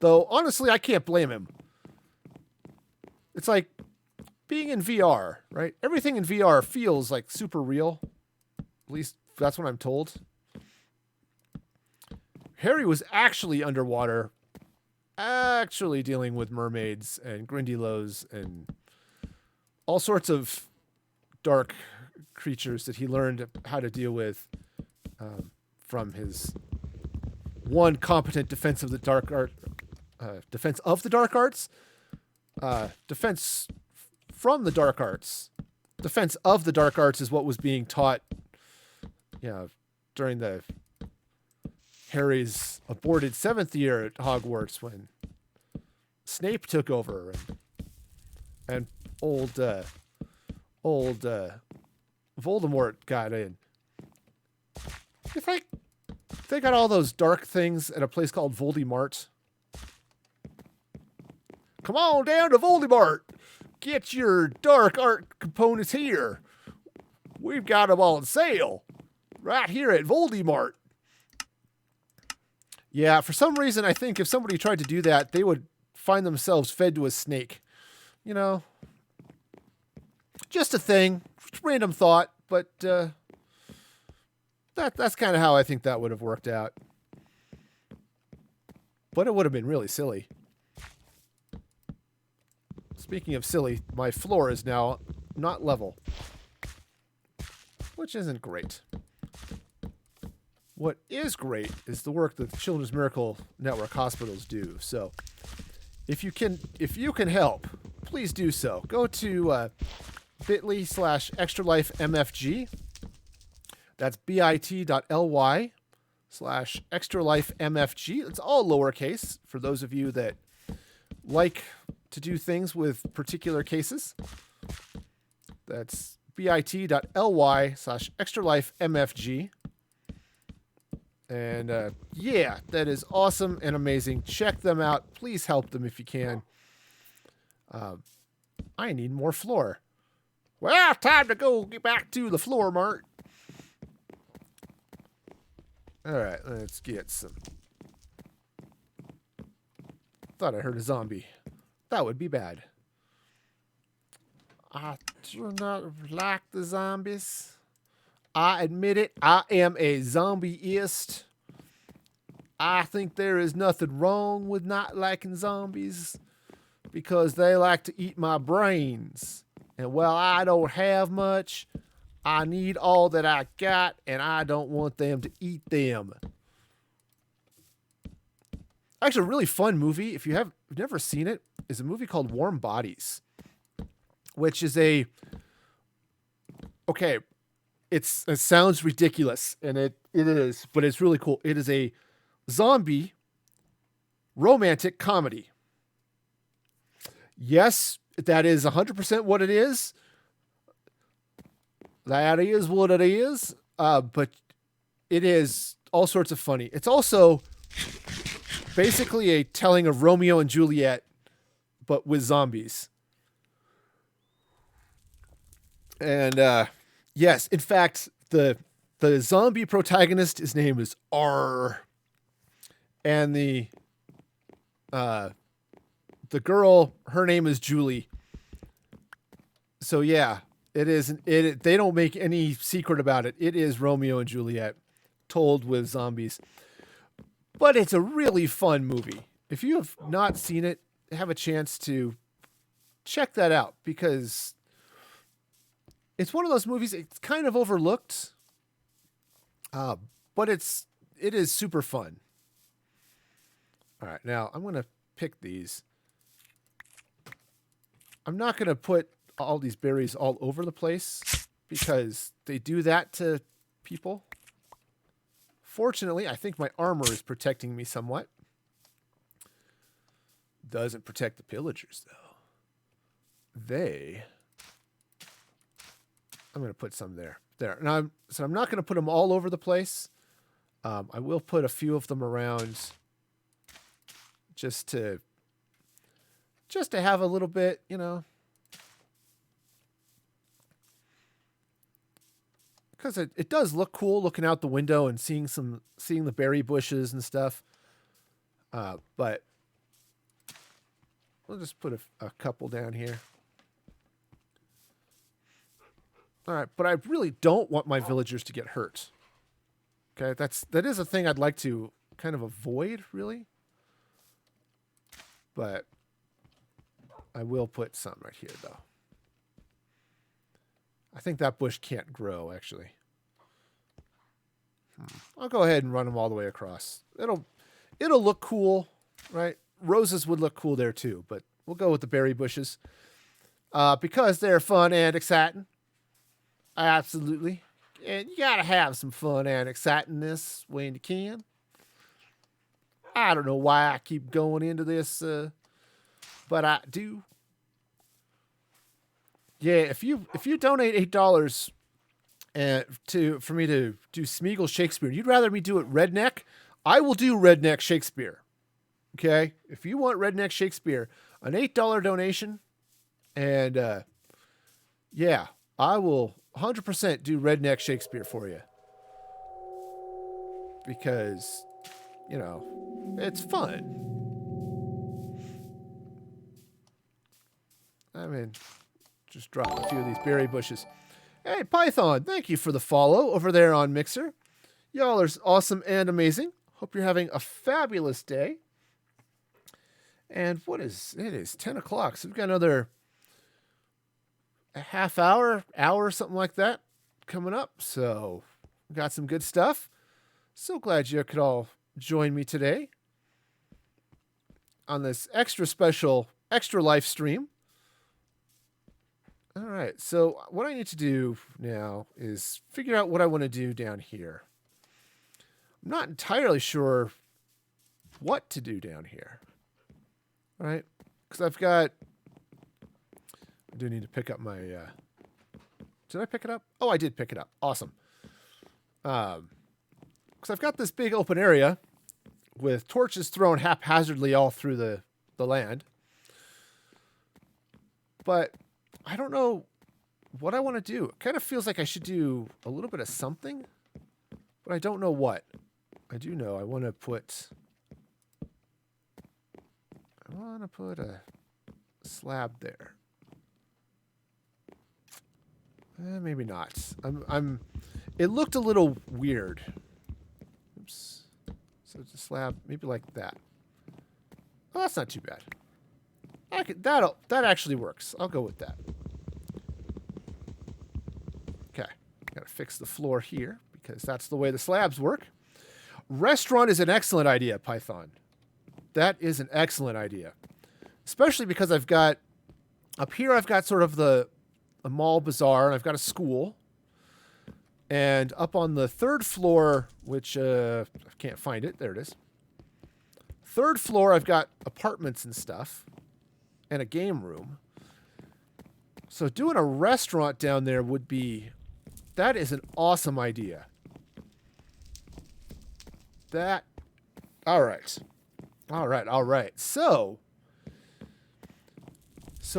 Though honestly, I can't blame him. It's like being in VR, right? Everything in VR feels like super real. At least that's what I'm told. Harry was actually underwater, actually dealing with mermaids and Grindylows and all sorts of dark creatures that he learned how to deal with from his one competent defense of the dark art, defense of the dark arts, defense from the dark arts. Defense of the dark arts is what was being taught, during the Harry's aborted 7th year at Hogwarts when Snape took over and old Voldemort got in. You think they got all those dark things at a place called Voldemort? Come on down to Voldemort. Get your dark art components here. We've got them all on sale right here at Voldemort. Yeah, for some reason, I think if somebody tried to do that, they would find themselves fed to a snake. Just a thing. Random thought, but that's kind of how I think that would have worked out. But it would have been really silly. Speaking of silly, my floor is now not level, which isn't great. What is great is the work that the Children's Miracle Network hospitals do. So if you can help, please do so. Go to bit.ly/extralifemfg. That's bit.ly/extralifemfg. It's all lowercase for those of you that like to do things with particular cases. That's bit.ly/extralifemfg. And that is awesome and amazing. Check them out. Please help them if you can. I need more floor. Well, time to go get back to the floor mart. All right, let's get some. Thought I heard a zombie. That would be bad. I do not like the zombies. I admit it, I am a zombieist. I think there is nothing wrong with not liking zombies because they like to eat my brains. And while I don't have much, I need all that I got, and I don't want them to eat them. Actually, a really fun movie. If you never seen it, is a movie called Warm Bodies, which is a okay. It sounds ridiculous, and it is, but it's really cool. It is a zombie romantic comedy. Yes, that is 100% what it is. That is what it is. But it is all sorts of funny. It's also basically a telling of Romeo and Juliet, but with zombies. And yes, in fact, the zombie protagonist, his name is R, and the girl, her name is Julie. So yeah, it is. They don't make any secret about it. It is Romeo and Juliet, told with zombies. But it's a really fun movie. If you have not seen it, have a chance to check that out, because it's one of those movies. It's kind of overlooked, but it is super fun. All right, now I'm gonna pick these. I'm not gonna put all these berries all over the place because they do that to people. Fortunately, I think my armor is protecting me somewhat. Doesn't protect the pillagers, though. I'm going to put some there. There. Now, I'm not going to put them all over the place. I will put a few of them around just to have a little bit, because it does look cool looking out the window and seeing the berry bushes and stuff. But we'll just put a couple down here. All right, but I really don't want my villagers to get hurt. Okay, that is a thing I'd like to kind of avoid, really. But I will put some right here, though. I think that bush can't grow, actually. I'll go ahead and run them all the way across. It'll look cool, right? Roses would look cool there too, but we'll go with the berry bushes because they're fun and exciting. Absolutely. And you gotta have some fun and excitingness when you can. I don't know why I keep going into this, but I do. Yeah, if you donate $8 for me to do Smeagol Shakespeare, you'd rather me do it redneck, I will do redneck Shakespeare. Okay? If you want redneck Shakespeare, an $8 donation, and yeah, I will 100% do redneck Shakespeare for you. Because, it's fun. I mean, just drop a few of these berry bushes. Hey, Python, thank you for the follow over there on Mixer. Y'all are awesome and amazing. Hope you're having a fabulous day. And it is 10 o'clock, so we've got another half hour, something like that coming up. So we got some good stuff. So glad you could all join me today on this extra special, extra live stream. All right, so what I need to do now is figure out what I want to do down here. I'm not entirely sure what to do down here, right? Because I do need to pick up my, did I pick it up? Oh, I did pick it up. Awesome. Because I've got this big open area with torches thrown haphazardly all through the land. But I don't know what I want to do. It kind of feels like I should do a little bit of something, but I don't know what. I do know I want to put a slab there. Maybe not. It looked a little weird. Oops. So it's a slab, maybe like that. Oh, that's not too bad. That actually works. I'll go with that. Okay. Gotta fix the floor here because that's the way the slabs work. Restaurant is an excellent idea, Python. That is an excellent idea. especially because I've got up here, I've got sort of a mall bazaar, and I've got a school. And up on the third floor, which I can't find it. There it is. Third floor, I've got apartments and stuff and a game room. So doing a restaurant down there that is an awesome idea. All right. So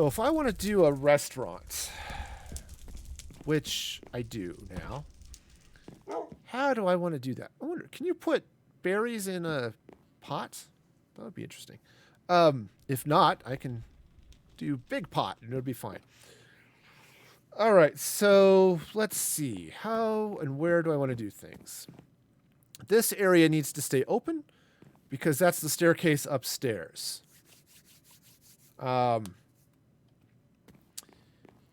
if I want to do a restaurant, which I do now, how do I want to do that? I wonder, can you put berries in a pot? That would be interesting. If not, I can do big pot and it'll be fine. All right, so let's see. How and where do I want to do things? This area needs to stay open because that's the staircase upstairs.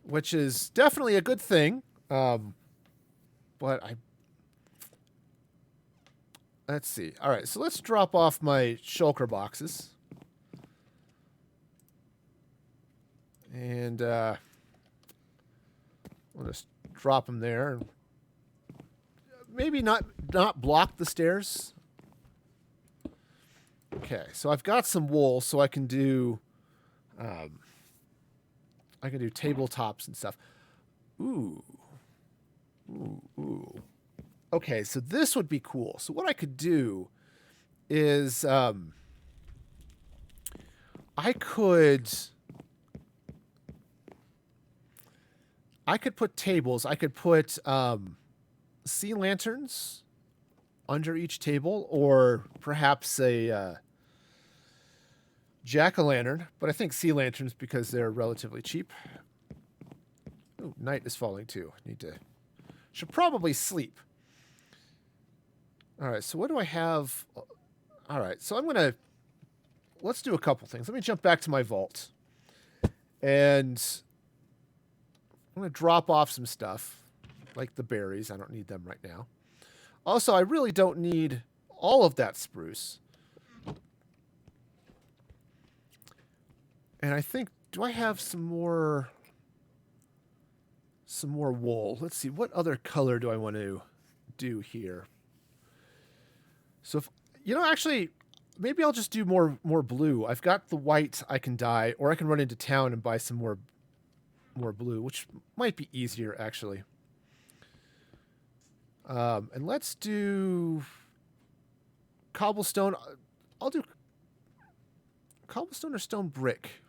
Which is definitely a good thing. But let's see. All right, so let's drop off my shulker boxes. And we'll just drop them there. Maybe not block the stairs. Okay, so I've got some wool, so I can do tabletops and stuff. Ooh. Okay, so this would be cool. So what I could do is I could put tables. I could put sea lanterns under each table, or perhaps a jack-o'-lantern, but I think sea lanterns because they're relatively cheap. Ooh, night is falling too. Should probably sleep. All right, so what do I have? All right, so let's do a couple things. Let me jump back to my vault. And I'm going to drop off some stuff, like the berries. I don't need them right now. Also, I really don't need all of that spruce. And I think, do I have some more wool? Let's see, what other color do I want to do here? So, actually, maybe I'll just do more blue. I've got the white I can dye, or I can run into town and buy some more blue, which might be easier, actually. And let's do cobblestone. I'll do cobblestone or stone brick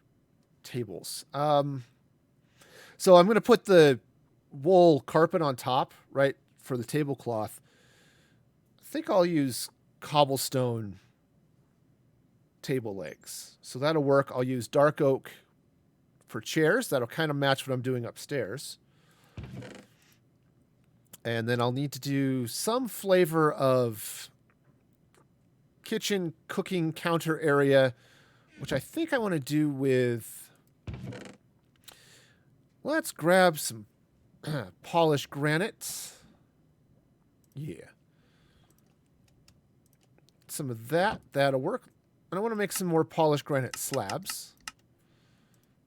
tables. So I'm going to put the wool carpet on top, right, for the tablecloth. I think I'll use cobblestone table legs. So that'll work. I'll use dark oak for chairs. That'll kind of match what I'm doing upstairs. And then I'll need to do some flavor of kitchen cooking counter area, which I think I want to do with... Let's grab some polished granite. Yeah. Some of that. That'll work. And I want to make some more polished granite slabs,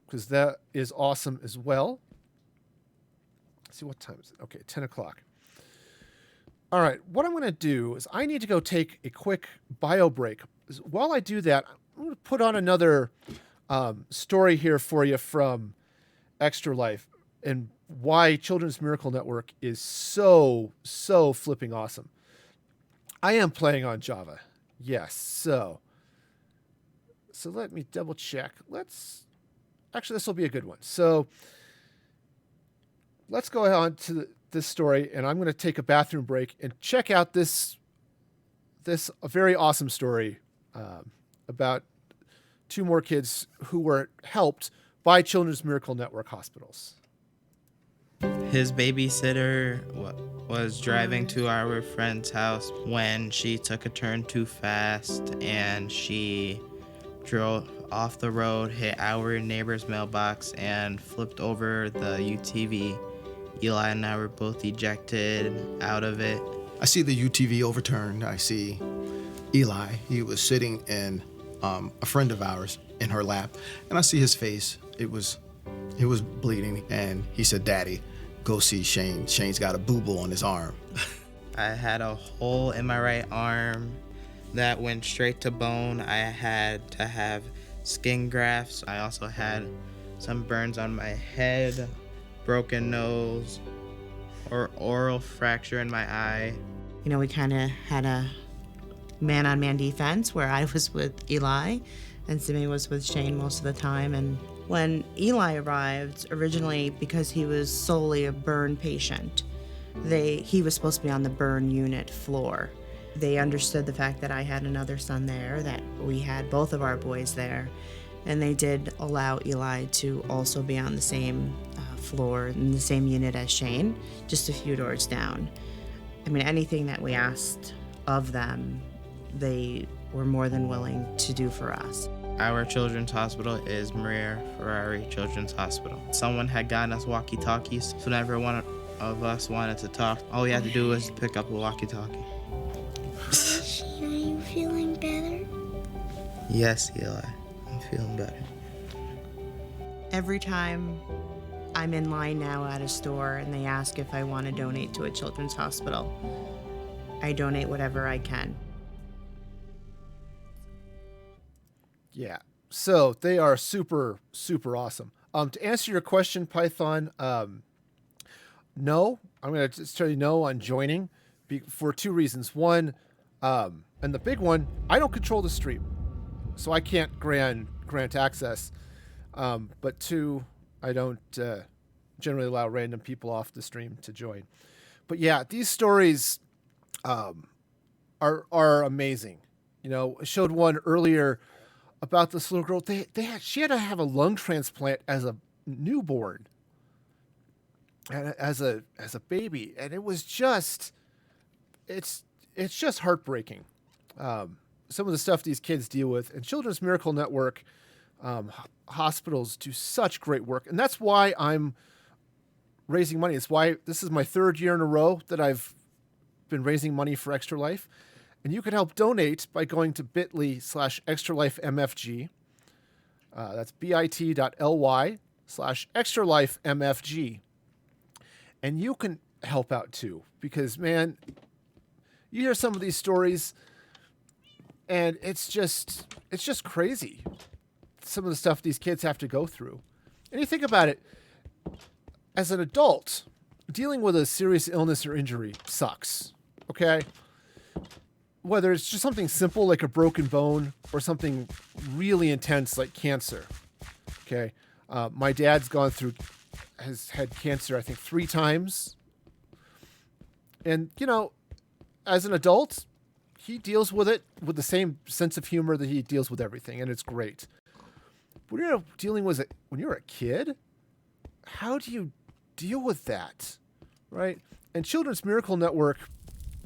because that is awesome as well. Let's see, what time is it? Okay, 10 o'clock. All right, what I'm going to do is I need to go take a quick bio break. While I do that, I'm going to put on another story here for you from Extra Life and why Children's Miracle Network is so flipping awesome. I am playing on Java. Yes, so let me double check. Actually, this will be a good one. So let's go on to this story, and I'm going to take a bathroom break and check out this a very awesome story about two more kids who were helped by Children's Miracle Network hospitals. His babysitter was driving to our friend's house when she took a turn too fast, and she drove off the road, hit our neighbor's mailbox, and flipped over the UTV. Eli and I were both ejected out of it. I see the UTV overturned. I see Eli. He was sitting in a friend of ours in her lap, and I see his face. It was bleeding, and he said, "Daddy, go see Shane. Shane's got a boo-boo on his arm." I had a hole in my right arm that went straight to bone. I had to have skin grafts. I also had some burns on my head, broken nose, or oral fracture in my eye. You know, we kind of had a man-on-man defense where I was with Eli and Simi was with Shane most of the time. And when Eli arrived, originally because he was solely a burn patient, he was supposed to be on the burn unit floor. They understood the fact that I had another son there, that we had both of our boys there, and they did allow Eli to also be on the same floor in the same unit as Shane, just a few doors down. I mean, anything that we asked of them, they were more than willing to do for us. Our children's hospital is Maria Ferrari Children's Hospital. Someone had gotten us walkie-talkies, so whenever one of us wanted to talk, all we had to do was pick up a walkie-talkie. Shane, are you feeling better? Yes, Eli, I'm feeling better. Every time I'm in line now at a store and they ask if I want to donate to a children's hospital, I donate whatever I can. Yeah. So they are super, super awesome. To answer your question, Python, no, I'm going to just tell you no on joining for two reasons. One, and the big one, I don't control the stream, so I can't grant access. But two, I don't generally allow random people off the stream to join. But yeah, these stories are amazing. You know, I showed one earlier about this little girl. She had to have a lung transplant as a newborn, and as a baby, and it was just it's just heartbreaking. Some of the stuff these kids deal with, and Children's Miracle Network hospitals do such great work, and that's why I'm raising money. It's why this is my third year in a row that I've been raising money for Extra Life. And you can help donate by going to bit.ly/extralifemfg. That's bit.ly/extralifemfg. And you can help out too, because man, you hear some of these stories and it's just crazy. Some of the stuff these kids have to go through. And you think about it, as an adult, dealing with a serious illness or injury sucks. Okay? Whether it's just something simple like a broken bone or something really intense like cancer. Okay. My dad's has had cancer, I think 3 times. And, you know, as an adult, he deals with it with the same sense of humor that he deals with everything. And it's great. When you're dealing with it, when you're a kid, how do you deal with that? Right. And Children's Miracle Network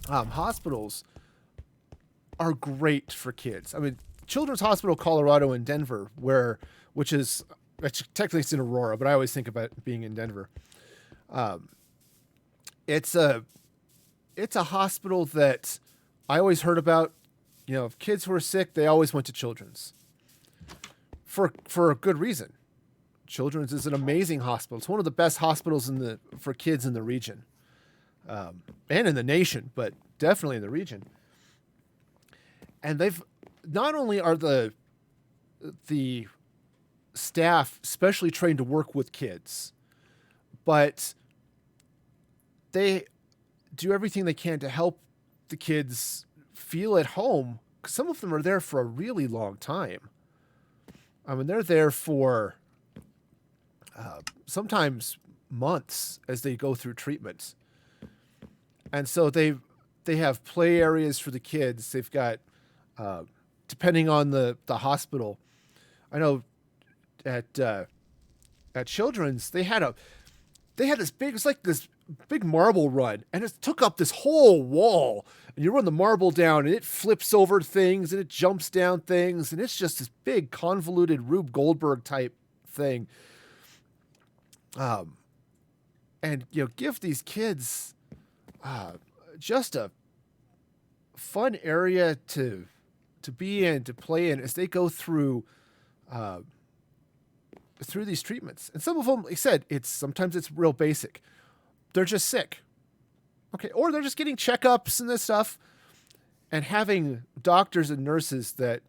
hospitals are great for kids. I mean, Children's Hospital Colorado in Denver, which technically it's in Aurora, but I always think about it being in Denver. It's a hospital that I always heard about. You know, if kids were sick, they always went to Children's for a good reason. Children's is an amazing hospital. It's one of the best hospitals for kids in the region, and in the nation, but definitely in the region. And they've not only are the staff specially trained to work with kids, but they do everything they can to help the kids feel at home. Some of them are there for a really long time. I mean, they're there for sometimes months as they go through treatments. And so they have play areas for the kids. They've got depending on the hospital. I know at Children's they had this big marble run, and it took up this whole wall. And you run the marble down, and it flips over things, and it jumps down things, and it's just this big convoluted Rube Goldberg type thing. And give these kids just a fun area to to be in, to play in as they go through these treatments. And some of them, like I said, sometimes it's real basic. They're just sick. Okay, or they're just getting checkups and this stuff, and having doctors and nurses that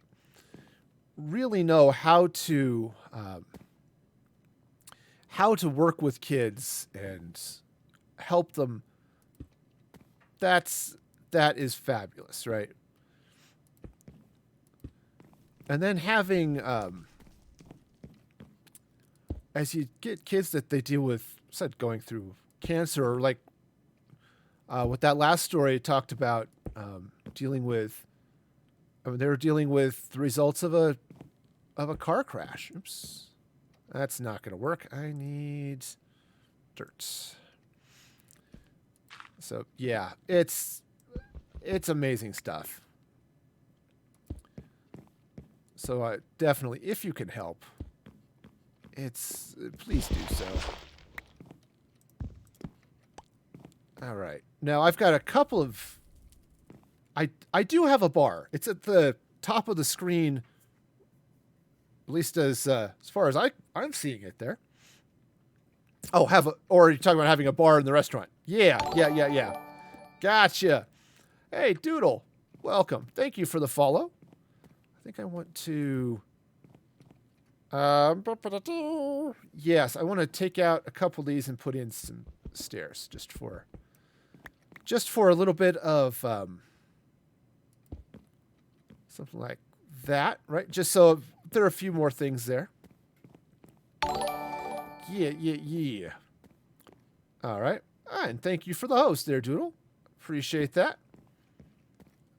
really know how to work with kids and help them. That is fabulous, right? And then having, as you get kids that they deal with, going through cancer, or like with that last story, it talked about dealing with. I mean, they were dealing with the results of a car crash. Oops, that's not going to work. I need dirt. So yeah, it's amazing stuff. So definitely, if you can help, please do so. All right, now I've got a couple of. I do have a bar. It's at the top of the screen, at least as far as I'm seeing it there. Oh, or are you talking about having a bar in the restaurant? Yeah. Gotcha. Hey, Doodle, welcome. Thank you for the follow. I think I want to. Yes, I want to take out a couple of these and put in some stairs just for a little bit of something like that, right? Just so there are a few more things there. Yeah. All right. And thank you for the host there, Doodle. Appreciate that.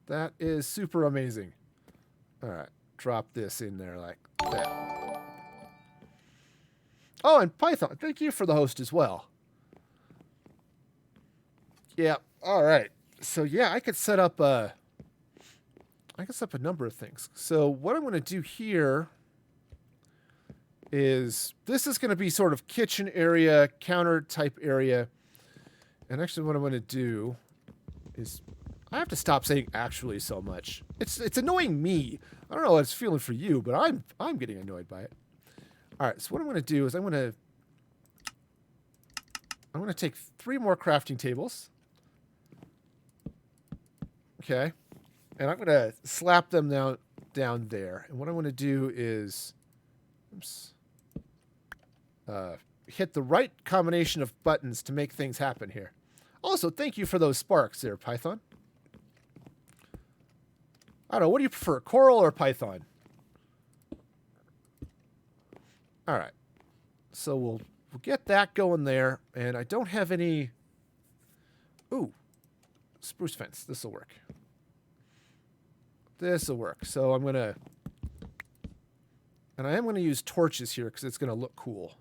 That is super amazing. All right. Drop this in there like that. Oh, and Python, thank you for the host as well. Yeah. All right. So yeah, I could set up a number of things. So what I'm going to do here is this is going to be sort of kitchen area, counter type area. And actually what I'm going to do is I have to stop saying actually so much. It's annoying me. I don't know what it's feeling for you, but I'm getting annoyed by it. All right, so what I'm going to do is I'm going to take 3 more crafting tables. Okay. And I'm going to slap them down there. And what I'm going to do is hit the right combination of buttons to make things happen here. Also, thank you for those sparks there, Python. I don't know, what do you prefer, Coral or Python? All right. So we'll get that going there. And I don't have any... Ooh, spruce fence. This will work. This will work. So I'm going to... And I am going to use torches here because it's going to look cool.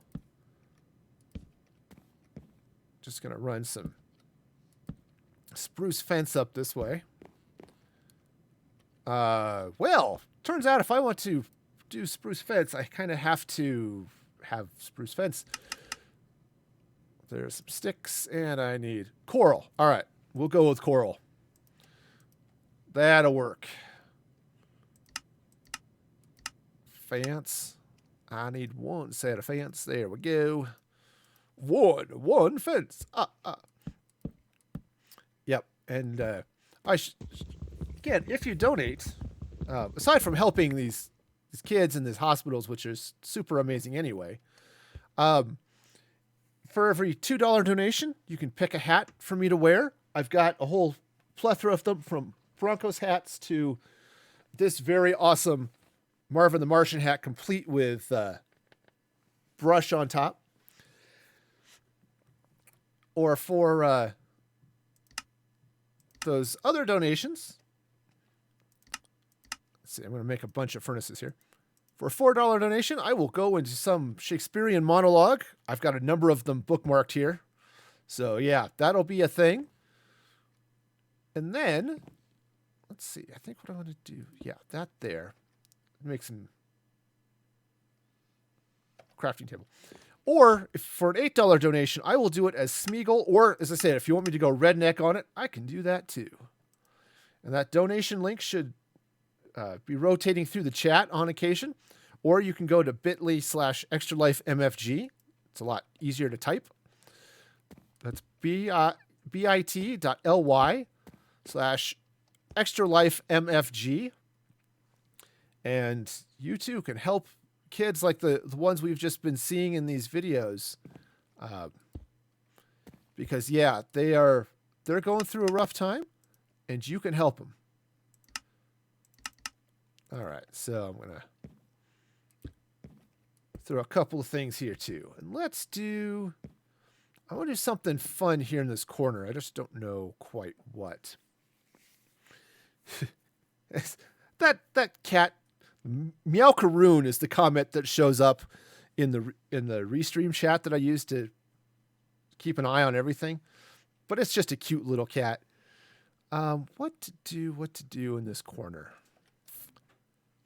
Just going to run some spruce fence up this way. Well, turns out if I want to do spruce fence, I kind of have to have spruce fence. There's some sticks, and I need coral. All right, we'll go with coral. That'll work. Fence. I need 1 set of fence. There we go. One fence. Yep. And again, if you donate, aside from helping these kids in these hospitals, which is super amazing anyway, for every $2 donation, you can pick a hat for me to wear. I've got a whole plethora of them, from Broncos hats to this very awesome Marvin the Martian hat, complete with brush on top. Or for those other donations, let's see, I'm going to make a bunch of furnaces here. For a $4 donation, I will go into some Shakespearean monologue. I've got a number of them bookmarked here. So yeah, that'll be a thing. And then, let's see, I think what I want to do, yeah, that there. Make some crafting table. Or if for an $8 donation, I will do it as Smeagol. Or, as I said, if you want me to go redneck on it, I can do that too. And that donation link should be rotating through the chat on occasion, or you can go to bit.ly/extralifemfg. It's a lot easier to type. That's bit.ly/extralifemfg. And you too can help kids like the ones we've just been seeing in these videos. Because yeah, they're going through a rough time, and you can help them. All right, so I'm going to throw a couple of things here too. And I want to do something fun here in this corner. I just don't know quite what. that cat, Meowcaroon, is the comment that shows up in the restream chat that I use to keep an eye on everything. But it's just a cute little cat. What to do in this corner?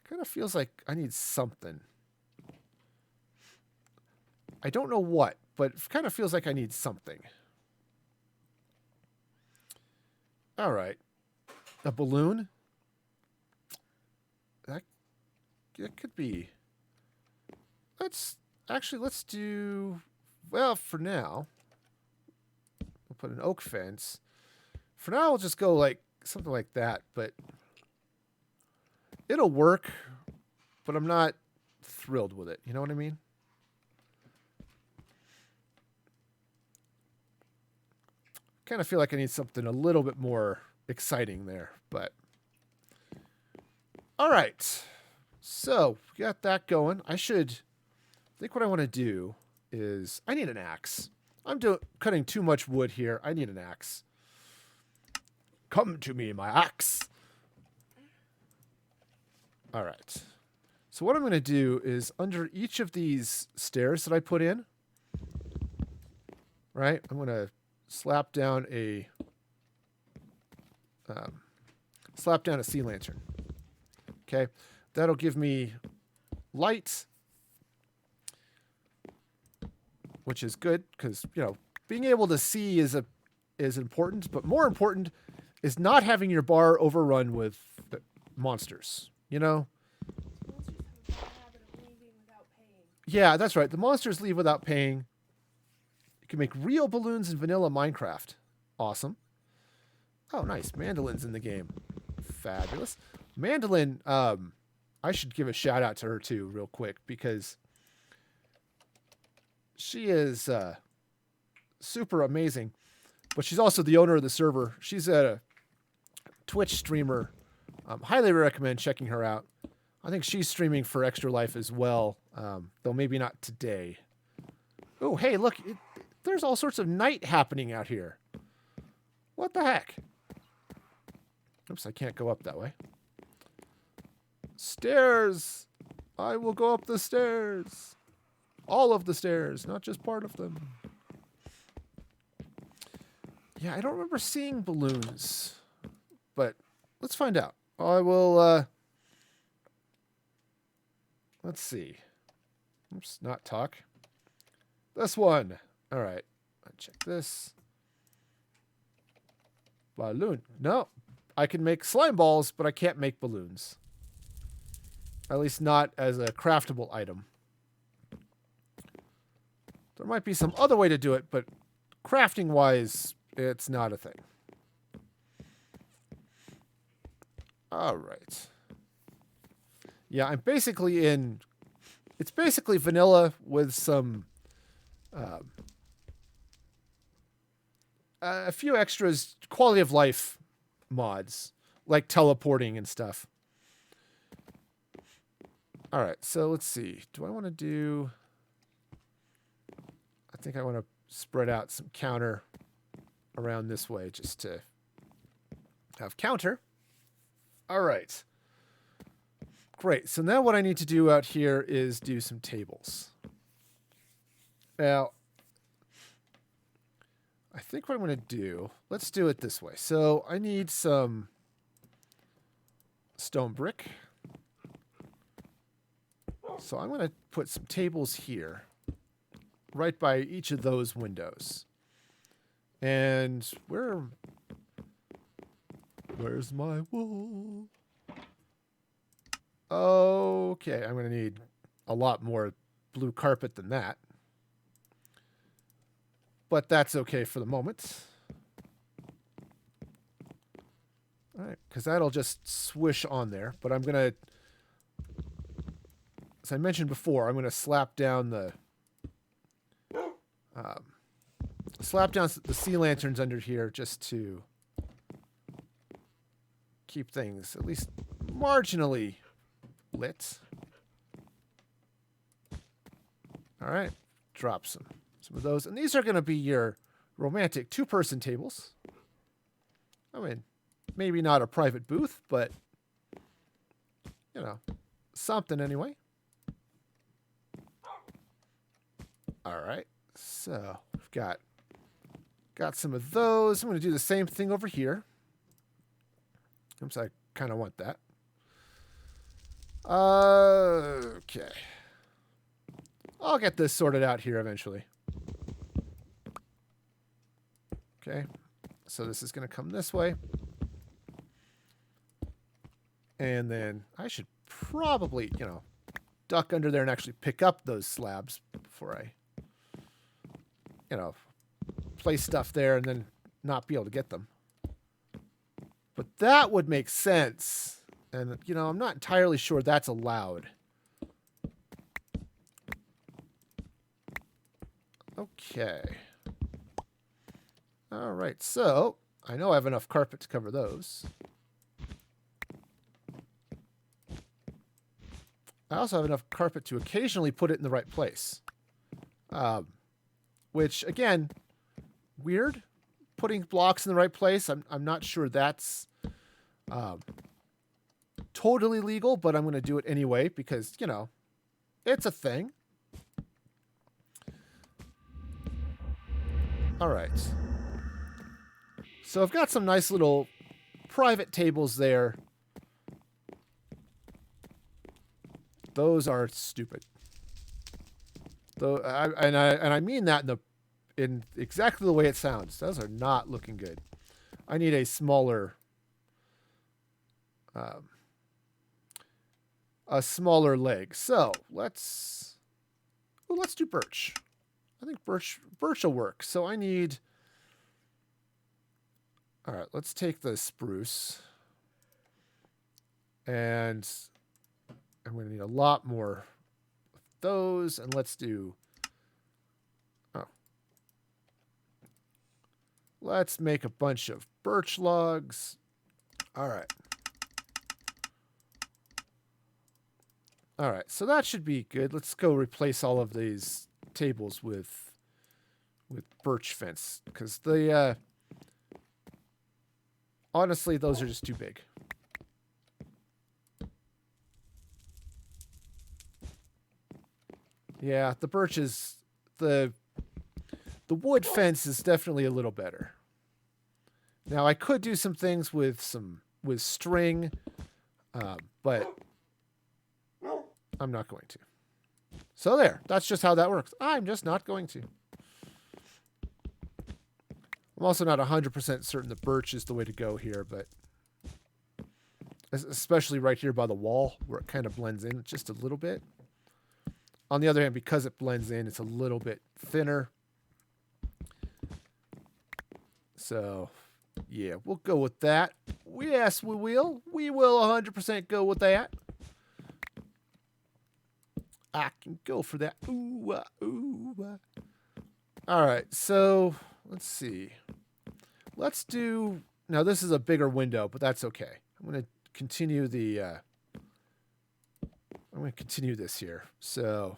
Kind of feels like I need something. I don't know what, but it kind of feels like I need something. All right. A balloon? That could be. Let's do, well, for now, we'll put an oak fence. For now, we'll just go like something like that, but it'll work, but I'm not thrilled with it. You know what I mean? Kind of feel like I need something a little bit more exciting there, but all right. So we got that going. I think what I want to do is I need an axe. I'm cutting too much wood here. I need an axe. Come to me, my axe. All right. So what I'm going to do is under each of these stairs that I put in, right, I'm going to slap down a sea lantern. Okay, that'll give me light, which is good because being able to see is important, but more important is not having your bar overrun with monsters. Yeah, that's right. The monsters leave without paying. You can make real balloons in vanilla Minecraft. Awesome. Oh, nice. Mandolin's in the game. Fabulous. Mandolin, I should give a shout out to her too, real quick, because she is super amazing. But she's also the owner of the server. She's a Twitch streamer. Highly recommend checking her out. I think she's streaming for Extra Life as well, though maybe not today. Oh, hey, look. There's all sorts of night happening out here. What the heck? Oops, I can't go up that way. Stairs! I will go up the stairs. All of the stairs, not just part of them. Yeah, I don't remember seeing balloons, but let's find out. I will, let's see. Oops, not talk. This one. All right. Check this. Balloon. No. I can make slime balls, but I can't make balloons. At least not as a craftable item. There might be some other way to do it, but crafting-wise, it's not a thing. All right. Yeah, I'm basically in... It's basically vanilla with some... a few extras, quality of life mods, like teleporting and stuff. All right, so let's see. Do I want to do... I think I want to spread out some counter around this way just to have counter. All right. Great. So now what I need to do out here is do some tables. Now, I think what I'm going to do, let's do it this way. So I need some stone brick. So I'm going to put some tables here, right by each of those windows. And where's my wool? Okay, I'm going to need a lot more blue carpet than that. But that's okay for the moment. All right, because that'll just swish on there. But I'm going to, as I mentioned before, I'm going to slap down the sea lanterns under here just to keep things at least marginally lit. All right, drop some of those. And these are going to be your romantic two-person tables. I mean, maybe not a private booth, but, you know, something anyway. All right, so we've got some of those. I'm going to do the same thing over here. Oops, I kind of want that. Okay. I'll get this sorted out here eventually. Okay. So this is going to come this way. And then I should probably, you know, duck under there and actually pick up those slabs before I, you know, place stuff there and then not be able to get them. But that would make sense. And, you know, I'm not entirely sure that's allowed. Okay. All right, so I know I have enough carpet to cover those. I also have enough carpet to occasionally put it in the right place. Which, again, weird. Putting blocks in the right place. I'm not sure that's totally legal, but I'm going to do it anyway because, you know, it's a thing. All right. So I've got some nice little private tables there. Those are stupid. Though, I mean that in exactly the way it sounds. Those are not looking good. I need a smaller leg. So let's do birch. I think birch will work. So I need. All right, let's take the spruce, and I'm going to need a lot more of those. And let's do. Let's make a bunch of birch logs. All right. All right, so that should be good. Let's go replace all of these tables with birch fence because the honestly, those are just too big. Yeah, the birch is the wood fence is definitely a little better. Now I could do some things with string, but I'm not going to. So there, that's just how that works. I'm just not going to. I'm also not 100% certain that birch is the way to go here, but especially right here by the wall where it kind of blends in just a little bit. On the other hand, because it blends in, it's a little bit thinner. So, yeah, we'll go with that. Yes, we will. We will 100% go with that. I can go for that. Ooh, ooh. All right, so let's see. Let's do. Now this is a bigger window, but that's okay. I'm going to continue this here. So,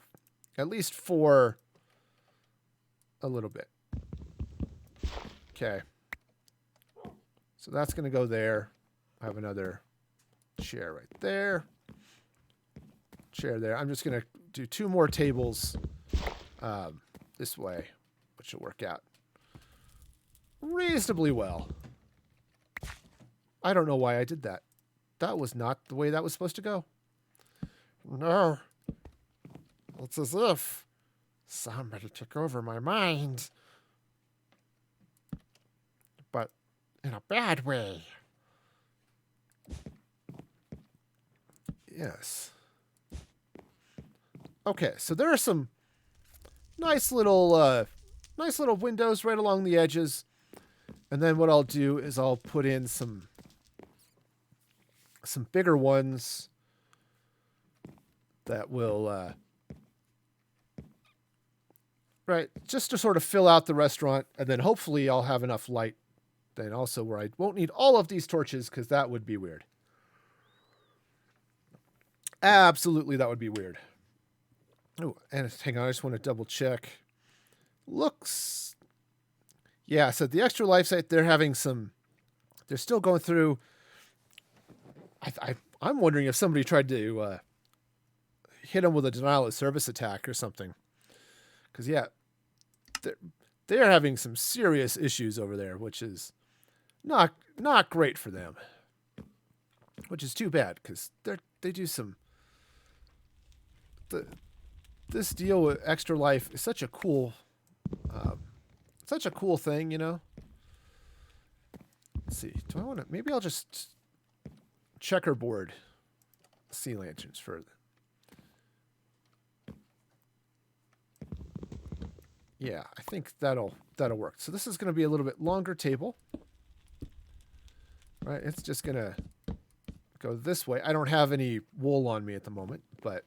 at least for a little bit. Okay. So that's going to go there. I have another chair right there. Chair there. I'm just going to do 2 more tables this way, which will work out reasonably well. I don't know why I did that. That was not the way that was supposed to go. No. It's as if somebody took over my mind. But in a bad way. Yes. Okay, so there are some nice little windows right along the edges. And then what I'll do is I'll put in some bigger ones that will right, just to sort of fill out the restaurant, and then hopefully I'll have enough light then also where I won't need all of these torches, because that would be weird. Absolutely, that would be weird. Oh, and hang on, I just want to double check. Looks... Yeah, so the Extra Life site, they're still going through... I'm wondering if somebody tried to hit them with a denial of service attack or something. Because, yeah, they're having some serious issues over there, which is not great for them. Which is too bad, because they do some... This deal with Extra Life is such a cool thing, you know? Let's see. Do I want to... Maybe I'll just checkerboard sea lanterns further. Yeah, I think that'll work. So this is going to be a little bit longer table. Right, it's just going to go this way. I don't have any wool on me at the moment, but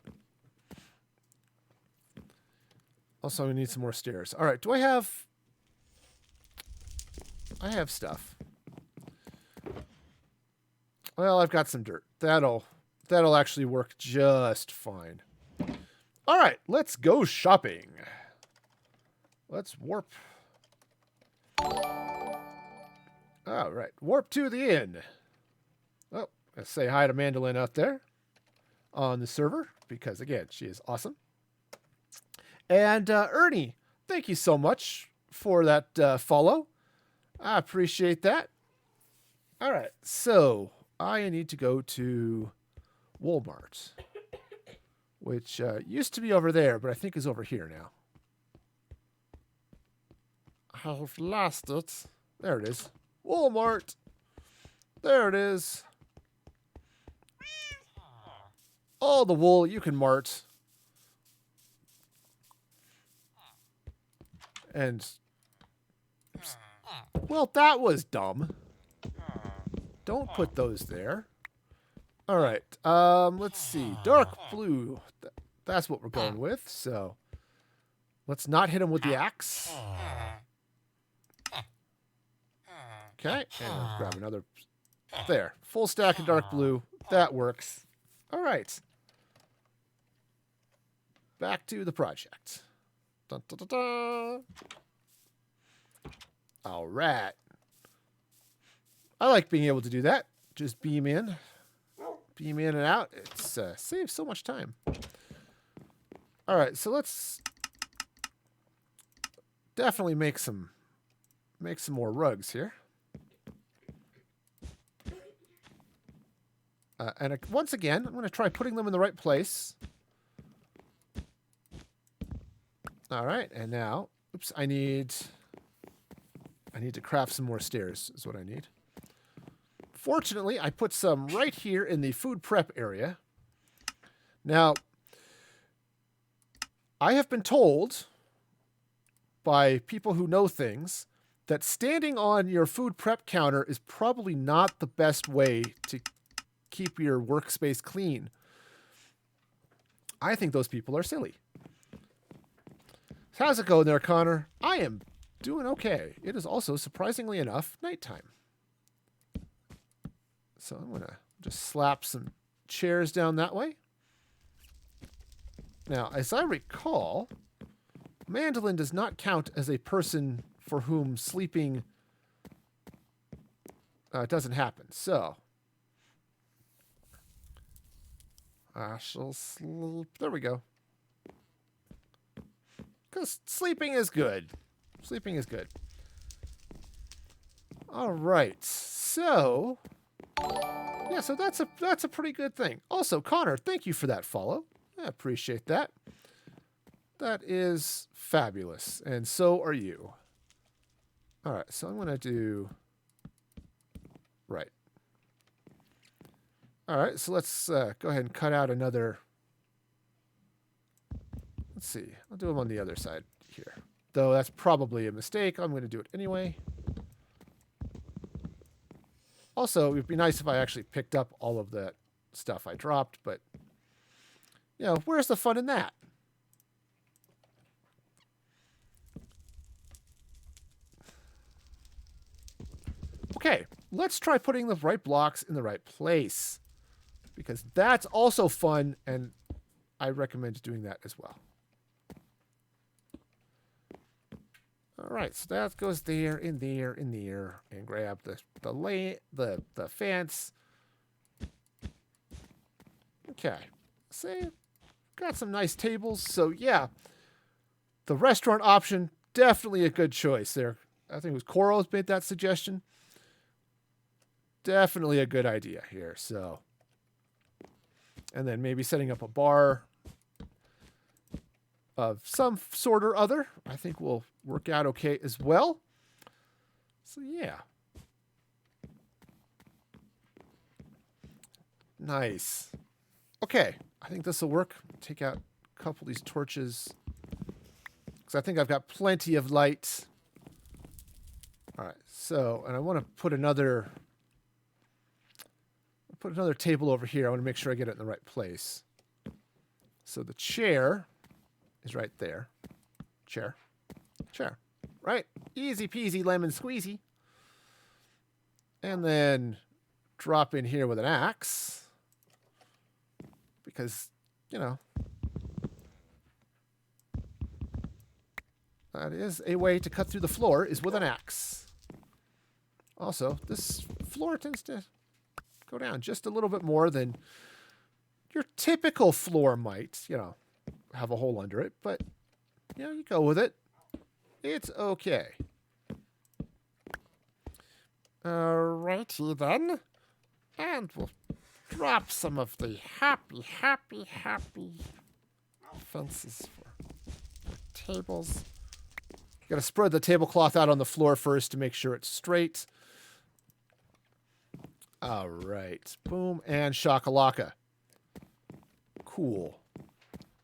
also I need some more stairs. All right, I have stuff. Well, I've got some dirt. That'll actually work just fine. All right, let's go shopping. Let's warp. All right, warp to the inn. Oh, let's say hi to Mandolin out there on the server, because, again, she is awesome. And Ernie, thank you so much for that follow. I appreciate that. All right, so I need to go to Walmart, which used to be over there, but I think is over here now. I've lost it. There it is. Walmart. There it is. All the wool you can mart. And... Oops. Well, that was dumb. Don't put those there. All right. Let's see. Dark blue. That's what we're going with. So let's not hit him with the axe. Okay. And I'll grab another. There. Full stack of dark blue. That works. All right. Back to the project. Dun, dun, dun, dun. All right. I like being able to do that. Just beam in and out. It's saves so much time. All right, so let's definitely make some more rugs here. And once again, I'm going to try putting them in the right place. All right, and now, oops, I need to craft some more stairs is what I need. Fortunately, I put some right here in the food prep area. Now, I have been told by people who know things that standing on your food prep counter is probably not the best way to keep your workspace clean. I think those people are silly. How's it going there, Connor? I am doing okay. It is also, surprisingly enough, nighttime. So I'm going to just slap some chairs down that way. Now, as I recall, Mandolin does not count as a person for whom sleeping doesn't happen. So I shall sleep. There we go. Because sleeping is good. Sleeping is good. All right. So yeah, so that's a pretty good thing. Also, Connor, thank you for that follow. I appreciate that. That is fabulous. And so are you. All right, so I'm going to do... Right. All right, so let's go ahead and cut out another. Let's see. I'll do them on the other side here. Though that's probably a mistake. I'm going to do it anyway. Also, it would be nice if I actually picked up all of that stuff I dropped, but, you know, where's the fun in that? Okay, let's try putting the right blocks in the right place, because that's also fun, and I recommend doing that as well. All right, so that goes there, in there, in there, and grab the fence. Okay, see, got some nice tables. So yeah, the restaurant option definitely a good choice there. I think it was Coral who made that suggestion. Definitely a good idea here. So, and then maybe setting up a bar of some sort or other, I think will work out okay as well. So yeah. Nice. Okay, I think this will work. Take out a couple of these torches, because I think I've got plenty of light. All right, so, and I want to put another table over here. I want to make sure I get it in the right place. So the chair is right there. Chair. Right? Easy peasy lemon squeezy. And then drop in here with an axe. Because, you know, that is a way to cut through the floor, is with an axe. Also, this floor tends to go down just a little bit more than your typical floor might, you know, have a hole under it, but, you know, you go with it. It's okay. Alrighty then. And we'll drop some of the happy fences for tables. You gotta spread the tablecloth out on the floor first to make sure it's straight. All right. Boom and shakalaka. Cool.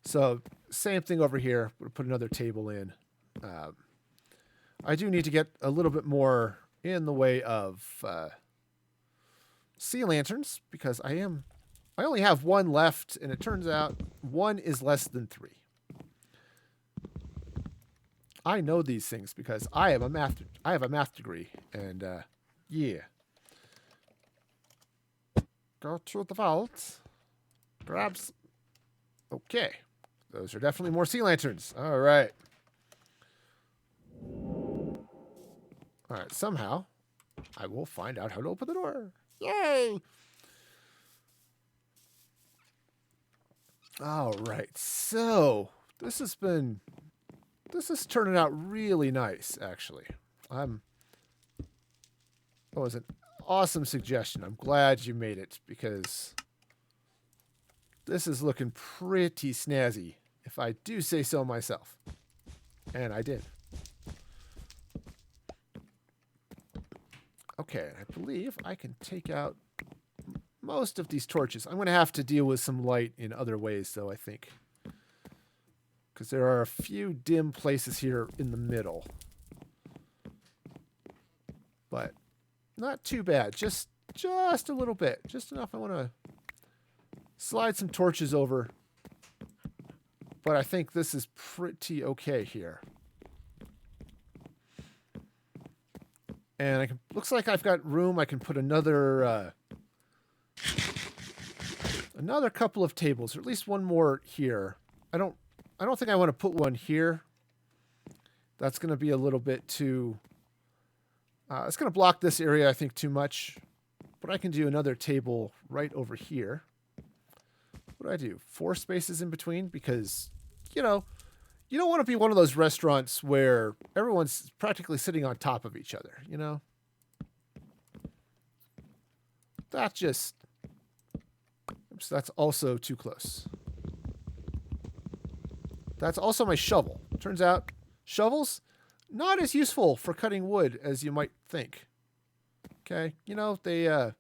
So, same thing over here. We'll put another table in. I do need to get a little bit more in the way of sea lanterns, because I only have one left, and it turns out one is less than 3. I know these things because I have a math degree, and yeah. Go to the vault. Grabs. Okay. Those are definitely more sea lanterns. All right. All right. Somehow, I will find out how to open the door. Yay! All right. So, this is turning out really nice, actually. That was an awesome suggestion. I'm glad you made it, because this is looking pretty snazzy, if I do say so myself. And I did. Okay, I believe I can take out most of these torches. I'm going to have to deal with some light in other ways, though, I think. Because there are a few dim places here in the middle. But not too bad. Just a little bit. Just enough I want to slide some torches over. But I think this is pretty okay here. And looks like I've got room. I can put another couple of tables, or at least one more here. I don't think I want to put one here. That's going to be a little bit too... it's going to block this area, I think, too much. But I can do another table right over here. What do I do? 4 spaces in between? Because, you know, you don't want to be one of those restaurants where everyone's practically sitting on top of each other, you know? Oops, that's also too close. That's also my shovel. Turns out, shovels, not as useful for cutting wood as you might think. Okay, you know, they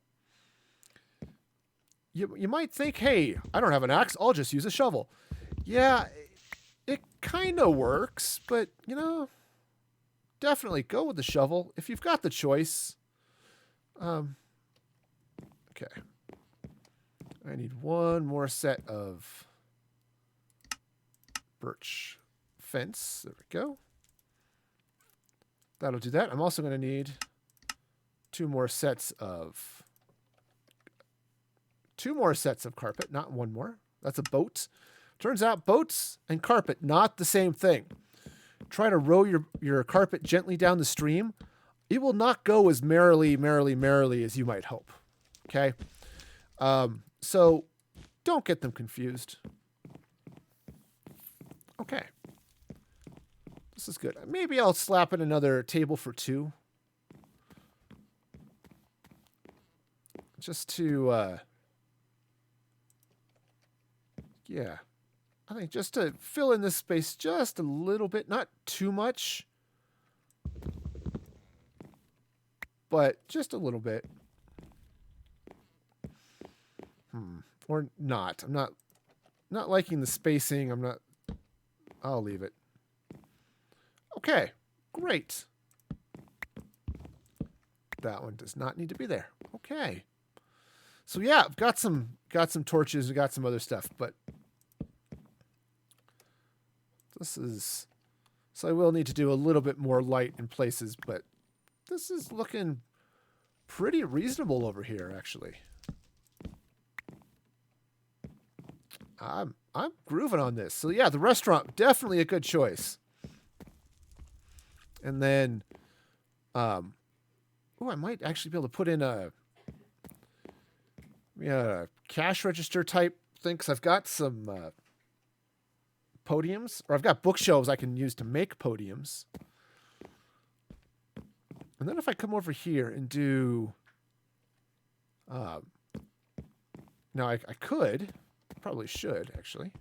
you might think, hey, I don't have an axe, I'll just use a shovel. Yeah, it kind of works, but, definitely go with the shovel if you've got the choice. Okay. I need one more set of birch fence. There we go. That'll do that. I'm also going to need two more sets of carpet, not one more. That's a boat. Turns out boats and carpet, not the same thing. Try to row your carpet gently down the stream. It will not go as merrily as you might hope. Okay? So don't get them confused. Okay. This is good. Maybe I'll slap in another table for two. Just to, yeah. I think just to fill in this space just a little bit, not too much, but just a little bit. Or not. I'm not liking the spacing. I'll leave it. Okay, great. That one does not need to be there. Okay. So yeah, I've got some torches, and got some other stuff, but so I will need to do a little bit more light in places, but this is looking pretty reasonable over here, actually. I'm grooving on this. So yeah, the restaurant, definitely a good choice. And then, I might actually be able to put in a cash register type thing, because I've got some podiums, or I've got bookshelves I can use to make podiums. And then if I come over here and do, now I could, probably should actually,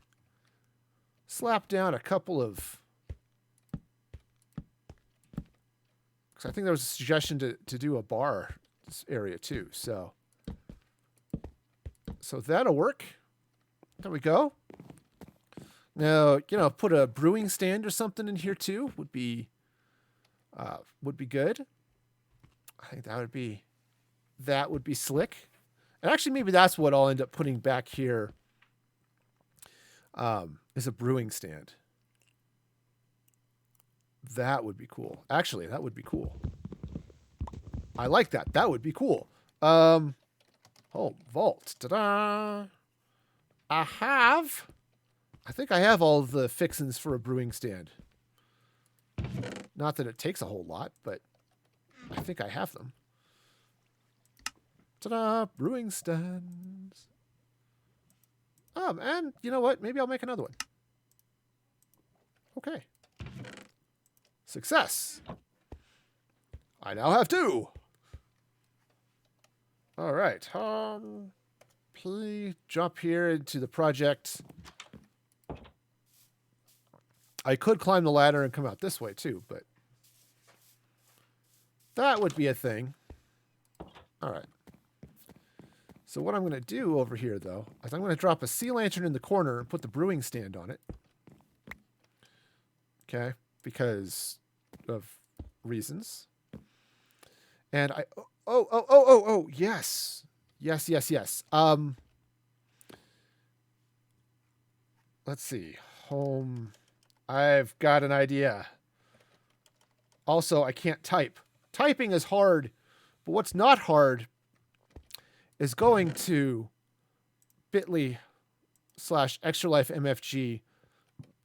slap down a couple of, because I think there was a suggestion to do a bar this area too. So that'll work. There we go. Now, put a brewing stand or something in here too would be good. I think that would be slick. And actually, maybe that's what I'll end up putting back here. Is a brewing stand. That would be cool. Actually, that would be cool. I like that. That would be cool. Oh, vault. Ta-da! I think I have all the fixins for a brewing stand. Not that it takes a whole lot, but I think I have them. Ta-da! Brewing stands. And you know what? Maybe I'll make another one. Okay. Success. I now have two. All right. Please jump here into the project. I could climb the ladder and come out this way too, but that would be a thing. All right. So what I'm going to do over here, though, is I'm going to drop a sea lantern in the corner and put the brewing stand on it. Okay? Because of reasons. And yes. Yes. Let's see. Home. I've got an idea. Also, I can't type. Typing is hard, but what's not hard is going to bit.ly/extralifemfg.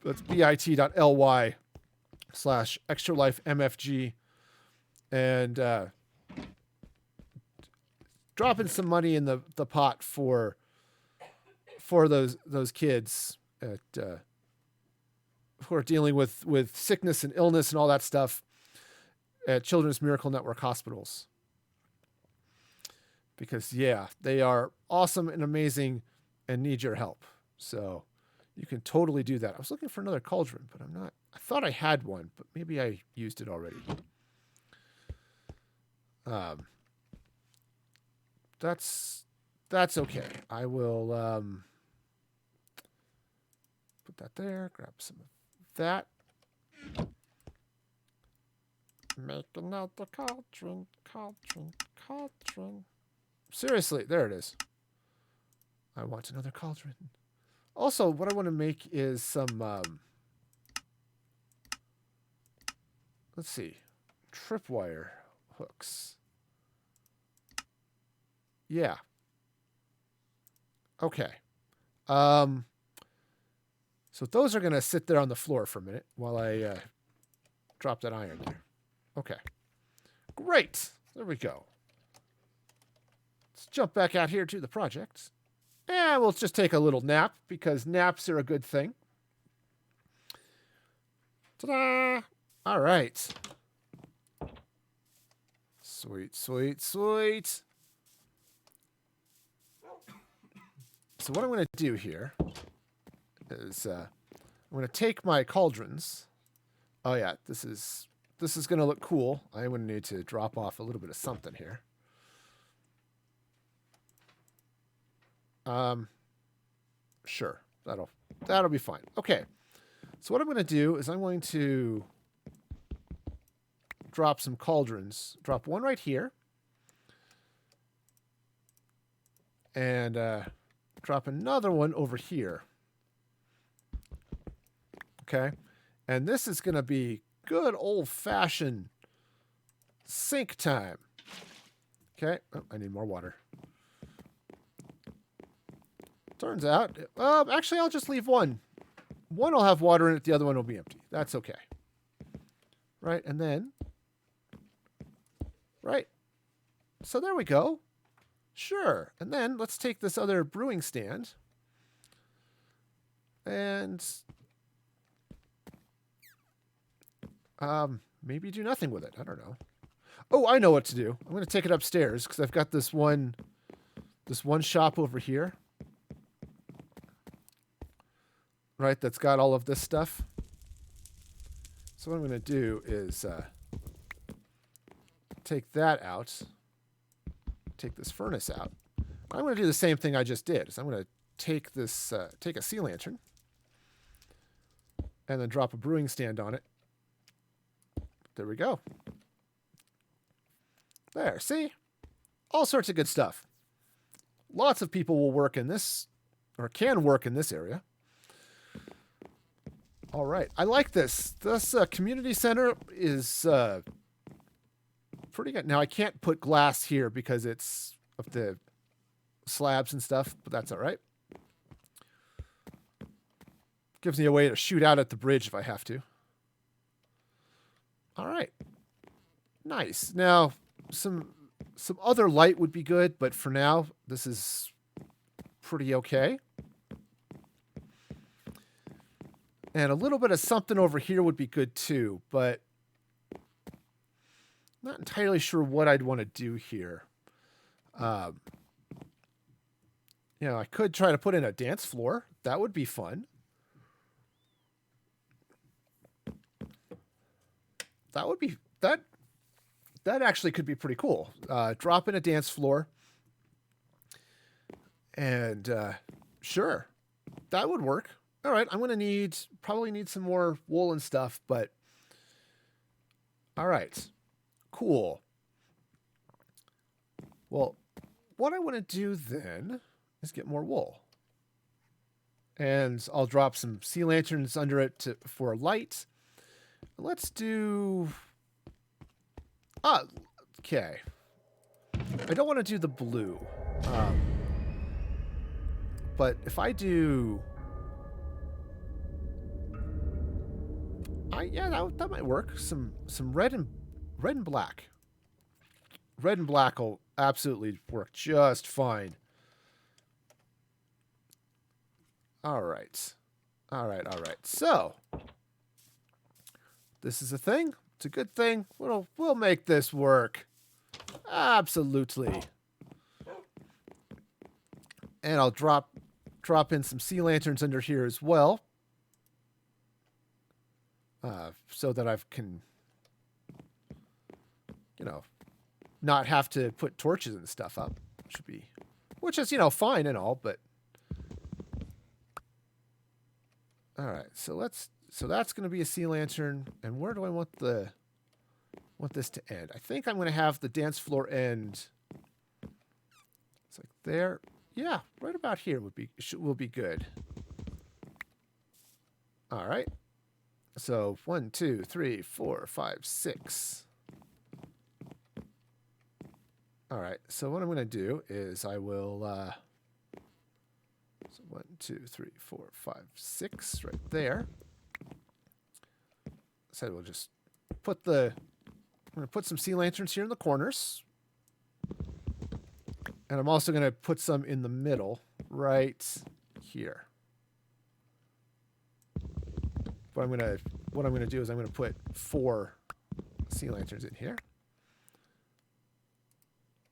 That's bit.ly/extralifemfg. And dropping some money in the pot for those kids who are dealing with sickness and illness and all that stuff at Children's Miracle Network hospitals. Because, yeah, they are awesome and amazing and need your help. So you can totally do that. I was looking for another cauldron, but I'm not. I thought I had one, but maybe I used it already. That's That's okay. I will put that there. Grab some of that. Make another cauldron, cauldron, cauldron. Seriously, there it is. I want another cauldron. Also, what I want to make is some, let's see, tripwire hooks. Yeah. Okay. So those are going to sit there on the floor for a minute while I drop that iron there. Okay. Great. There we go. Let's jump back out here to the project. And we'll just take a little nap because naps are a good thing. Ta-da! All right. Sweet, sweet, sweet. So what I'm going to do here is I'm going to take my cauldrons. Oh yeah, this is going to look cool. I'm going to need to drop off a little bit of something here. Sure. That'll be fine. Okay. So what I'm going to do is I'm going to drop some cauldrons. Drop one right here. And drop another one over here. Okay. And this is going to be good old-fashioned sink time. Okay. Oh, I need more water. Turns out, actually, I'll just leave one. One will have water in it, the other one will be empty. That's okay. Right, and then, right. So there we go. Sure. And then let's take this other brewing stand and maybe do nothing with it. I don't know. Oh, I know what to do. I'm going to take it upstairs because I've got this one shop over here. Right, that's got all of this stuff. So what I'm going to do is take that out. Take this furnace out. I'm going to do the same thing I just did. So I'm going to take this, take a sea lantern, and then drop a brewing stand on it. There we go. There, see? All sorts of good stuff. Lots of people will work in this, or can work in this area. All right. I like this. This community center is pretty good. Now, I can't put glass here because it's of the slabs and stuff, but that's all right. Gives me a way to shoot out at the bridge if I have to. All right. Nice. Now, some other light would be good, but for now, this is pretty okay. And a little bit of something over here would be good too, but not entirely sure what I'd want to do here. You know, I could try to put in a dance floor. That would be fun. That would be that actually could be pretty cool. Drop in a dance floor. And sure. That would work. All right, I'm going to probably need some more wool and stuff, but all right, cool. Well, what I want to do then is get more wool. And I'll drop some sea lanterns under it for light. Let's do... okay. I don't want to do the blue. But if I do... yeah, that might work. Some red and black. Red and black will absolutely work just fine. All right. So this is a thing. It's a good thing. We'll make this work. Absolutely. And I'll drop in some sea lanterns under here as well. So that I can, not have to put torches and stuff up. which is, fine and all, but all right. So that's going to be a sea lantern. And where do I want this to end? I think I'm going to have the dance floor end. It's like there. Yeah, right about here will be good. All right. So 1, 2, 3, 4, 5, 6. All right. So what I'm going to do is I will. So 1, 2, 3, 4, 5, 6 right there. So we'll just put I'm going to put some sea lanterns here in the corners. And I'm also going to put some in the middle right here. What I'm going to do is I'm going to put 4 sea lanterns in here.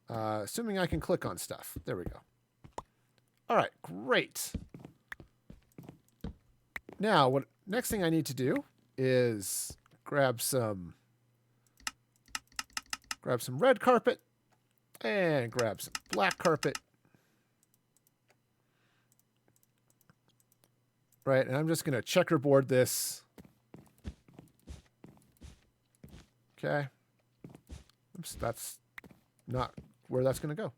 Assuming I can click on stuff. There we go. All right, great. Now, what next thing I need to do is grab some red carpet and grab some black carpet. Right, and I'm just going to checkerboard this. Okay. Oops, that's not where that's going to go.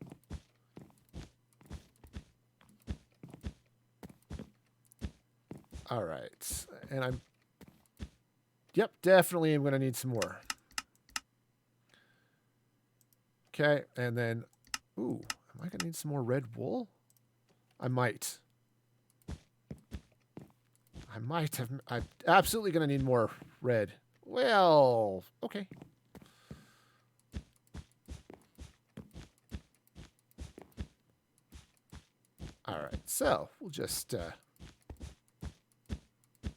All right. And yep, definitely am going to need some more. Okay, and then, ooh, am I going to need some more red wool? I might. I'm absolutely going to need more red. Well, okay. All right, so we'll just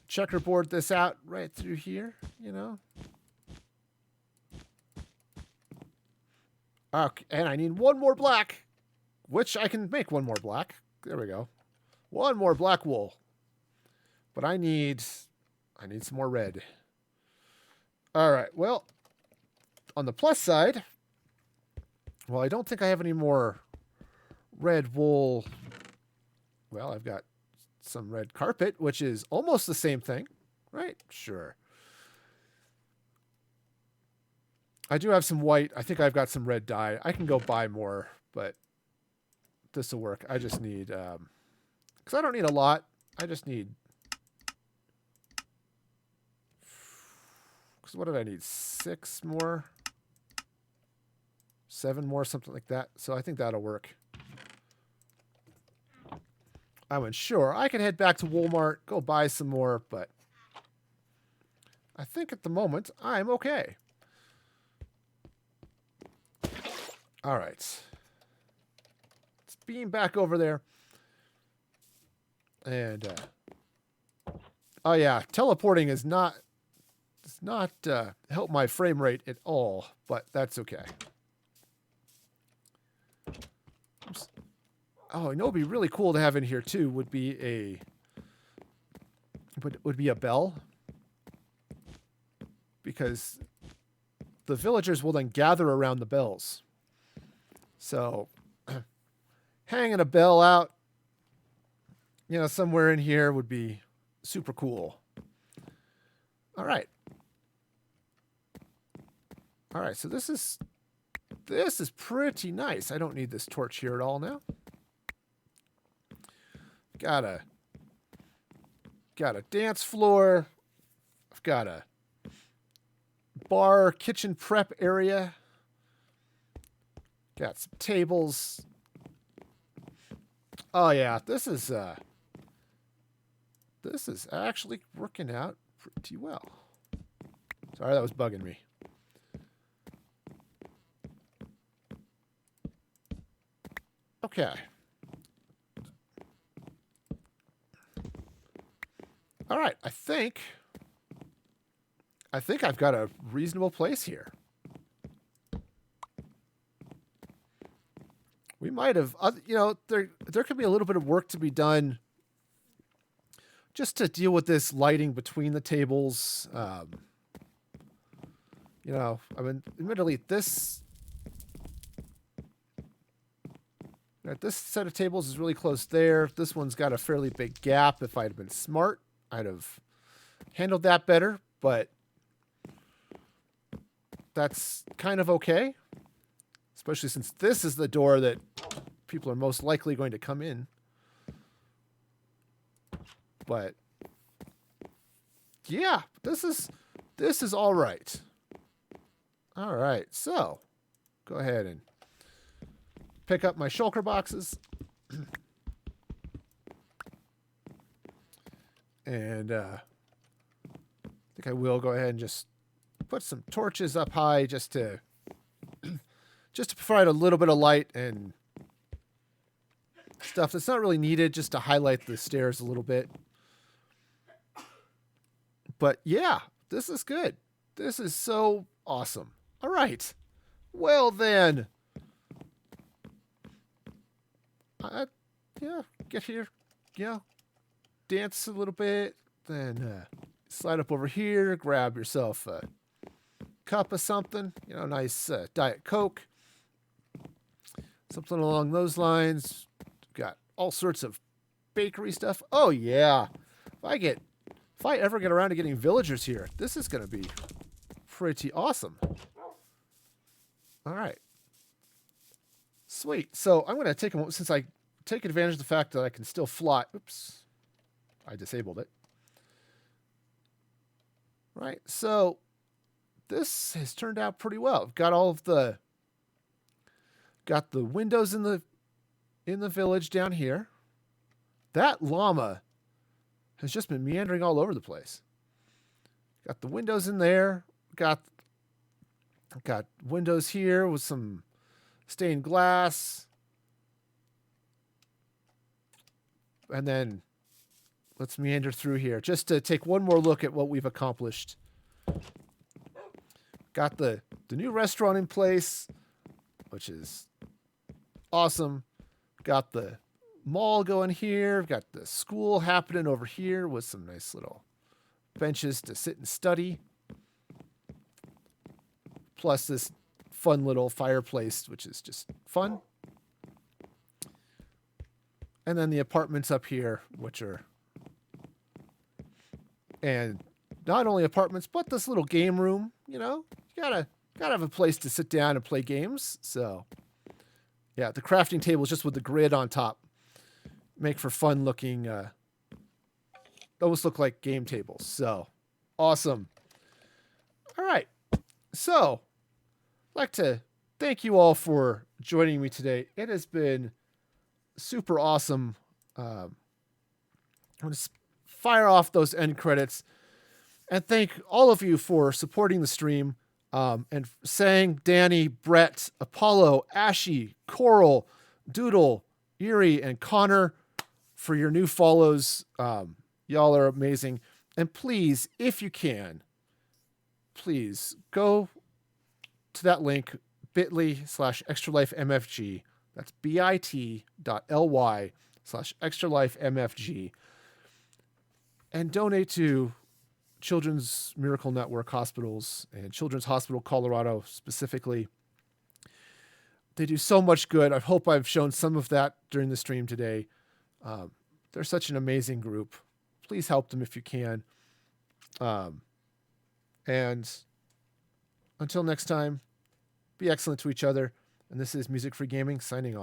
checkerboard this out right through here, Okay, and I need one more black, which I can make one more black. There we go. One more black wool. But I need some more red. All right, well, on the plus side, well, I don't think I have any more red wool. Well, I've got some red carpet, which is almost the same thing, right? Sure. I do have some white. I think I've got some red dye. I can go buy more, but this will work. I just need, because I don't need a lot. I just need, because what did I need? 6 more? 7 more, something like that. So I think that'll work. I went, sure, I can head back to Walmart, go buy some more, but I think at the moment I'm okay. All right. Let's beam back over there. And, oh yeah, teleporting does not help my frame rate at all, but that's okay. Oops. Oh, you know what would be really cool to have in here too would be a bell. Because the villagers will then gather around the bells. So hanging a bell out, somewhere in here would be super cool. All right. All right, so this is pretty nice. I don't need this torch here at all now. Got a dance floor. I've got a bar, kitchen prep area. Got some tables. Oh yeah, this is actually working out pretty well. Sorry, that was bugging me. Okay. All right, I think I've got a reasonable place here. We might have, there could be a little bit of work to be done just to deal with this lighting between the tables. Admittedly, this Right, this set of tables is really close there. This one's got a fairly big gap. If I'd been smart, I'd have handled that better, but that's kind of okay. Especially since this is the door that people are most likely going to come in. But yeah, this is all right. All right, so go ahead and pick up my shulker boxes. And I think I will go ahead and just put some torches up high just to provide a little bit of light and stuff that's not really needed, just to highlight the stairs a little bit. But yeah, this is good. This is so awesome. All right. Well then. Yeah, get here. Yeah. Dance a little bit. Then slide up over here. Grab yourself a cup of something. You know, nice Diet Coke. Something along those lines. Got all sorts of bakery stuff. Oh yeah. If I ever get around to getting villagers here, this is going to be pretty awesome. All right. Sweet. So I'm going to take a moment, since I take advantage of the fact that I can still fly. Oops. I disabled it. Right. So this has turned out pretty well. Got the windows in the village down here. That llama has just been meandering all over the place. Got the windows in there. Got windows here with some stained glass. And then let's meander through here just to take one more look at what we've accomplished. Got the new restaurant in place, which is awesome. Got the mall going here. Got the school happening over here with some nice little benches to sit and study. Plus this fun little fireplace, which is just fun. And then the apartments up here, and not only apartments, but this little game room. You know, you gotta have a place to sit down and play games. So yeah, the crafting tables just with the grid on top make for fun looking, almost look like game tables. So awesome. All right. So I'd like to thank you all for joining me today. It has been super awesome. I'm going to fire off those end credits and thank all of you for supporting the stream, and saying Danny, Brett, Apollo, Ashy, Coral, Doodle, Erie, and Connor for your new follows. Y'all are amazing. And please, if you can, please go to that link, bit.ly/extralifemfg. That's bit.ly/extralifemfg. And donate to Children's Miracle Network hospitals and Children's Hospital Colorado specifically. They do so much good. I hope I've shown some of that during the stream today. They're such an amazing group. Please help them if you can. And until next time, be excellent to each other. And this is Music Free Gaming signing off.